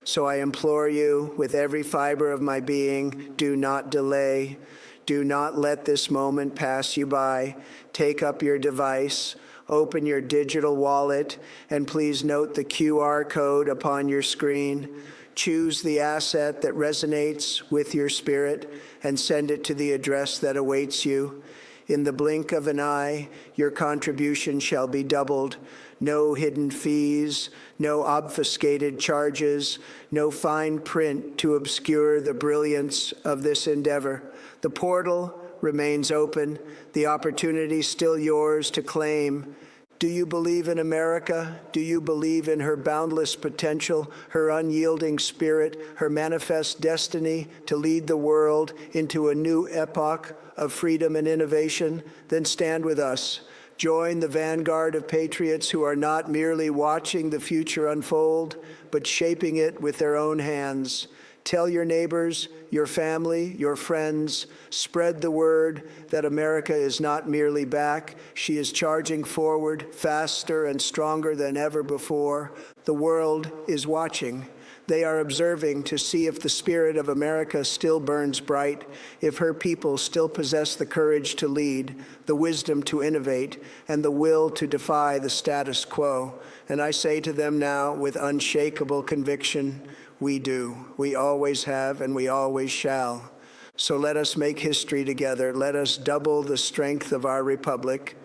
So I implore you, with every fiber of my being, do not delay. Do not let this moment pass you by. Take up your device, open your digital wallet, and please note the QR code upon your screen. Choose the asset that resonates with your spirit and send it to the address that awaits you. In the blink of an eye, your contribution shall be doubled. No hidden fees, no obfuscated charges, no fine print to obscure the brilliance of this endeavor. The portal remains open, the opportunity still yours to claim. Do you believe in America? Do you believe in her boundless potential, her unyielding spirit, her manifest destiny to lead the world into a new epoch of freedom and innovation? Then stand with us. Join the vanguard of patriots who are not merely watching the future unfold, but shaping it with their own hands. Tell your neighbors, your family, your friends, spread the word that America is not merely back. She is charging forward faster and stronger than ever before. The world is watching. They are observing to see if the spirit of America still burns bright, if her people still possess the courage to lead, the wisdom to innovate, and the will to defy the status quo. And I say to them now with unshakable conviction, we do. We always have, and we always shall. So let us make history together. Let us double the strength of our republic.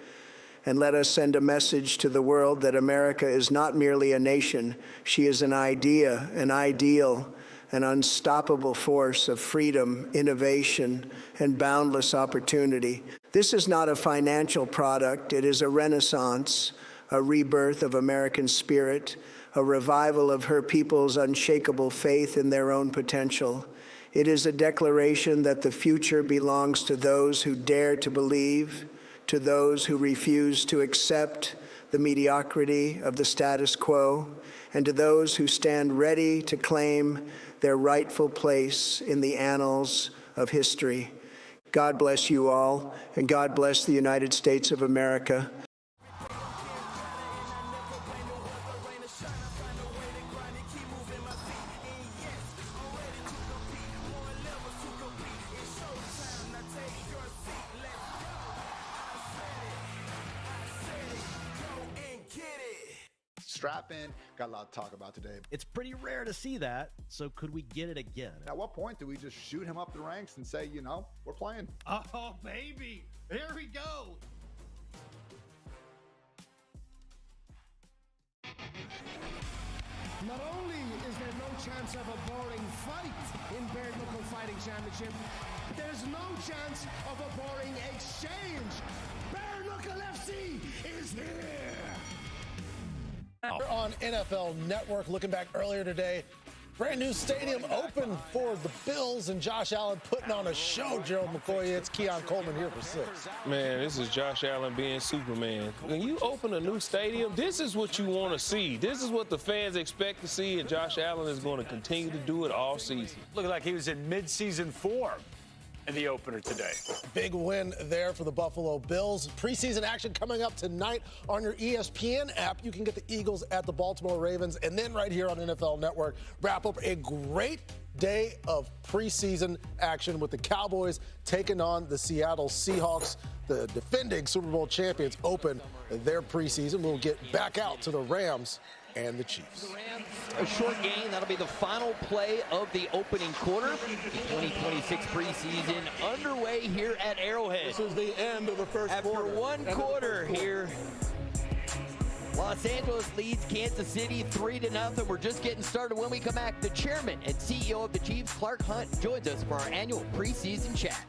And let us send a message to the world that America is not merely a nation. She is an idea, an ideal, an unstoppable force of freedom, innovation, and boundless opportunity. This is not a financial product. It is a renaissance, a rebirth of American spirit, a revival of her people's unshakable faith in their own potential. It is a declaration that the future belongs to those who dare to believe, to those who refuse to accept the mediocrity of the status quo, and to those who stand ready to claim their rightful place in the annals of history. God bless you all, and God bless the United States of America. Strap in. Got a lot to talk about today. It's pretty rare to see that, so could we get it again? At what point do we just shoot him up the ranks and say, you know, we're playing? Oh, baby. Here we go. Not only is there no chance of a boring fight in Bare Knuckle Fighting Championship, there's no chance of a boring exchange. Bare Knuckle FC is here. On NFL Network, looking back earlier today, brand new stadium open for the Bills and Josh Allen putting on a show. Gerald McCoy, it's Keon Coleman here for 6. Man, this is Josh Allen being Superman. When you open a new stadium, this is what you want to see. This is what the fans expect to see, and Josh Allen is going to continue to do it all season. Looking like he was in mid-season form in the opener today. Big win there for the Buffalo Bills. Preseason action coming up tonight on your ESPN app. You can get the Eagles at the Baltimore Ravens, and then right here on NFL Network, wrap up a great day of preseason action with the Cowboys taking on the Seattle Seahawks. The defending Super Bowl champions open their preseason. We'll get back out to the Rams and the Chiefs. The Rams, a short game. That'll be the final play of the opening quarter. The 2026 preseason underway here at Arrowhead. This is the end of the first quarter. After one quarter here, Los Angeles leads Kansas City 3-0. We're just getting started. When we come back, the chairman and CEO of the Chiefs, Clark Hunt, joins us for our annual preseason chat.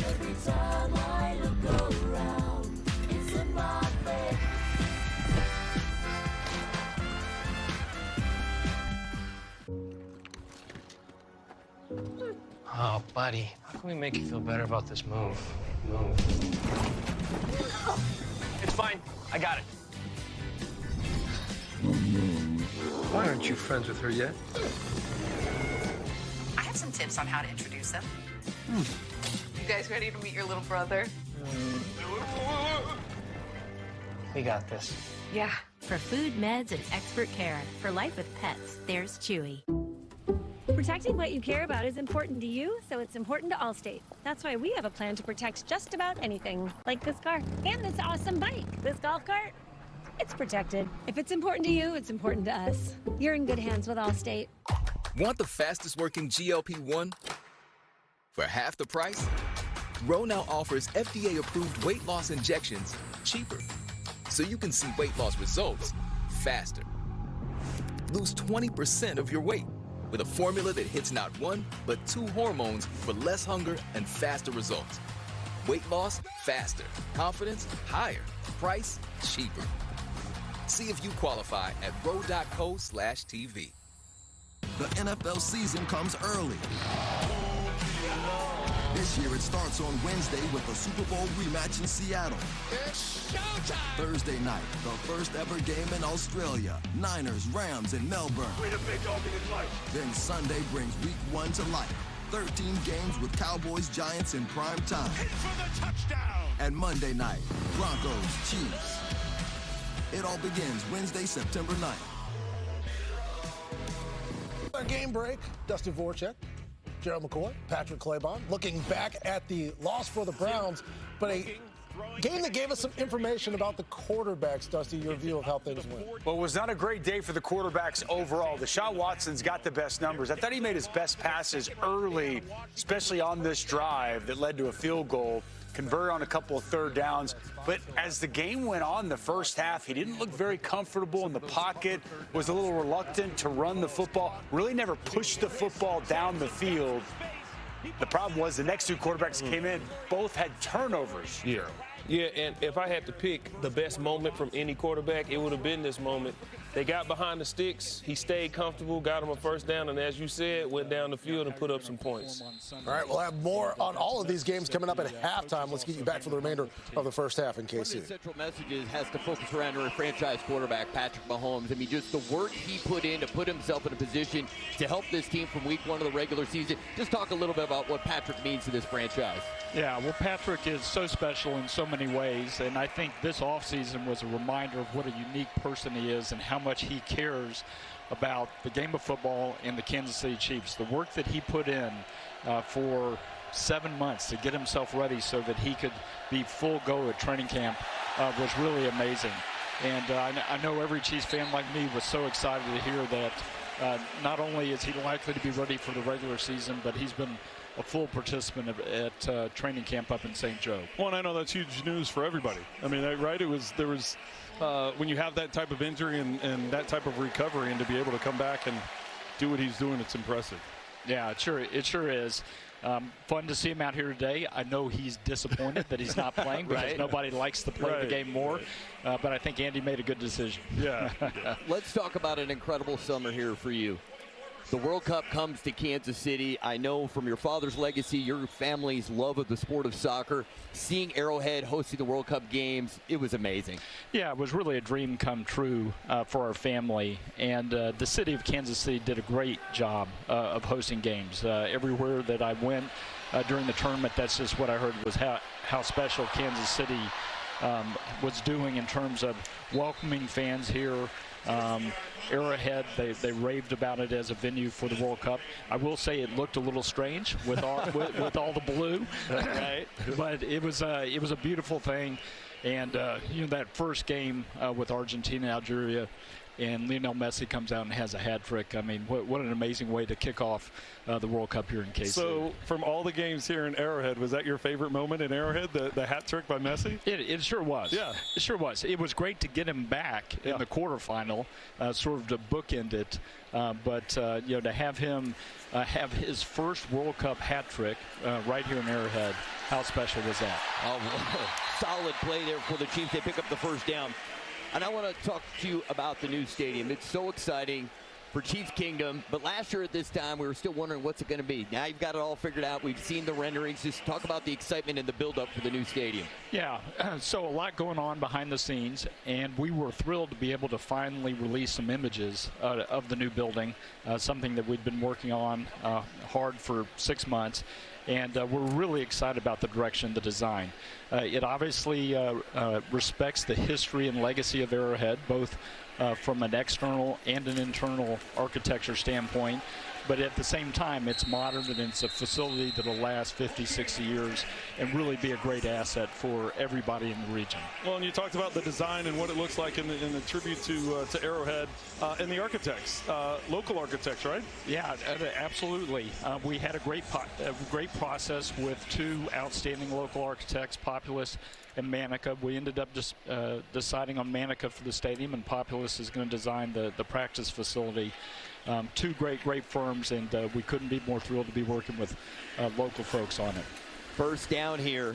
Every time I look around, it's in my face. Oh, buddy, how can we make you feel better about this move? It's fine. I got it. Why aren't you friends with her yet? I have some tips on how to introduce them. You guys ready to meet your little brother? We got this. Yeah. For food, meds, and expert care. For life with pets, there's Chewy. Protecting what you care about is important to you, so it's important to Allstate. That's why we have a plan to protect just about anything, like this car and this awesome bike, this golf cart, It's protected. If it's important to you, it's important to us. You're in good hands with Allstate. Want the fastest working GLP-1 for half the price? Ro now offers FDA-approved weight loss injections cheaper, so you can see weight loss results faster. Lose 20% of your weight with a formula that hits not one, but 2 hormones for less hunger and faster results. Weight loss faster, confidence higher, price cheaper. See if you qualify at ro.co/TV. The NFL season comes early. This year it starts on Wednesday with the Super Bowl rematch in Seattle. It's showtime! Thursday night, the first ever game in Australia. Niners, Rams in Melbourne. We're the big dog in his life. Then Sunday brings week 1 to life. 13 games with Cowboys, Giants in prime time. Hit for the touchdown! And Monday night, Broncos, Chiefs. It all begins Wednesday, September 9th. Our game break, Dustin Voracek, Gerald McCoy, Patrick Claybon, looking back at the loss for the Browns, but a game that gave us some information about the quarterbacks. Dusty, your view of how things went. Well, it was not a great day for the quarterbacks overall. Deshaun Watson's got the best numbers. I thought he made his best passes early, especially on this drive that led to a field goal. Converted on a couple of third downs. But as the game went on, the first half, he didn't look very comfortable in the pocket, was a little reluctant to run the football, really never pushed the football down the field. The problem was the next 2 quarterbacks that came in both had turnovers. Yeah, and if I had to pick the best moment from any quarterback, it would have been this moment. They got behind the sticks. He stayed comfortable, got him a first down, and as you said, went down the field and put up some points. All right, we'll have more on all of these games coming up at halftime. Let's get you back for the remainder of the first half in KC. One of the central messages has to focus around our franchise quarterback, Patrick Mahomes. I mean, just the work he put in to put himself in a position to help this team from week 1 of the regular season. Just talk a little bit about what Patrick means to this franchise. Yeah, well, Patrick is so special in so many ways, and I think this offseason was a reminder of what a unique person he is and how much he cares about the game of football and the Kansas City Chiefs. The work that he put in for 7 months to get himself ready so that he could be full go at training camp was really amazing. And I know every Chiefs fan like me was so excited to hear that not only is he likely to be ready for the regular season, but he's been a full participant at training camp up in St. Joe. Well, and I know that's huge news for everybody. I mean, right? There was when you have that type of injury and that type of recovery, and to be able to come back and do what he's doing, it's impressive. Yeah, it sure is. Fun to see him out here today. I know he's disappointed that he's not playing because nobody likes to play the game more. But I think Andy made a good decision. Yeah. Let's talk about an incredible summer here for you. The World Cup comes to Kansas City. I know from your father's legacy, your family's love of the sport of soccer, seeing Arrowhead hosting the World Cup games, it was amazing. Yeah, it was really a dream come true for our family. And the city of Kansas City did a great job of hosting games. Everywhere that I went during the tournament, that's just what I heard was how special Kansas City was doing in terms of welcoming fans here. Arrowhead, they raved about it as a venue for the World Cup. I will say it looked a little strange with all the blue, right? But it was a beautiful thing, and that first game with Argentina, Algeria, and Lionel Messi comes out and has a hat trick. I mean, what an amazing way to kick off the World Cup here in KC. So, from all the games here in Arrowhead, was that your favorite moment in Arrowhead, the hat trick by Messi? It sure was. Yeah. It sure was. It was great to get him back in the quarterfinal, sort of to bookend it. But to have him have his first World Cup hat trick right here in Arrowhead, how special was that? Oh, solid play there for the Chiefs. They pick up the first down. And I want to talk to you about the new stadium. It's so exciting for Chiefs Kingdom, but last year at this time we were still wondering what's it going to be. Now you've got it all figured out. We've seen the renderings. Just talk about the excitement and the build-up for the new stadium. Yeah, so a lot going on behind the scenes, and we were thrilled to be able to finally release some images of the new building, something that we'd been working on hard for 6 months. And we're really excited about the direction, the design. It obviously respects the history and legacy of Arrowhead, both from an external and an internal architecture standpoint. but at the same time, it's modern and it's a facility that will last 50, 60 years and really be a great asset for everybody in the region. Well, and you talked about the design and what it looks like in the tribute to Arrowhead and the architects, local architects, right? Yeah, absolutely. We had a great process with 2 outstanding local architects, Populous and Manica. We ended up just deciding on Manica for the stadium, and Populous is going to design the practice facility. 2 great firms, and we couldn't be more thrilled to be working with local folks on it. First down here.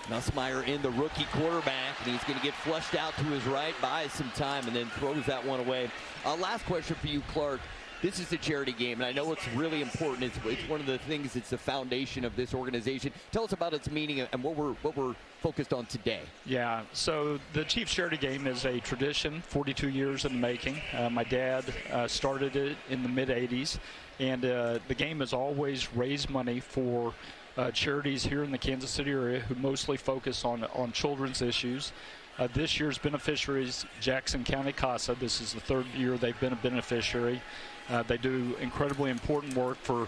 Nussmeier in the rookie quarterback, and he's going to get flushed out to his right, buys some time, and then throws that one away. Last question for you, Clark. This is a charity game, and I know it's really important. It's one of the things that's the foundation of this organization. Tell us about its meaning and what we're focused on today. Yeah, so the Chiefs Charity Game is a tradition, 42 years in the making. My dad started it in the mid-'80s, and the game has always raised money for charities here in the Kansas City area who mostly focus on children's issues. This year's beneficiaries, Jackson County CASA. This is the 3rd year they've been a beneficiary. They do incredibly important work for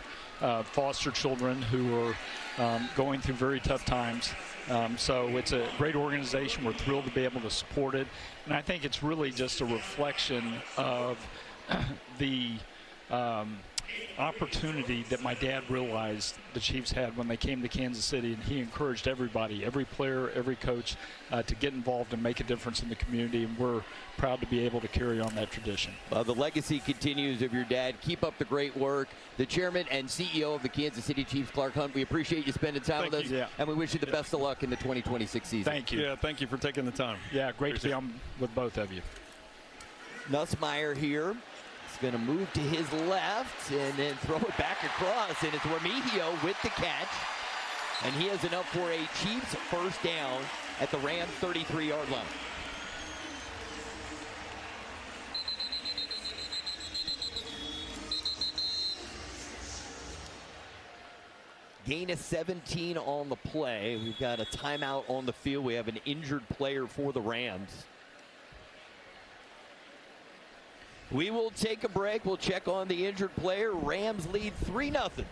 foster children who are going through very tough times. So it's a great organization. We're thrilled to be able to support it. And I think it's really just a reflection of the opportunity that my dad realized the Chiefs had when they came to Kansas City, and he encouraged everybody, every player, every coach, to get involved and make a difference in the community, and we're proud to be able to carry on that tradition. Well, the legacy continues of your dad. Keep up the great work. The chairman and CEO of the Kansas City Chiefs, Clark Hunt, we appreciate you spending time with us, and we wish you the best of luck in the 2026 season. Thank you. Yeah, thank you for taking the time. Yeah, great to be on with both of you. Nussmeier here. He's going to move to his left and then throw it back across, and it's Remigio with the catch. And he has enough for a Chiefs first down at the Rams 33-yard line. Gain of 17 on the play. We've got a timeout on the field. We have an injured player for the Rams. We will take a break. We'll check on the injured player. Rams lead 3-0.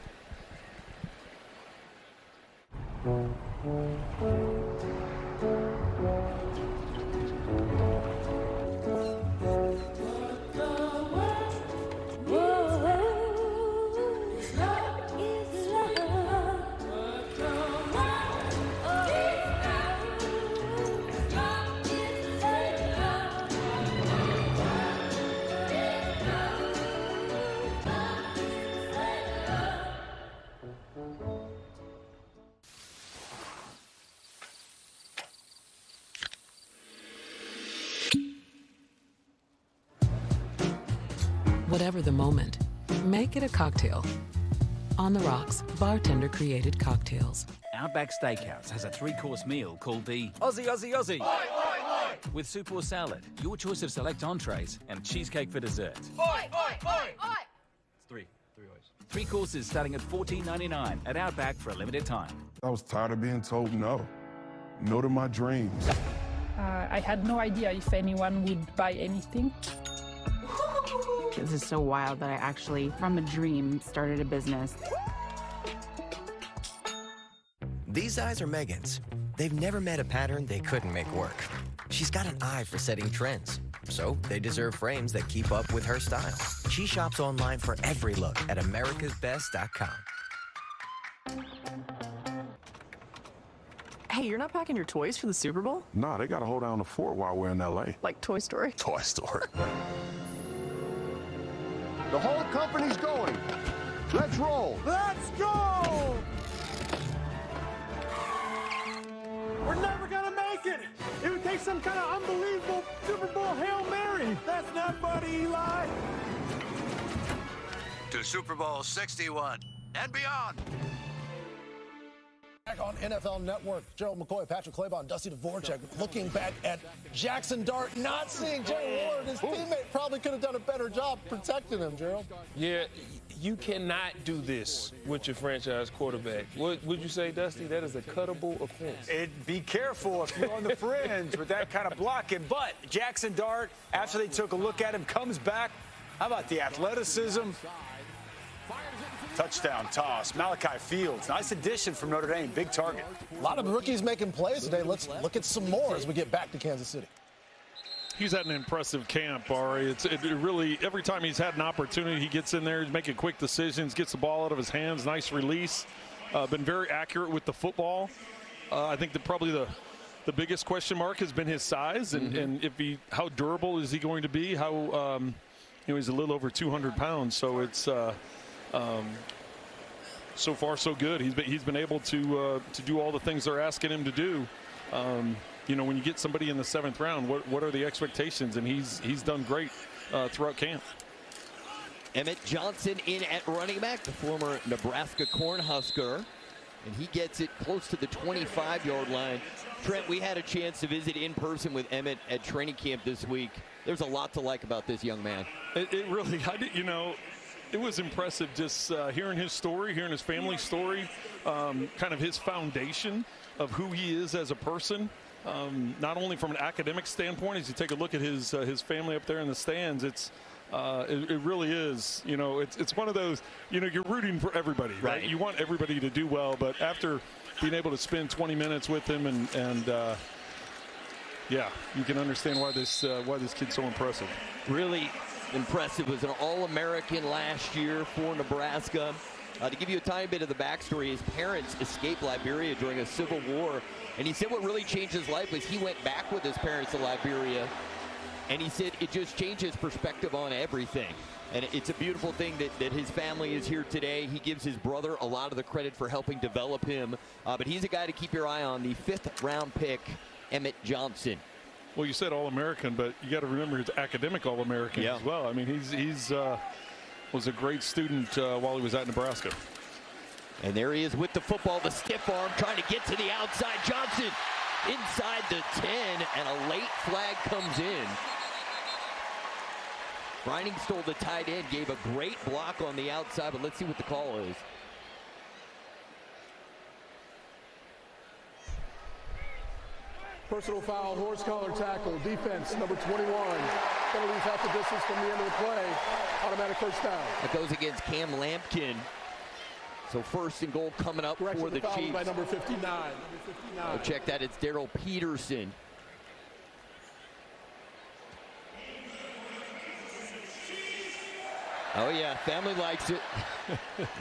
Whatever the moment, make it a cocktail. On the Rocks, bartender-created cocktails. Outback Steakhouse has a 3-course meal called the Aussie, Aussie, Aussie. Oi, oi, oi. With soup or salad, your choice of select entrees, and cheesecake for dessert. Oi, oi, oi, oi. It's three oys. 3 courses starting at $14.99 at Outback for a limited time. I was tired of being told no. No to my dreams. I had no idea if anyone would buy anything. This is so wild that I actually, from a dream, started a business. These eyes are Megan's. They've never met a pattern they couldn't make work. She's got an eye for setting trends, so they deserve frames that keep up with her style. She shops online for every look at americasbest.com. Hey, you're not packing your toys for the Super Bowl? Nah, they gotta hold down the fort while we're in L.A. Like Toy Story? Toy Story. The whole company's going. Let's roll. Let's go! We're never gonna make it! It would take some kind of unbelievable Super Bowl Hail Mary! That's not funny, Eli! To Super Bowl 61 and beyond. Back on NFL Network, Gerald McCoy, Patrick Claybon, Dusty Dvorak looking back at Jackson Dart, not seeing Jerry Ward. His teammate probably could have done a better job protecting him, Gerald. Yeah, you cannot do this with your franchise quarterback. What would you say, Dusty? That is a cuttable offense. Be careful if you're on the fringe with that kind of blocking. But Jackson Dart, after they took a look at him, comes back. How about the athleticism? Touchdown toss. Malachi Fields. Nice addition from Notre Dame. Big target. A lot of rookies making plays today. Let's look at some more as we get back to Kansas City. He's had an impressive camp, Ari. It really, every time he's had an opportunity, he gets in there, he's making quick decisions, gets the ball out of his hands, nice release. Been very accurate with the football. I think that probably the biggest question mark has been his size and if how durable is he going to be? How he's a little over 200 pounds, so it's so far so good. He's been able to do all the things they're asking him to do. When you get somebody in the 7th round, what are the expectations? And he's done great throughout camp. Emmett Johnson in at running back, the former Nebraska Cornhusker, and he gets it close to the 25-yard line. Trent, we had a chance to visit in person with Emmett at training camp this week. There's a lot to like about this young man. It really, it was impressive just hearing his story, hearing his family story, kind of his foundation of who he is as a person. Not only from an academic standpoint, as you take a look at his family up there in the stands, it really is, it's one of those, you're rooting for everybody, right? You want everybody to do well, but after being able to spend 20 minutes with him and yeah, you can understand why this kid's so impressive. Really impressive. Was an All-American last year for Nebraska. To give you a tiny bit of the backstory, his parents escaped Liberia during a civil war, and he said what really changed his life was he went back with his parents to Liberia, and he said it just changed his perspective on everything. And it's a beautiful thing that his family is here today. He gives his brother a lot of the credit for helping develop him, but he's a guy to keep your eye on, the 5th-round pick, Emmett Johnson. Well, you said All-American, but you got to remember he's academic All-American as well. I mean, he's was a great student while he was at Nebraska. And there he is with the football, the stiff arm, trying to get to the outside. Johnson inside the 10, and a late flag comes in. Brining stole the tight end, gave a great block on the outside, but let's see what the call is. Personal foul, horse collar tackle, defense, number 21. Penalties half the distance from the end of the play. Automatic first down. That goes against Cam Lampkin. So 1st and goal coming up for the Chiefs. By number 59. Oh, check that, it's Daryl Peterson. Oh yeah, family likes it.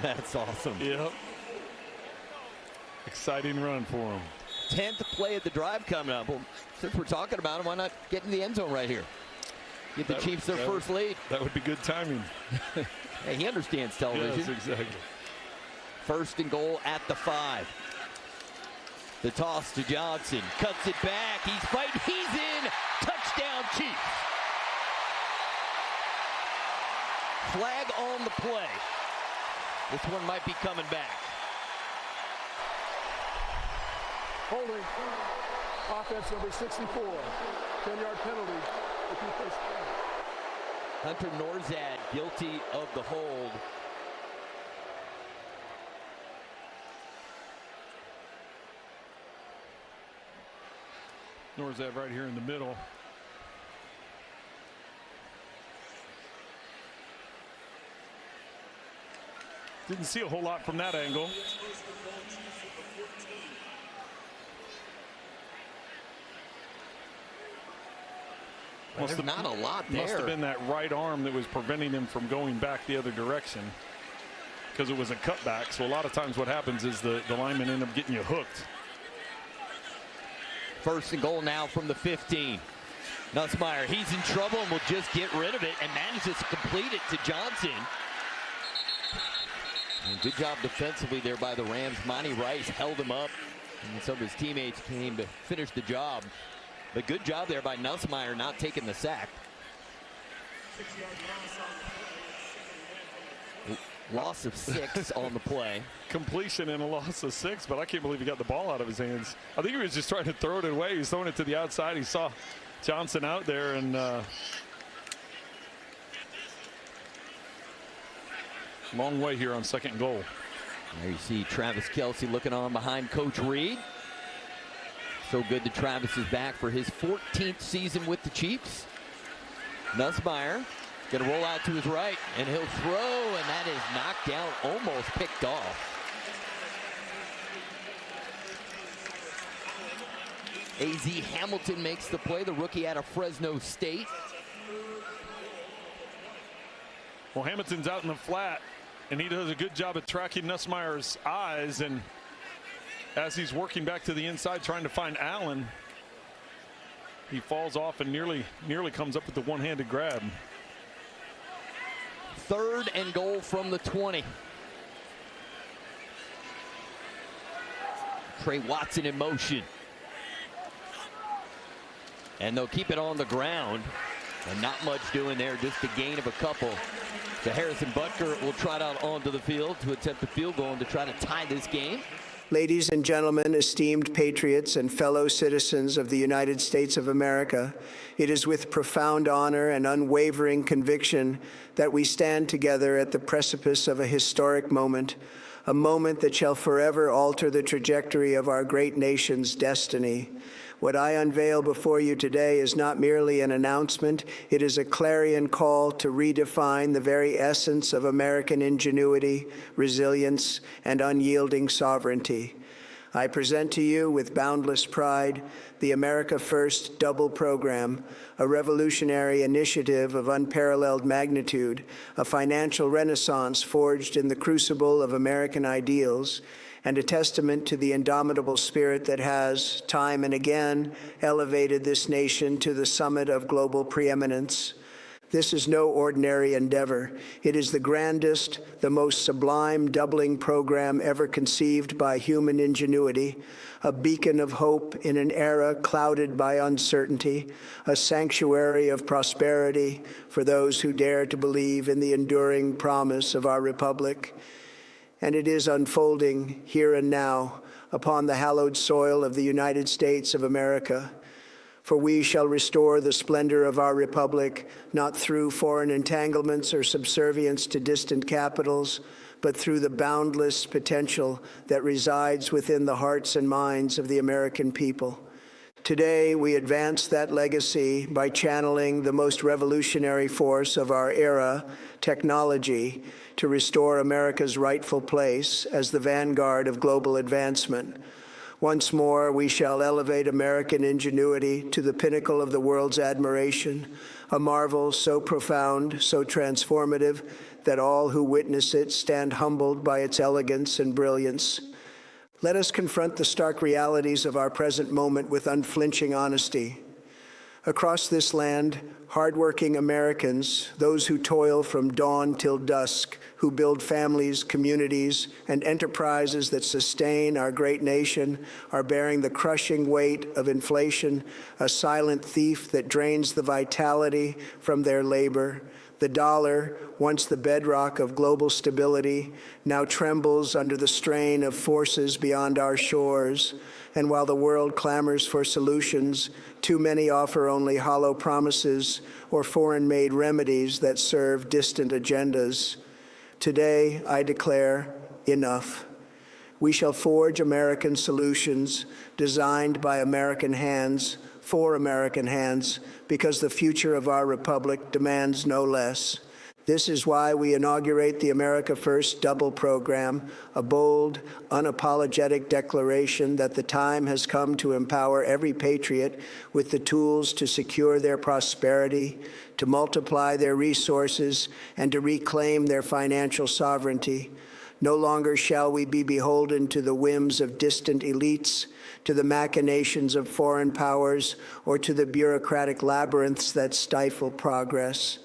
That's awesome. Yep. Exciting run for him. 10th play of the drive coming up. Well, since we're talking about him, why not get in the end zone right here? Give the Chiefs their first lead. That would be good timing. Hey, he understands television. Yes, exactly. 1st and goal at the 5. The toss to Johnson. Cuts it back. He's fighting. He's in. Touchdown, Chiefs. Flag on the play. This one might be coming back. Holding. Offense number 64. 10-yard penalty. Hunter Norzad guilty of the hold. Norzad right here in the middle. Didn't see a whole lot from that angle. There's not a lot there. Must have been that right arm that was preventing him from going back the other direction, because it was a cutback. So a lot of times what happens is the linemen end up getting you hooked. 1st and goal now from the 15. Nussmeier, he's in trouble and will just get rid of it and manages to complete it to Johnson. And good job defensively there by the Rams. Monty Rice held him up, and some of his teammates came to finish the job. But good job there by Nussmeier not taking the sack. Loss of 6 on the play. Completion and a loss of 6, but I can't believe he got the ball out of his hands. I think he was just trying to throw it away. He was throwing it to the outside. He saw Johnson out there, and long way here on 2nd and goal. There you see Travis Kelce looking on behind Coach Reed. So good that Travis is back for his 14th season with the Chiefs. Nussmeier Gonna roll out to his right, and he'll throw, and that is knocked down, almost picked off. A.Z. Hamilton makes the play, the rookie out of Fresno State. Well, Hamilton's out in the flat, and he does a good job at tracking Nussmeier's eyes, and as he's working back to the inside trying to find Allen, he falls off and nearly comes up with the one-handed grab. 3rd and goal from the 20. Trey Watson in motion. And they'll keep it on the ground. And not much doing there, just a gain of a couple. So Harrison Butker will trot out onto the field to attempt a field goal and to try to tie this game. Ladies and gentlemen, esteemed patriots and fellow citizens of the United States of America, it is with profound honor and unwavering conviction that we stand together at the precipice of a historic moment, a moment that shall forever alter the trajectory of our great nation's destiny. What I unveil before you today is not merely an announcement, it is a clarion call to redefine the very essence of American ingenuity, resilience, and unyielding sovereignty. I present to you with boundless pride the America First Double Program, a revolutionary initiative of unparalleled magnitude, a financial renaissance forged in the crucible of American ideals, and a testament to the indomitable spirit that has, time and again, elevated this nation to the summit of global preeminence. This is no ordinary endeavor. It is the grandest, the most sublime doubling program ever conceived by human ingenuity, a beacon of hope in an era clouded by uncertainty, a sanctuary of prosperity for those who dare to believe in the enduring promise of our republic. And it is unfolding here and now upon the hallowed soil of the United States of America. For we shall restore the splendor of our republic, not through foreign entanglements or subservience to distant capitals, but through the boundless potential that resides within the hearts and minds of the American people. Today, we advance that legacy by channeling the most revolutionary force of our era, technology, to restore America's rightful place as the vanguard of global advancement. Once more, we shall elevate American ingenuity to the pinnacle of the world's admiration, a marvel so profound, so transformative, that all who witness it stand humbled by its elegance and brilliance. Let us confront the stark realities of our present moment with unflinching honesty. Across this land, hardworking Americans, those who toil from dawn till dusk, who build families, communities, and enterprises that sustain our great nation, are bearing the crushing weight of inflation, a silent thief that drains the vitality from their labor. The dollar, once the bedrock of global stability, now trembles under the strain of forces beyond our shores. And while the world clamors for solutions, too many offer only hollow promises or foreign-made remedies that serve distant agendas. Today, I declare, enough. We shall forge American solutions designed by American hands, for American hands, because the future of our republic demands no less. This is why we inaugurate the America First Double Program, a bold, unapologetic declaration that the time has come to empower every patriot with the tools to secure their prosperity, to multiply their resources, and to reclaim their financial sovereignty. No longer shall we be beholden to the whims of distant elites, to the machinations of foreign powers, or to the bureaucratic labyrinths that stifle progress.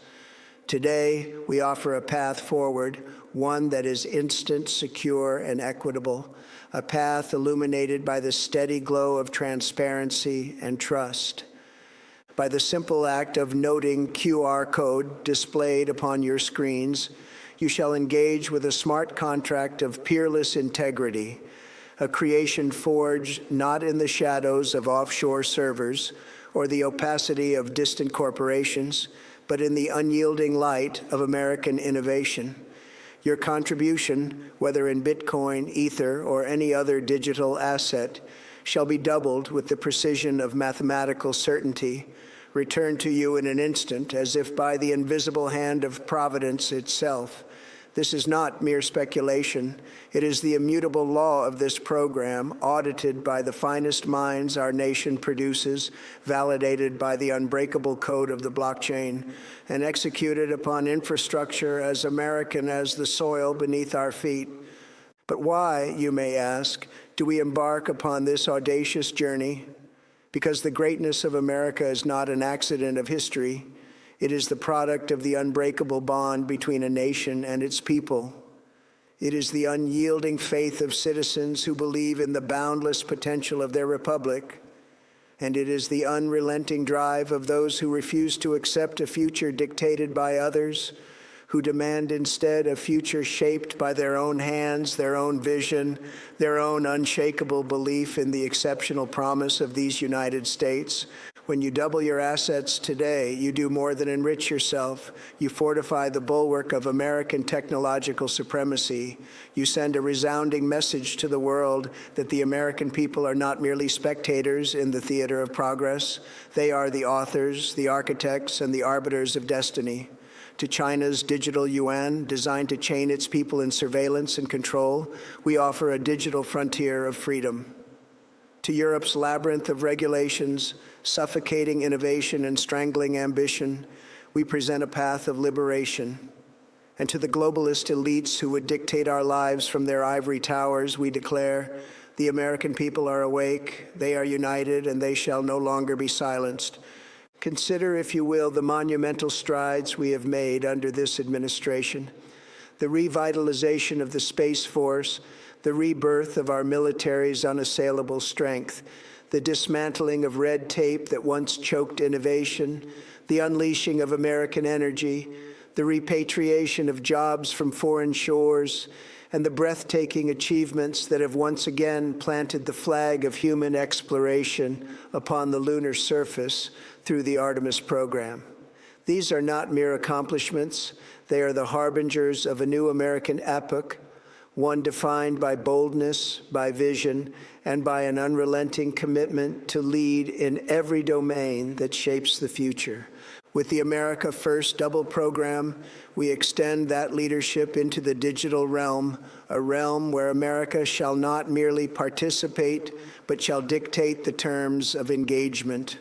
Today, we offer a path forward, one that is instant, secure, and equitable, a path illuminated by the steady glow of transparency and trust. By the simple act of noting QR code displayed upon your screens, you shall engage with a smart contract of peerless integrity, a creation forged not in the shadows of offshore servers or the opacity of distant corporations, but in the unyielding light of American innovation. Your contribution, whether in Bitcoin, Ether, or any other digital asset, shall be doubled with the precision of mathematical certainty, return to you in an instant, as if by the invisible hand of providence itself. This is not mere speculation. It is the immutable law of this program, audited by the finest minds our nation produces, validated by the unbreakable code of the blockchain, and executed upon infrastructure as American as the soil beneath our feet. But why, you may ask, do we embark upon this audacious journey? Because the greatness of America is not an accident of history. It is the product of the unbreakable bond between a nation and its people. It is the unyielding faith of citizens who believe in the boundless potential of their republic. And it is the unrelenting drive of those who refuse to accept a future dictated by others, who demand instead a future shaped by their own hands, their own vision, their own unshakable belief in the exceptional promise of these United States. When you double your assets today, you do more than enrich yourself. You fortify the bulwark of American technological supremacy. You send a resounding message to the world that the American people are not merely spectators in the theater of progress. They are the authors, the architects, and the arbiters of destiny. To China's digital yuan, designed to chain its people in surveillance and control, we offer a digital frontier of freedom. To Europe's labyrinth of regulations, suffocating innovation and strangling ambition, we present a path of liberation. And to the globalist elites who would dictate our lives from their ivory towers, we declare, the American people are awake, they are united, and they shall no longer be silenced. Consider, if you will, the monumental strides we have made under this administration. The revitalization of the Space Force, the rebirth of our military's unassailable strength, the dismantling of red tape that once choked innovation, the unleashing of American energy, the repatriation of jobs from foreign shores, and the breathtaking achievements that have once again planted the flag of human exploration upon the lunar surface through the Artemis program. These are not mere accomplishments. They are the harbingers of a new American epoch, one defined by boldness, by vision, and by an unrelenting commitment to lead in every domain that shapes the future. With the America First Double program, we extend that leadership into the digital realm, a realm where America shall not merely participate, but shall dictate the terms of engagement.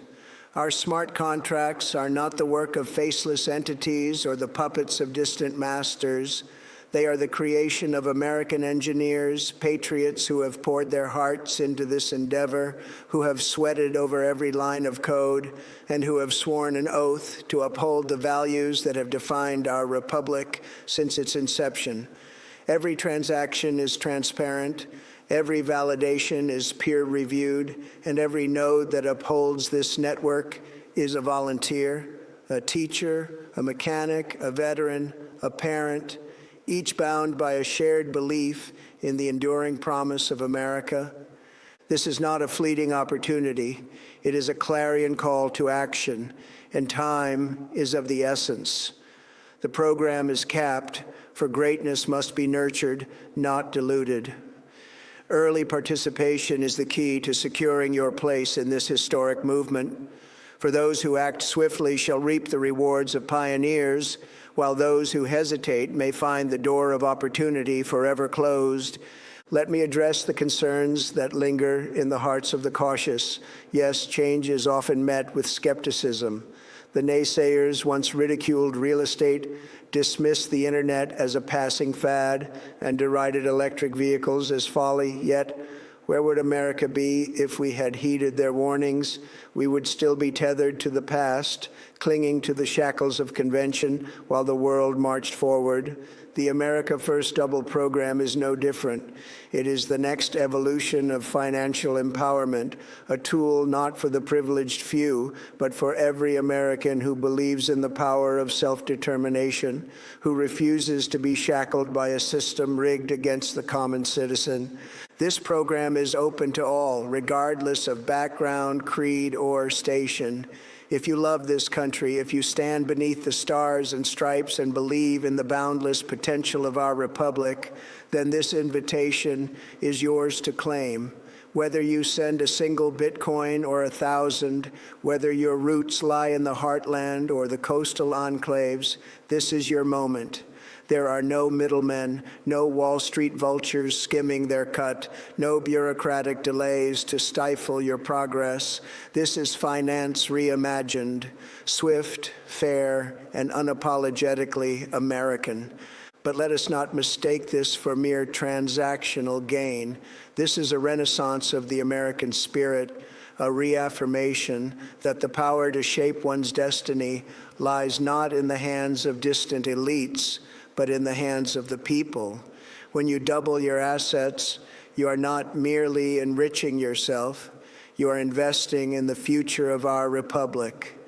Our smart contracts are not the work of faceless entities or the puppets of distant masters. They are the creation of American engineers, patriots who have poured their hearts into this endeavor, who have sweated over every line of code, and who have sworn an oath to uphold the values that have defined our republic since its inception. Every transaction is transparent, every validation is peer-reviewed, and every node that upholds this network is a volunteer, a teacher, a mechanic, a veteran, a parent, each bound by a shared belief in the enduring promise of America. This is not a fleeting opportunity. It is a clarion call to action, and time is of the essence. The program is capped, for greatness must be nurtured, not diluted. Early participation is the key to securing your place in this historic movement. For those who act swiftly shall reap the rewards of pioneers, while those who hesitate may find the door of opportunity forever closed. Let me address the concerns that linger in the hearts of the cautious. Yes, change is often met with skepticism. The naysayers once ridiculed real estate, dismissed the internet as a passing fad, and derided electric vehicles as folly. Yet, where would America be if we had heeded their warnings? We would still be tethered to the past, clinging to the shackles of convention while the world marched forward. The America First Double program is no different. It is the next evolution of financial empowerment, a tool not for the privileged few, but for every American who believes in the power of self-determination, who refuses to be shackled by a system rigged against the common citizen. This program is open to all, regardless of background, creed, or station. If you love this country, if you stand beneath the stars and stripes and believe in the boundless potential of our republic, then this invitation is yours to claim. Whether you send a single Bitcoin or 1,000, whether your roots lie in the heartland or the coastal enclaves, this is your moment. There are no middlemen, no Wall Street vultures skimming their cut, no bureaucratic delays to stifle your progress. This is finance reimagined, swift, fair, and unapologetically American. But let us not mistake this for mere transactional gain. This is a renaissance of the American spirit, a reaffirmation that the power to shape one's destiny lies not in the hands of distant elites, but in the hands of the people. When you double your assets, you are not merely enriching yourself, you are investing in the future of our republic.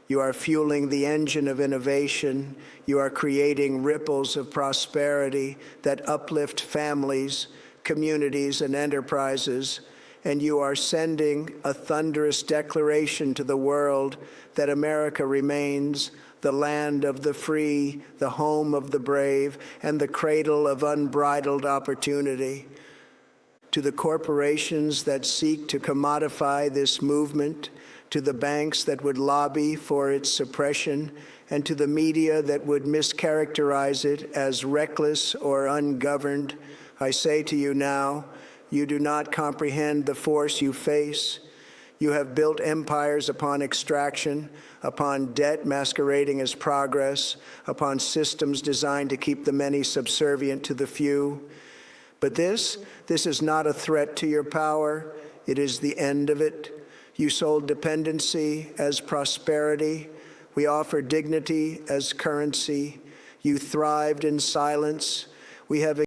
You are fueling the engine of innovation. You are creating ripples of prosperity that uplift families, communities, and enterprises. And you are sending a thunderous declaration to the world that America remains the land of the free, the home of the brave, and the cradle of unbridled opportunity. To the corporations that seek to commodify this movement, to the banks that would lobby for its suppression, and to the media that would mischaracterize it as reckless or ungoverned, I say to you now, you do not comprehend the force you face. You have built empires upon extraction, upon debt masquerading as progress, upon systems designed to keep the many subservient to the few. But this is not a threat to your power. It is the end of it. You sold dependency as prosperity. We offer dignity as currency. You thrived in silence. We have